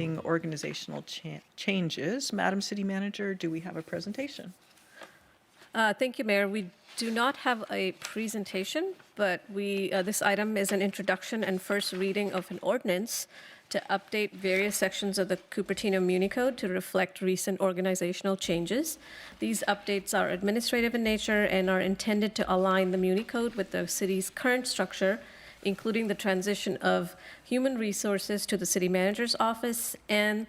regarding organizational changes. Madam City Manager, do we have a presentation? Thank you, Mayor. We do not have a presentation, but this item is an introduction and first reading of an ordinance to update various sections of the Cupertino Muni Code to reflect recent organizational changes. These updates are administrative in nature and are intended to align the Muni Code with the city's current structure, including the transition of human resources to the city manager's office and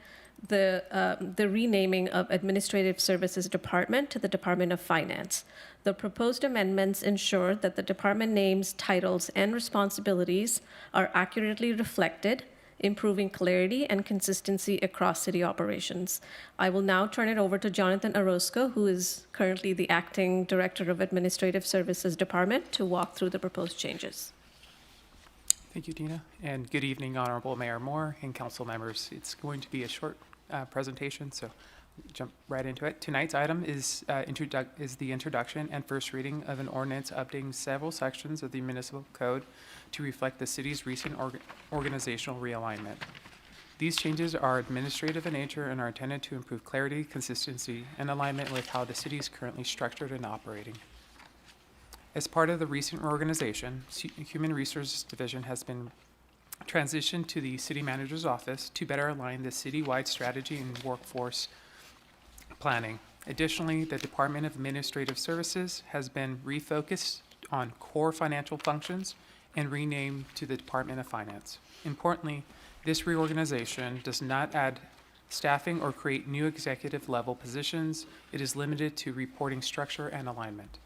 the renaming of Administrative Services Department to the Department of Finance. The proposed amendments ensure that the department names, titles, and responsibilities are accurately reflected, improving clarity and consistency across city operations. I will now turn it over to Jonathan Orozco, who is currently the Acting Director of Administrative Services Department, to walk through the proposed changes. Thank you, Dina, and good evening, Honorable Mayor Moore and council members. It's going to be a short presentation, so jump right into it. Tonight's item is the introduction and first reading of an ordinance updating several sections of the municipal code to reflect the city's recent organizational realignment. These changes are administrative in nature and are intended to improve clarity, consistency, and alignment with how the city is currently structured and operating. As part of the recent reorganization, Human Resources Division has been transitioned to the City Manager's Office to better align the citywide strategy and workforce planning. Additionally, the Department of Administrative Services has been refocused on core financial functions and renamed to the Department of Finance. Importantly, this reorganization does not add staffing or create new executive level positions. It is limited to reporting structure and alignment.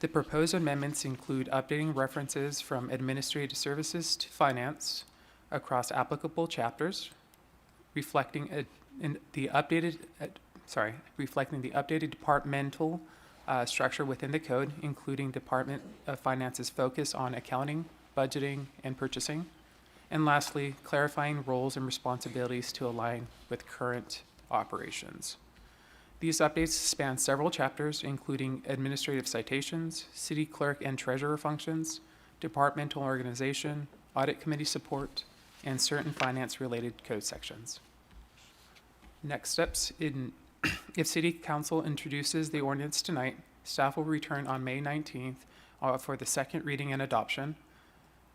The proposed amendments include updating references from administrative services to finance across applicable chapters, reflecting the updated departmental structure within the code, including Department of Finance's focus on accounting, budgeting, and purchasing. And lastly, clarifying roles and responsibilities to align with current operations. These updates span several chapters, including administrative citations, city clerk and treasurer functions, departmental organization, audit committee support, and certain finance-related code sections. Next steps, if City Council introduces the ordinance tonight, staff will return on May 19th for the second reading and adoption.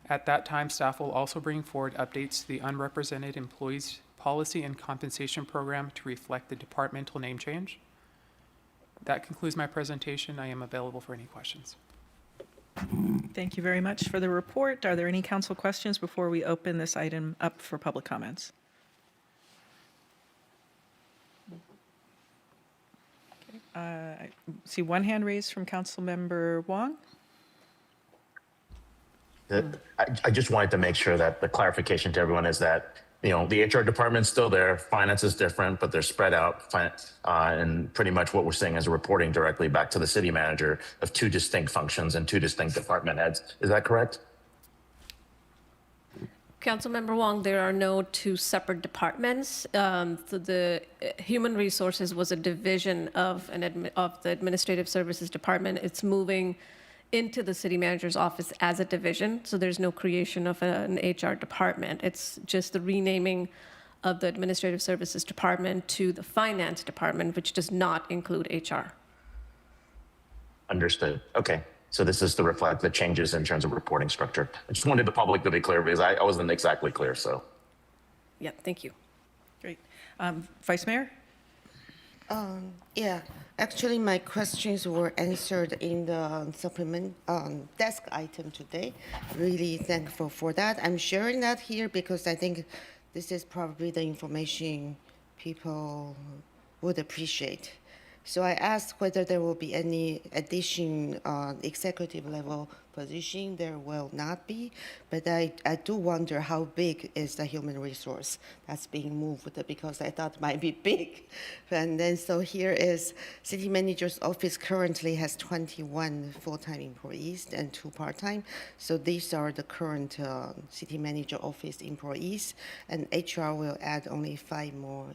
At that time, staff will also bring forward updates to the unrepresented employees policy and compensation program to reflect the departmental name change. That concludes my presentation. I am available for any questions. Thank you very much for the report. Are there any council questions before we open this item up for public comments? I see one hand raised from Councilmember Wong. I just wanted to make sure that the clarification to everyone is that, the HR department's still there, finance is different, but they're spread out. And pretty much what we're saying is reporting directly back to the city manager of two distinct functions and two distinct department heads. Is that correct? Councilmember Wong, there are no two separate departments. The Human Resources was a division of the Administrative Services Department. It's moving into the city manager's office as a division, so there's no creation of an HR department. It's just the renaming of the Administrative Services Department to the Finance Department, which does not include HR. Understood. Okay. So this is to reflect the changes in terms of reporting structure. I just wanted the public to be clear because I wasn't exactly clear, so. Yeah, thank you. Great. Vice Mayor? Yeah, actually my questions were answered in the supplement desk item today. Really thankful for that. I'm sharing that here because I think this is probably the information people would appreciate. So I asked whether there will be any addition executive level position. There will not be, but I do wonder how big is the human resource that's being moved because I thought it might be big. And then so here is city manager's office currently has 21 full-time employees and 2 part-time. So these are the current city manager office employees, and HR will add only 5 more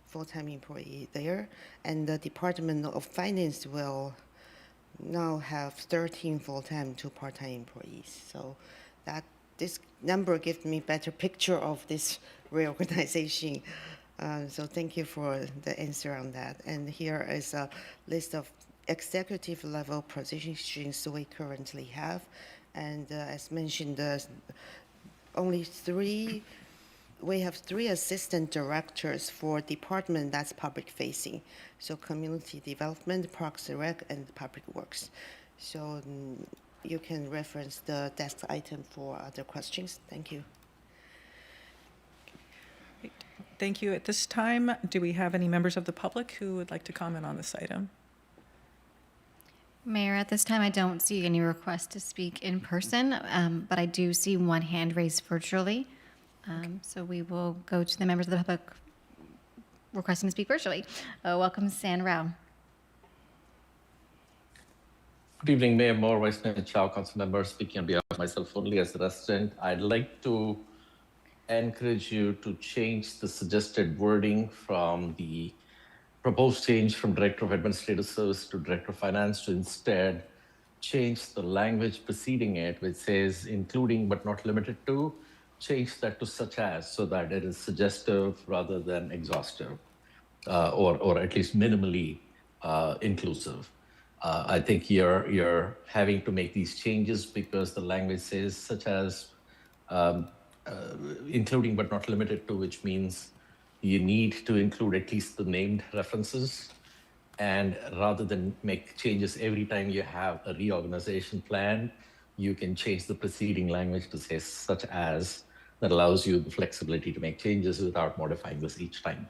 full-time employee there, and the Department of Finance will now have 13 full-time, 2 part-time employees. So that this number gives me better picture of this reorganization. So thank you for the answer on that. And here is a list of executive level positions we currently have. And as mentioned, we have 3 assistant directors for department that's public facing. So community development, Parks and Rec, and public works. So you can reference the desk item for other questions. Thank you. Thank you. At this time, do we have any members of the public who would like to comment on this item? Mayor, at this time, I don't see any requests to speak in person, but I do see one hand raised virtually. So we will go to the members of the public requesting to speak virtually. Welcome, San Rao. Good evening, Mayor Moore, Vice Mayor Chow, council members. Speaking on behalf of myself only as a resident, I'd like to encourage you to change the suggested wording from the proposed change from Director of Administrative Service to Director of Finance to instead change the language preceding it, which says including but not limited to, change that to such as, so that it is suggestive rather than exhaustive, or at least minimally inclusive. I think you're having to make these changes because the language says such as including but not limited to, which means you need to include at least the named references. And rather than make changes every time you have a reorganization plan, you can change the preceding language to say such as, that allows you the flexibility to make changes without modifying this each time.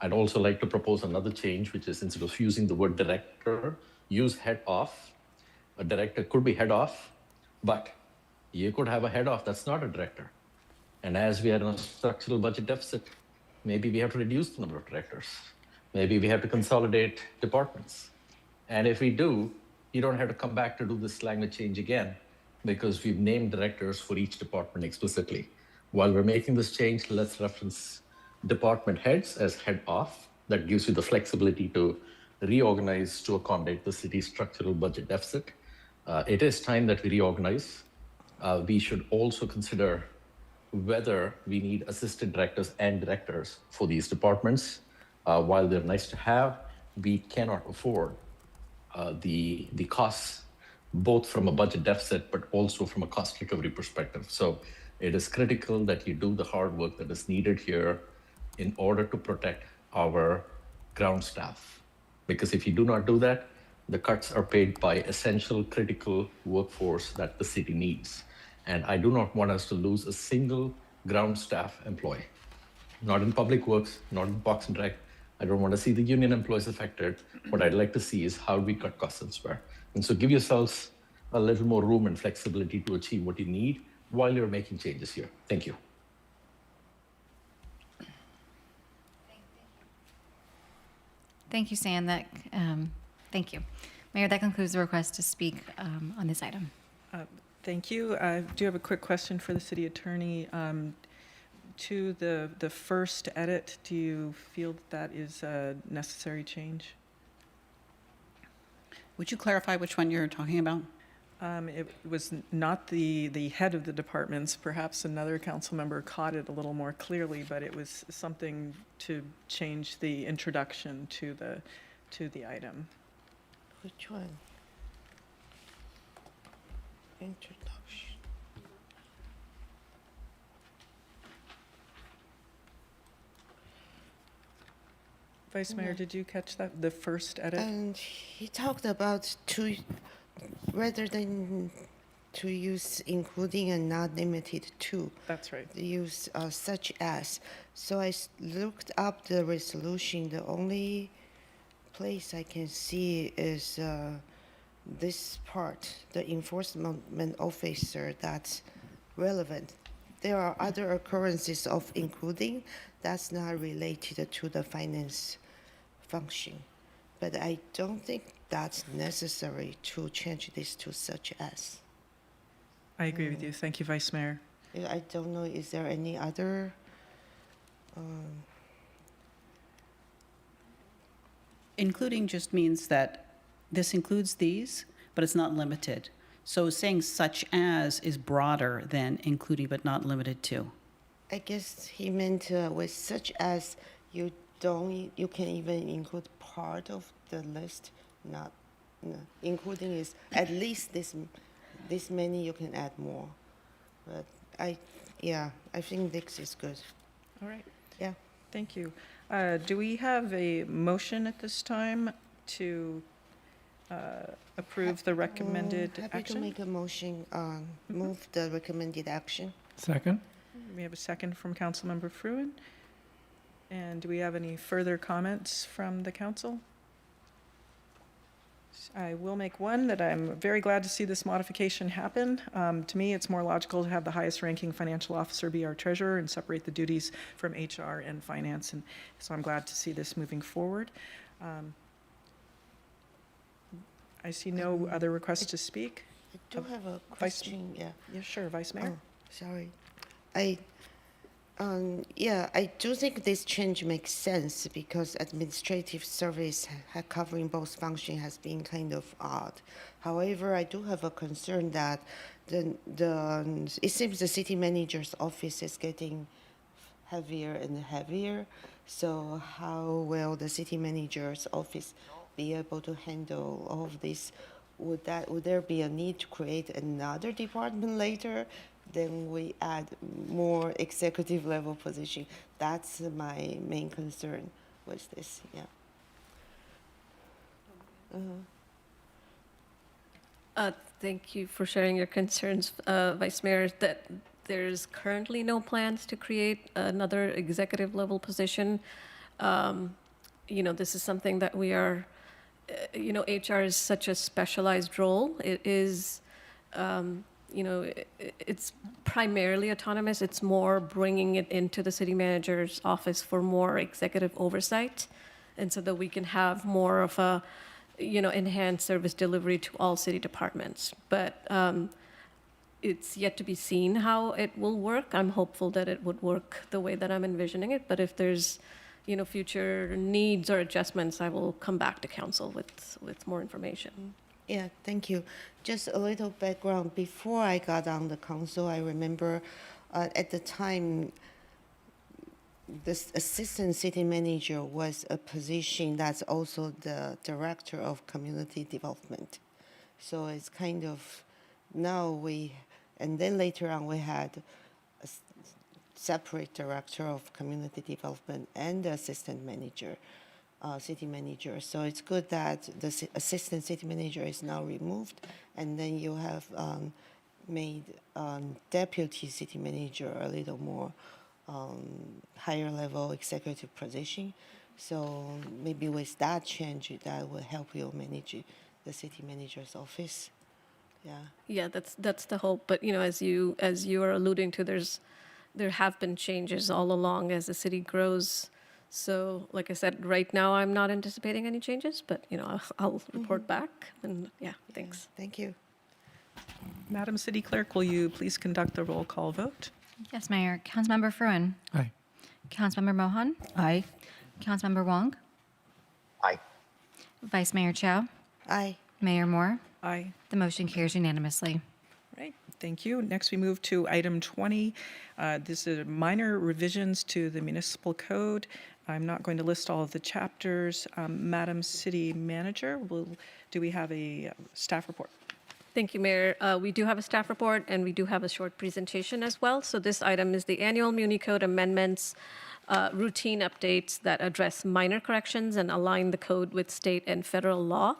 I'd also like to propose another change, which is instead of using the word director, use head off. A director could be head off, but you could have a head off that's not a director. And as we are in a structural budget deficit, maybe we have to reduce the number of directors. Maybe we have to consolidate departments. And if we do, you don't have to come back to do this language change again because we've named directors for each department explicitly. While we're making this change, let's reference department heads as head off. That gives you the flexibility to reorganize to accommodate the city's structural budget deficit. It is time that we reorganize. We should also consider whether we need assistant directors and directors for these departments. While they're nice to have, we cannot afford the costs, both from a budget deficit, but also from a cost recovery perspective. So it is critical that you do the hard work that is needed here in order to protect our ground staff. Because if you do not do that, the cuts are paid by essential critical workforce that the city needs. And I do not want us to lose a single ground staff employee, not in public works, not in Parks and Rec. I don't want to see the union employees affected. What I'd like to see is how do we cut costs elsewhere. And so give yourselves a little more room and flexibility to achieve what you need while you're making changes here. Thank you. Thank you, San. Thank you. Mayor, that concludes the request to speak on this item. Thank you. I do have a quick question for the city attorney. To the first edit, do you feel that is a necessary change? Would you clarify which one you're talking about? It was not the head of the departments. Perhaps another council member caught it a little more clearly, but it was something to change the introduction to the item. Which one? Introduction. Vice Mayor, did you catch that, the first edit? And he talked about rather than to use including and not limited to. That's right. Use such as. So I looked up the resolution. The only place I can see is this part, the enforcement officer, that's relevant. There are other occurrences of including that's not related to the finance function. But I don't think that's necessary to change this to such as. I agree with you. Thank you, Vice Mayor. I don't know, is there any other? Including just means that this includes these, but it's not limited. So saying such as is broader than including but not limited to. I guess he meant with such as you can even include part of the list, not no, including is at least this many you can add more. But I think this is good. All right. Yeah. Thank you. Do we have a motion at this time to approve the recommended Happy action? to make a motion, move the recommended action. Second? We have a second from Councilmember Fruin. And do we have any further comments from the council? I will make one that I'm very glad to see this modification happen. To me, it's more logical to have the highest ranking financial officer be our treasurer and separate the duties from HR and finance. And so I'm glad to see this moving forward. I see no other requests to speak. I do have a question. Yeah. Yeah, sure, Vice Mayor. Oh, sorry. I do think this change makes sense because administrative service covering both functions has been kind of odd. However, I do have a concern that it seems the city manager's office is getting heavier and heavier. So how will the city manager's office be able to handle all of this? Would there be a need to create another department later? Then we add more executive level position. That's my main concern with this. Yeah. Thank you for sharing your concerns, Vice Mayor, that there's currently no plans to create another executive level position. This is something that we are, HR is such a specialized role. It is, it's primarily autonomous. It's more bringing it into the city manager's office for more executive oversight. And so that we can have more of a, enhanced service delivery to all city departments. But it's yet to be seen how it will work. I'm hopeful that it would work the way that I'm envisioning it. But if there's, future needs or adjustments, I will come back to council with more information. Yeah, thank you. Just a little background. Before I got on the council, I remember at the time, this assistant city manager was a position that's also the director of community development. So it's kind of and then later on we had a separate director of community development and the assistant manager. City manager. So it's good that the assistant city manager is now removed, and then you have made deputy city manager a little more higher level executive position. So maybe with that change, that will help you manage the city manager's office. Yeah. Yeah, that's the hope. But as you are alluding to, there have been changes all along as the city grows. So, like I said, right now I'm not anticipating any changes, but I'll report back. And thanks. Thank you. Madam City Clerk, will you please conduct the roll call vote? Yes, Mayor. Councilmember Fruin. Aye. Councilmember Mohan. Aye. Councilmember Wong. Aye. Vice Mayor Chow. Aye. Mayor Moore. Aye. The motion carries unanimously. Right, thank you. Next, we move to item 20. This is minor revisions to the municipal code. I'm not going to list all of the chapters. Madam City Manager, do we have a staff report? Thank you, Mayor. We do have a staff report, and we do have a short presentation as well. So this item is the annual Muni Code amendments, routine updates that address minor corrections and align the code with state and federal law,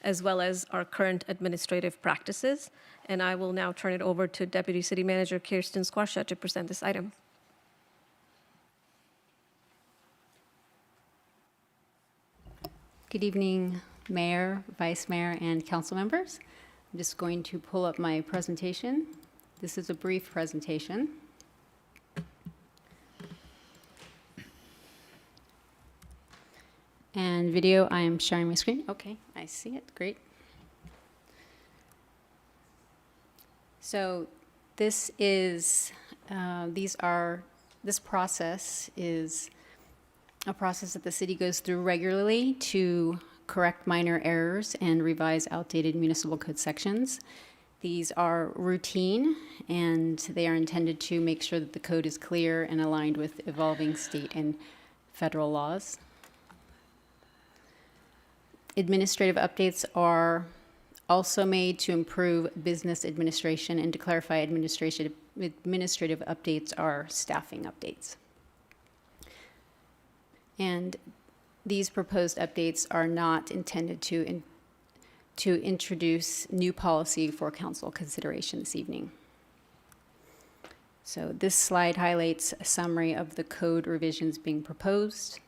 as well as our current administrative practices. And I will now turn it over to Deputy City Manager Kirsten Squarsha to present this item. Good evening, Mayor, Vice Mayor, and council members. I'm just going to pull up my presentation. This is a brief presentation. And video, I am sharing my screen. Okay, I see it, great. So this process is a process that the city goes through regularly to correct minor errors and revise outdated municipal code sections. These are routine, and they are intended to make sure that the code is clear and aligned with evolving state and federal laws. Administrative updates are also made to improve business administration, and to clarify, administrative updates are staffing updates. And these proposed updates are not intended to introduce new policy for council consideration this evening. So this slide highlights a summary of the code revisions being proposed.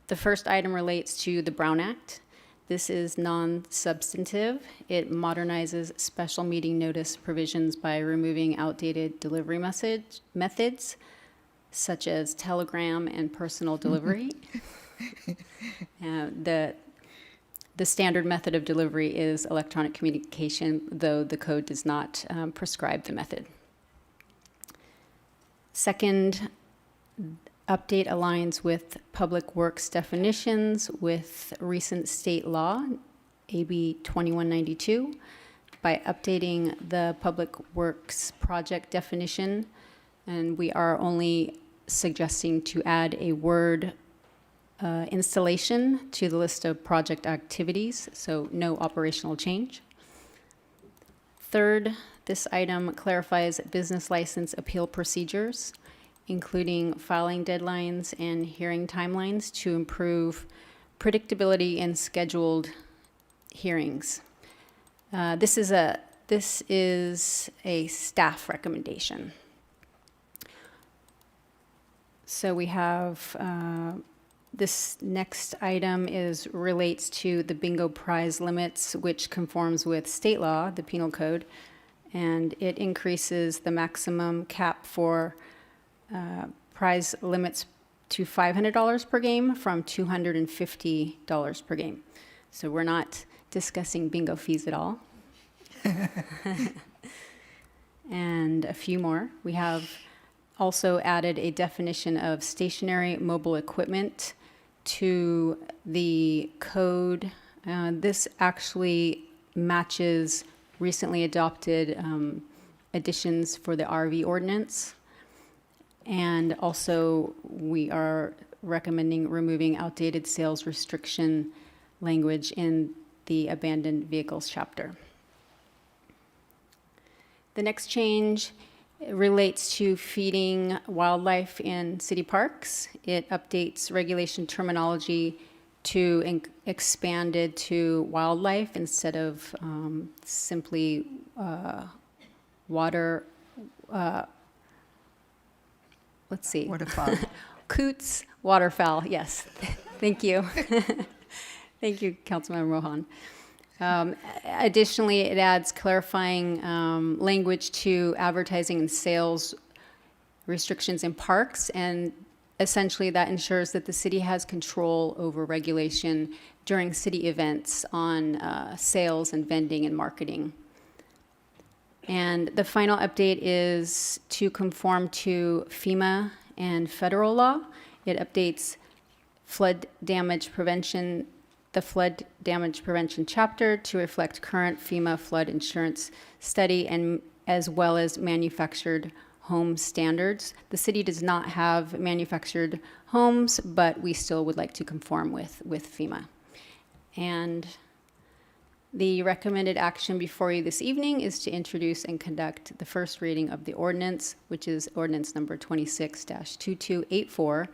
The first item relates to the Brown Act. This is non-substantive. It modernizes special meeting notice provisions by removing outdated delivery methods, such as telegram and personal delivery. The standard method of delivery is electronic communication, though the code does not prescribe the method. Second, update aligns with public works definitions with recent state law, AB 2192, by updating the public works project definition, and we are only suggesting to add a word installation to the list of project activities, so no operational change. Third, this item clarifies business license appeal procedures, including filing deadlines and hearing timelines to improve predictability in scheduled hearings. This is a staff recommendation. So we have this next item relates to the bingo prize limits, which conforms with state law, the penal code, and it increases the maximum cap for prize limits to $500 per game from $250 per game. So we're not discussing bingo fees at all. And a few more. We have also added a definition of stationary mobile equipment to the code. This actually matches recently adopted additions for the RV ordinance. And also, we are recommending removing outdated sales restriction language in the abandoned vehicles chapter. The next change relates to feeding wildlife in city parks. It updates regulation terminology to expanded to wildlife instead of simply water. Let's see. Waterfowl. Coots, waterfowl, yes. Thank you. Thank you, Councilmember Rohan. Additionally, it adds clarifying language to advertising and sales restrictions in parks, and essentially that ensures that the city has control over regulation during city events on sales and vending and marketing. And the final update is to conform to FEMA and federal law. It updates flood damage prevention, the flood damage prevention chapter to reflect current FEMA flood insurance study, and as well as manufactured home standards. The city does not have manufactured homes, but we still would like to conform with FEMA. And the recommended action before you this evening is to introduce and conduct the first reading of the ordinance, which is ordinance number 26-2284,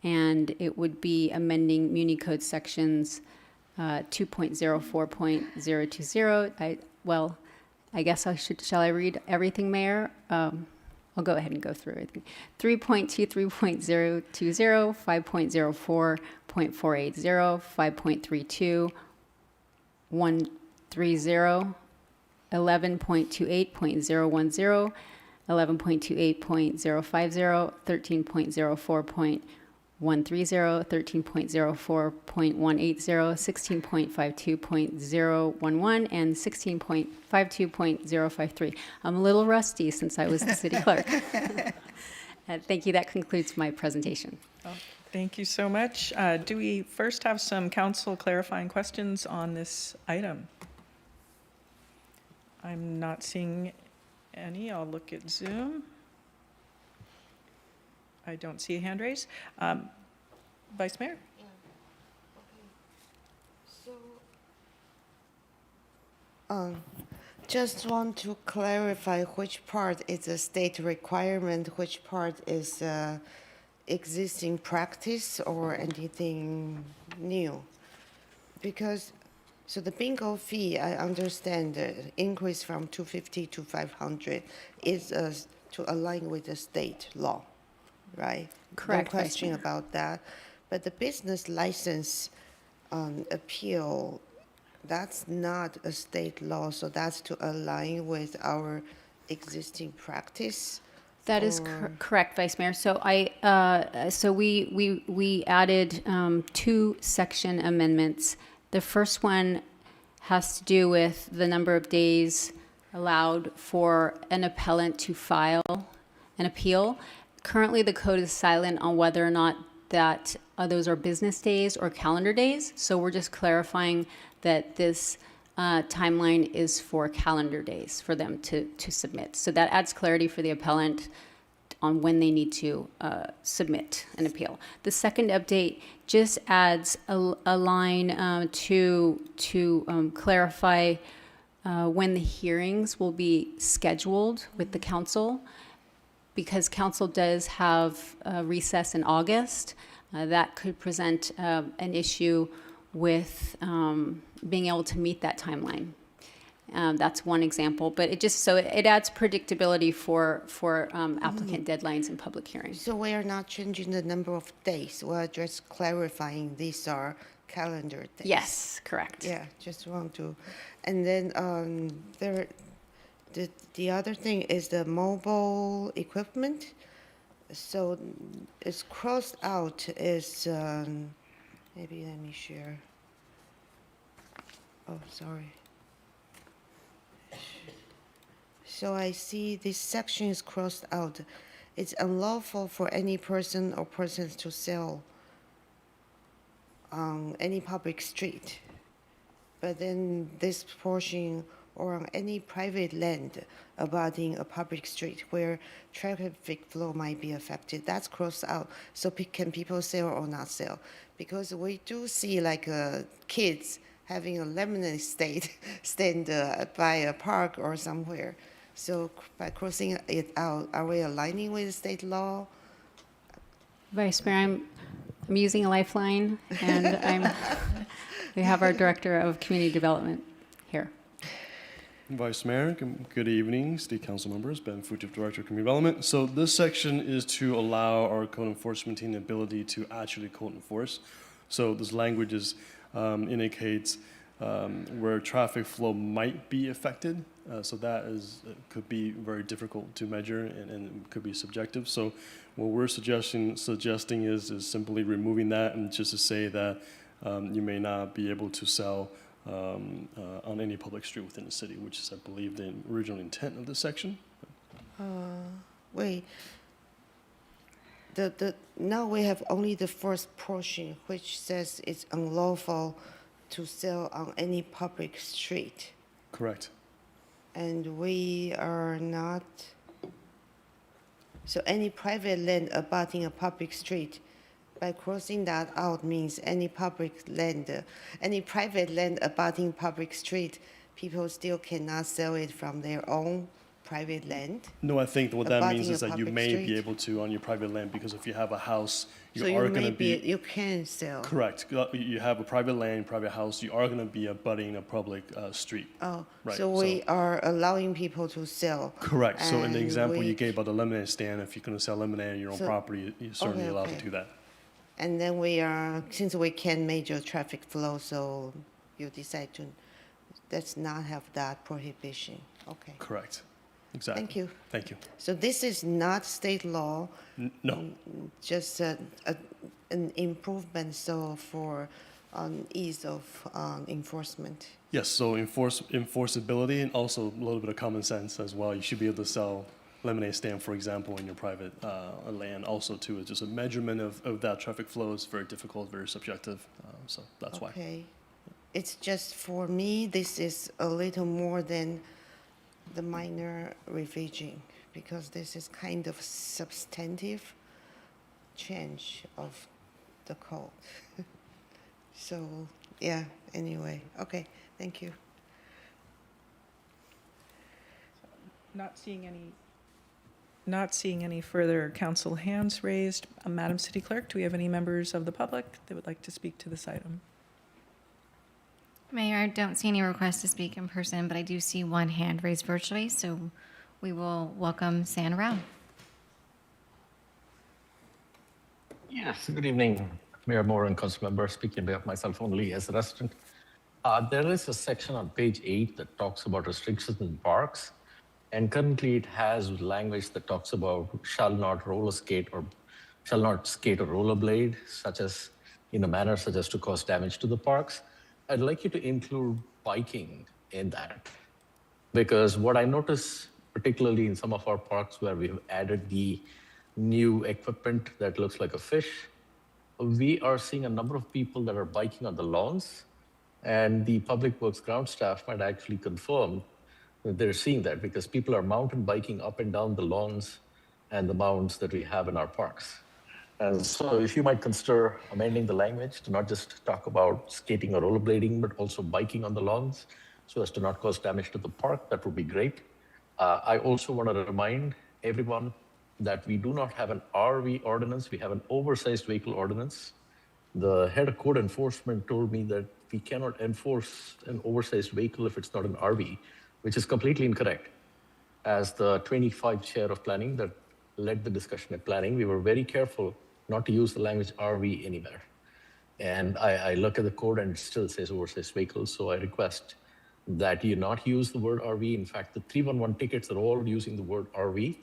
and it would be amending Muni Code sections 2.04.020. I guess shall I read everything, Mayor? I'll go ahead and go through it. 3.23.020, 5.04.480, 5.32, 130, 11.28.010, 11.28.050, 13.04.130, 13.04.180, 16.52.011, and 16.52.053. I'm a little rusty since I was the city clerk. Thank you. That concludes my presentation. Thank you so much. Do we first have some council clarifying questions on this item? I'm not seeing any. I'll look at Zoom. I don't see a hand raise. Vice Mayor? Just want to clarify which part is a state requirement, which part is existing practice or anything new. Because, so the bingo fee, I understand the increase from 250 to 500 is to align with the state law, right? Correct, No Vice question Mayor. about that. But the business license appeal, that's not a state law, so that's to align with our existing practice. That is correct, Vice Mayor. So we added 2 section amendments. The first one has to do with the number of days allowed for an appellant to file an appeal. Currently, the code is silent on whether or not that those are business days or calendar days. So we're just clarifying that this timeline is for calendar days for them to submit. So that adds clarity for the appellant on when they need to submit an appeal. The second update just adds a line to clarify when the hearings will be scheduled with the council, because council does have a recess in August. That could present an issue with being able to meet that timeline. That's one example, but it adds predictability for applicant deadlines and public hearings. So we are not changing the number of days. We're just clarifying these are calendar days. Yes, correct. Yeah, just want to, and then the other thing is the mobile equipment. So it's crossed out is maybe let me share. Oh, sorry. So I see this section is crossed out. It's unlawful for any person or persons to sell on any public street. But then this portion, or on any private land abutting a public street where traffic flow might be affected, that's crossed out. So can people sell or not sell? Because we do see like kids having a lemonade stand by a park or somewhere. So by crossing it out, are we aligning with state law? Vice Mayor, I'm using a lifeline, and we have our Director of Community Development here. Vice Mayor, good evening, City Council members, Ben Futif, Director of Community Development. So this section is to allow our code enforcement team the ability to actually code enforce. So this language indicates where traffic flow might be affected. So that could be very difficult to measure and could be subjective. So what we're suggesting is simply removing that and just to say that you may not be able to sell on any public street within the city, which is, I believe, the original intent of this section. Wait. Now we have only the first portion, which says it's unlawful to sell on any public street. Correct. And we are not. So any private land abutting a public street, by crossing that out means any private land abutting public street, people still cannot sell it from their own private land. No, I think what that means abutting is a that you public may street. be able to on your private land, because if you have a house, you So are going to be. you can sell. Correct. You have a private land, private house, you are going to be abutting a public street. Oh, Right, so we are allowing people to sell. Correct. So in the and example we- you gave about the lemonade stand, if you're going to sell lemonade on your own So- property, you're certainly Okay, allowed okay. to do that. And then since we can measure traffic flow, so you decide to, let's not have that prohibition. Okay. Correct. Exactly. Thank you. Thank you. So this is not state law, No. just an improvement, so for ease of enforcement. Yes, so enforceability and also a little bit of common sense as well. You should be able to sell lemonade stand, for example, in your private land also too. It's just a measurement of that traffic flow is very difficult, very subjective. So that's why. Okay. It's just for me, this is a little more than the minor revision, because this is kind of substantive change of the code. So, yeah, anyway, okay, thank you. Not seeing any further council hands raised. Madam City Clerk, do we have any members of the public that would like to speak to this item? Mayor, I don't see any requests to speak in person, but I do see one hand raised virtually, so we will welcome San Rao. Yes, good evening, Mayor Moore and council members. Speaking on behalf of myself only as a resident. There is a section on page 8 that talks about restrictions in parks. And currently it has language that talks about shall not roller skate or shall not skate or rollerblade, such as in a manner such as to cause damage to the parks. I'd like you to include biking in that. Because what I notice, particularly in some of our parks where we've added the new equipment that looks like a fish, we are seeing a number of people that are biking on the lawns, and the public works ground staff might actually confirm that they're seeing that because people are mountain biking up and down the lawns and the mounds that we have in our parks. And so if you might consider amending the language to not just talk about skating or rollerblading, but also biking on the lawns so as to not cause damage to the park, that would be great. I also want to remind everyone that we do not have an RV ordinance, we have an oversized vehicle ordinance. The head of code enforcement told me that we cannot enforce an oversized vehicle if it's not an RV, which is completely incorrect. As the 25 chair of planning that led the discussion at planning, we were very careful not to use the language RV anywhere. And I look at the code and it still says oversized vehicles, so I request that you not use the word RV. In fact, the 311 tickets are all using the word RV,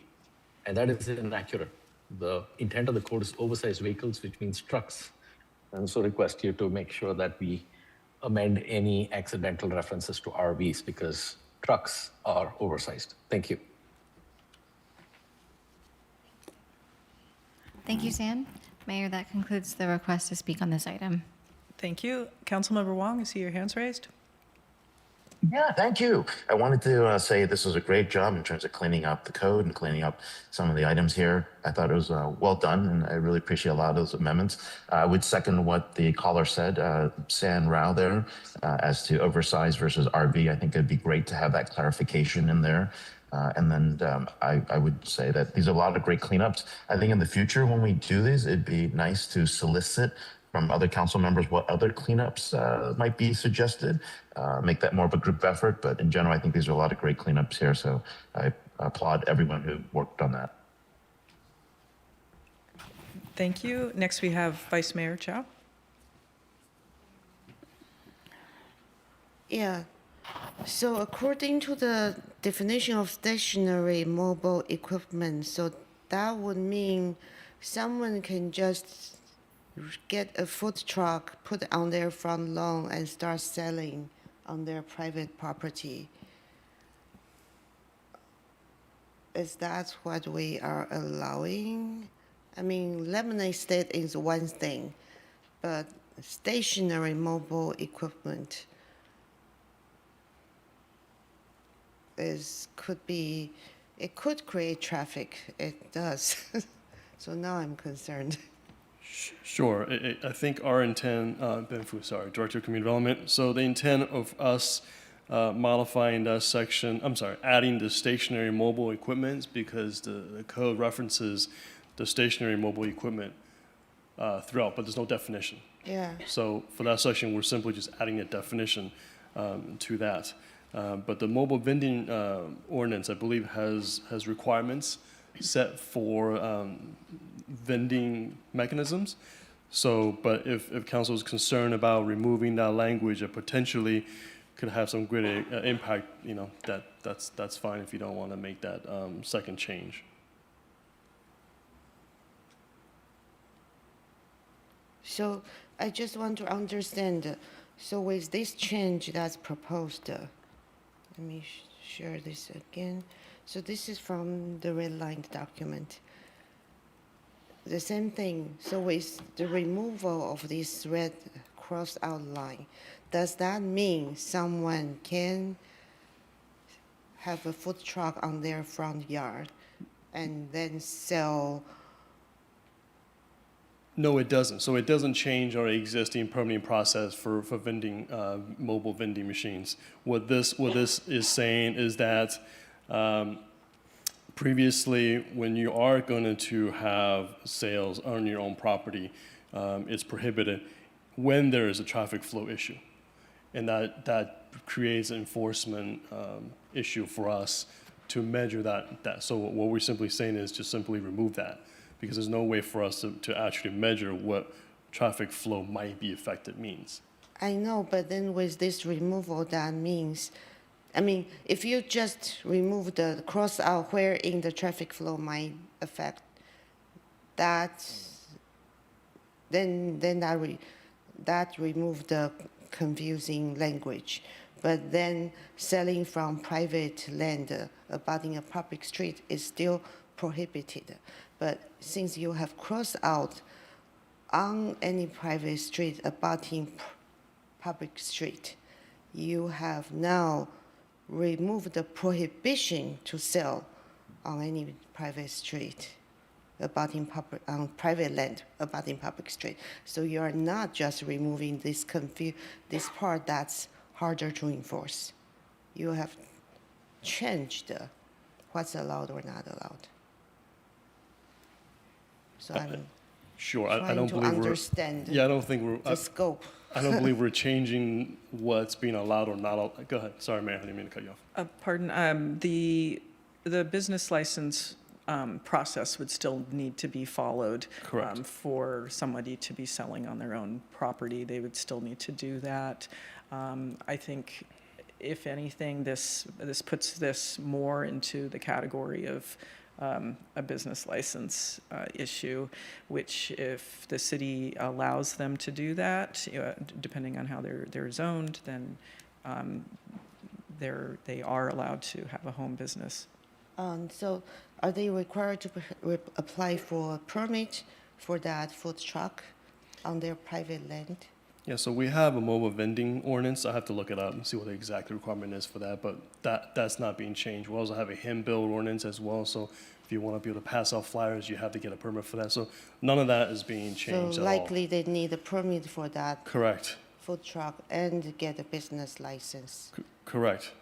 and that is inaccurate. The intent of the code is oversized vehicles, which means trucks. And so request you to make sure that we amend any accidental references to RVs because trucks are oversized. Thank you. Thank you, San. Mayor, that concludes the request to speak on this item. Thank you. Councilmember Wong, I see your hands raised. Yeah, thank you. I wanted to say this was a great job in terms of cleaning up the code and cleaning up some of the items here. I thought it was well done, and I really appreciate a lot of those amendments. I would second what the caller said, San Rao there, as to oversized versus RV. I think it'd be great to have that clarification in there. And then I would say that these are a lot of great cleanups. I think in the future, when we do these, it'd be nice to solicit from other council members what other cleanups might be suggested, make that more of a group effort. But in general, I think these are a lot of great cleanups here. So I applaud everyone who worked on that. Thank you. Next, we have Vice Mayor Chow. Yeah. So according to the definition of stationary mobile equipment, so that would mean someone can just get a food truck, put it on their front lawn and start selling on their private property. Is that what we are allowing? I mean, lemonade stand is one thing, but stationary mobile equipment it could create traffic. It does. So now I'm concerned. Sure. I think our intent, Ben Fu, sorry, Director of Community Development. So the intent of us modifying that section, adding the stationary mobile equipment because the code references the stationary mobile equipment throughout, but there's no definition. Yeah. So for that section, we're simply just adding a definition to that. But the mobile vending ordinance, I believe, has requirements set for vending mechanisms. So, but if council is concerned about removing that language, it potentially could have some great impact. You know, that's fine if you don't want to make that second change. So I just want to understand. So with this change that's proposed, let me share this again. So this is from the redlined document. The same thing. So with the removal of this red crossed out line, does that mean someone can have a food truck on their front yard and then sell. No, it doesn't. So it doesn't change our existing permitting process for vending, mobile vending machines. What this is saying is that previously, when you are going to have sales on your own property, it's prohibited when there is a traffic flow issue. And that creates an enforcement issue for us to measure that. So what we're simply saying is just simply remove that, because there's no way for us to actually measure what traffic flow might be affected means. I know, but then with this removal, that means, I mean, if you just remove the cross out where in the traffic flow might affect that, then that remove the confusing language. But then selling from private land abutting a public street is still prohibited. But since you have crossed out on any private street abutting public street, you have now removed the prohibition to sell on any private street abutting on private land abutting public street. So you are not just removing this part that's harder to enforce. You have changed what's allowed or not allowed. So I'm Sure, trying I don't to believe understand we're. Yeah, I don't think we're. the scope. I don't believe we're changing what's being allowed or not allowed. Go ahead. Sorry, Mayor, I didn't mean to cut you off. Pardon, the business license process would still need to be followed. Correct. For somebody to be selling on their own property, they would still need to do that. I think, if anything, this puts this more into the category of a business license issue, which if the city allows them to do that, depending on how they're zoned, then they are allowed to have a home business. So are they required to apply for a permit for that food truck on their private land? Yeah, so we have a mobile vending ordinance. I have to look it up and see what the exact requirement is for that, but that's not being changed. We also have a hand bill ordinance as well, so if you want to be able to pass out flyers, you have to get a permit for that. So none of that is being changed So at all. likely they need a permit for that Correct, food truck and get a business license. correct.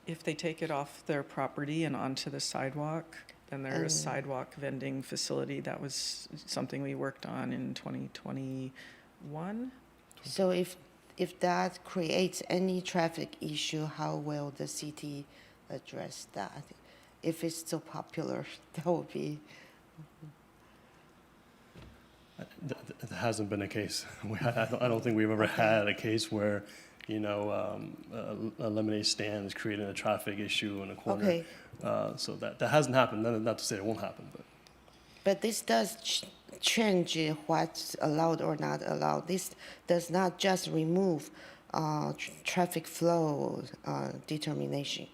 If they take it off their property and onto the sidewalk, then there's a sidewalk vending facility. That was something we worked on in 2021. So if that creates any traffic issue, how will the city address that? If it's so popular, that would be. It hasn't been a case. I don't think we've ever had a case where, a lemonade stand is creating a traffic issue in a corner. Okay. So that hasn't happened. Not to say it won't happen, but. But this does change what's allowed or not allowed. This does not just remove traffic flow determination.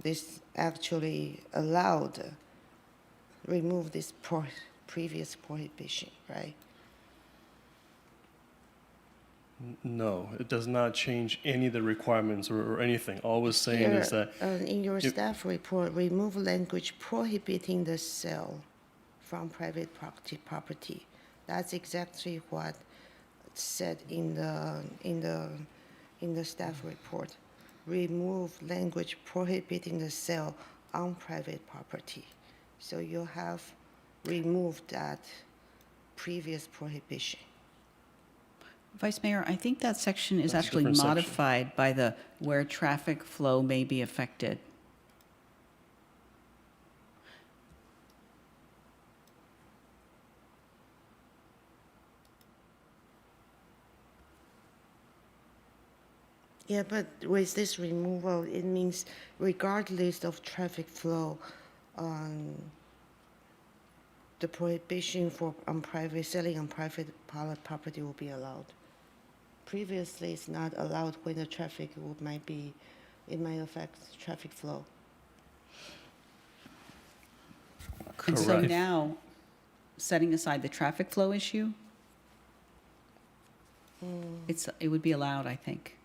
This actually remove this previous prohibition, right? No, it does not change any of the requirements or anything. All we're saying is that. In your staff report, remove language prohibiting the sale from private property. That's exactly what it said in the staff report. Remove language prohibiting the sale on private property. So you have removed that previous prohibition. Vice Mayor, I think that section is That's a actually different section. modified by the where traffic flow may be affected. Yeah, but with this removal, it means regardless of traffic flow, the prohibition for selling on private property will be allowed. Previously, it's not allowed when the traffic it might affect traffic flow. And so Correct. now, setting aside the traffic flow issue, it would be allowed, I think.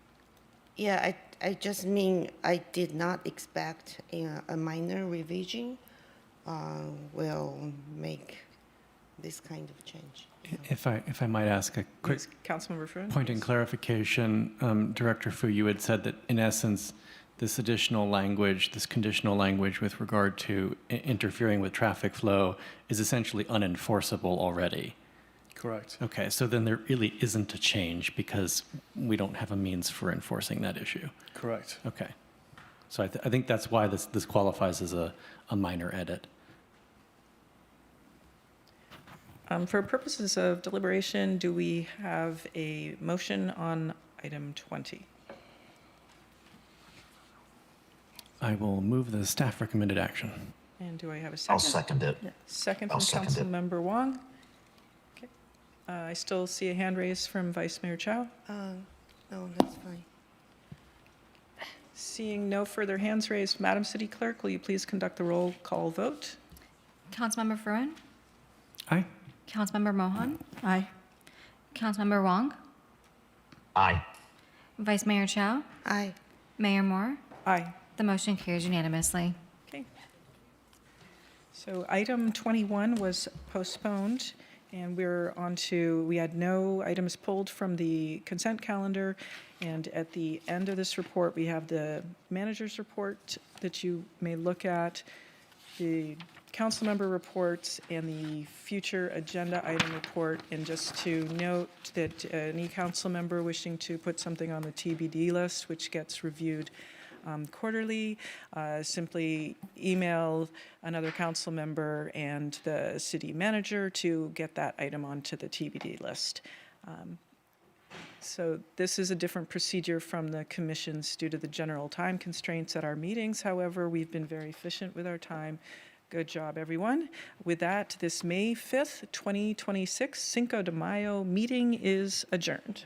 Yeah, I just mean I did not expect a minor revision will make this kind of change. If I might ask a quick Councilmember Fruin? point in clarification, Director Fu, you had said that in essence, this additional language, this conditional language with regard to interfering with traffic flow is essentially unenforceable already. Correct. Okay, so then there really isn't a change because we don't have a means for enforcing that issue. Correct. Okay. So I think that's why this qualifies as a minor edit. For purposes of deliberation, do we have a motion on item 20? I will move the staff recommended action. And do I have a second? I'll second it. Second I'll from second it. Councilmember Wong. Okay. I still see a hand raised from Vice Mayor Chow. No, that's fine. Seeing no further hands raised, Madam City Clerk, will you please conduct the roll call vote? Councilmember Fruin, Aye. Councilmember Mohan, Aye. Councilmember Wong, Aye. Vice Mayor Chow, Aye. Mayor Moore. Aye. The motion carries unanimously. Okay. So item 21 was postponed, and we had no items pulled from the consent calendar. And at the end of this report, we have the manager's report that you may look at, the council member reports, and the future agenda item report. And just to note that any council member wishing to put something on the TBD list, which gets reviewed quarterly, simply email another council member and the city manager to get that item onto the TBD list. So this is a different procedure from the commissions due to the general time constraints at our meetings. However, we've been very efficient with our time. Good job, everyone. With that, this May 5th, 2026 Cinco de Mayo meeting is adjourned.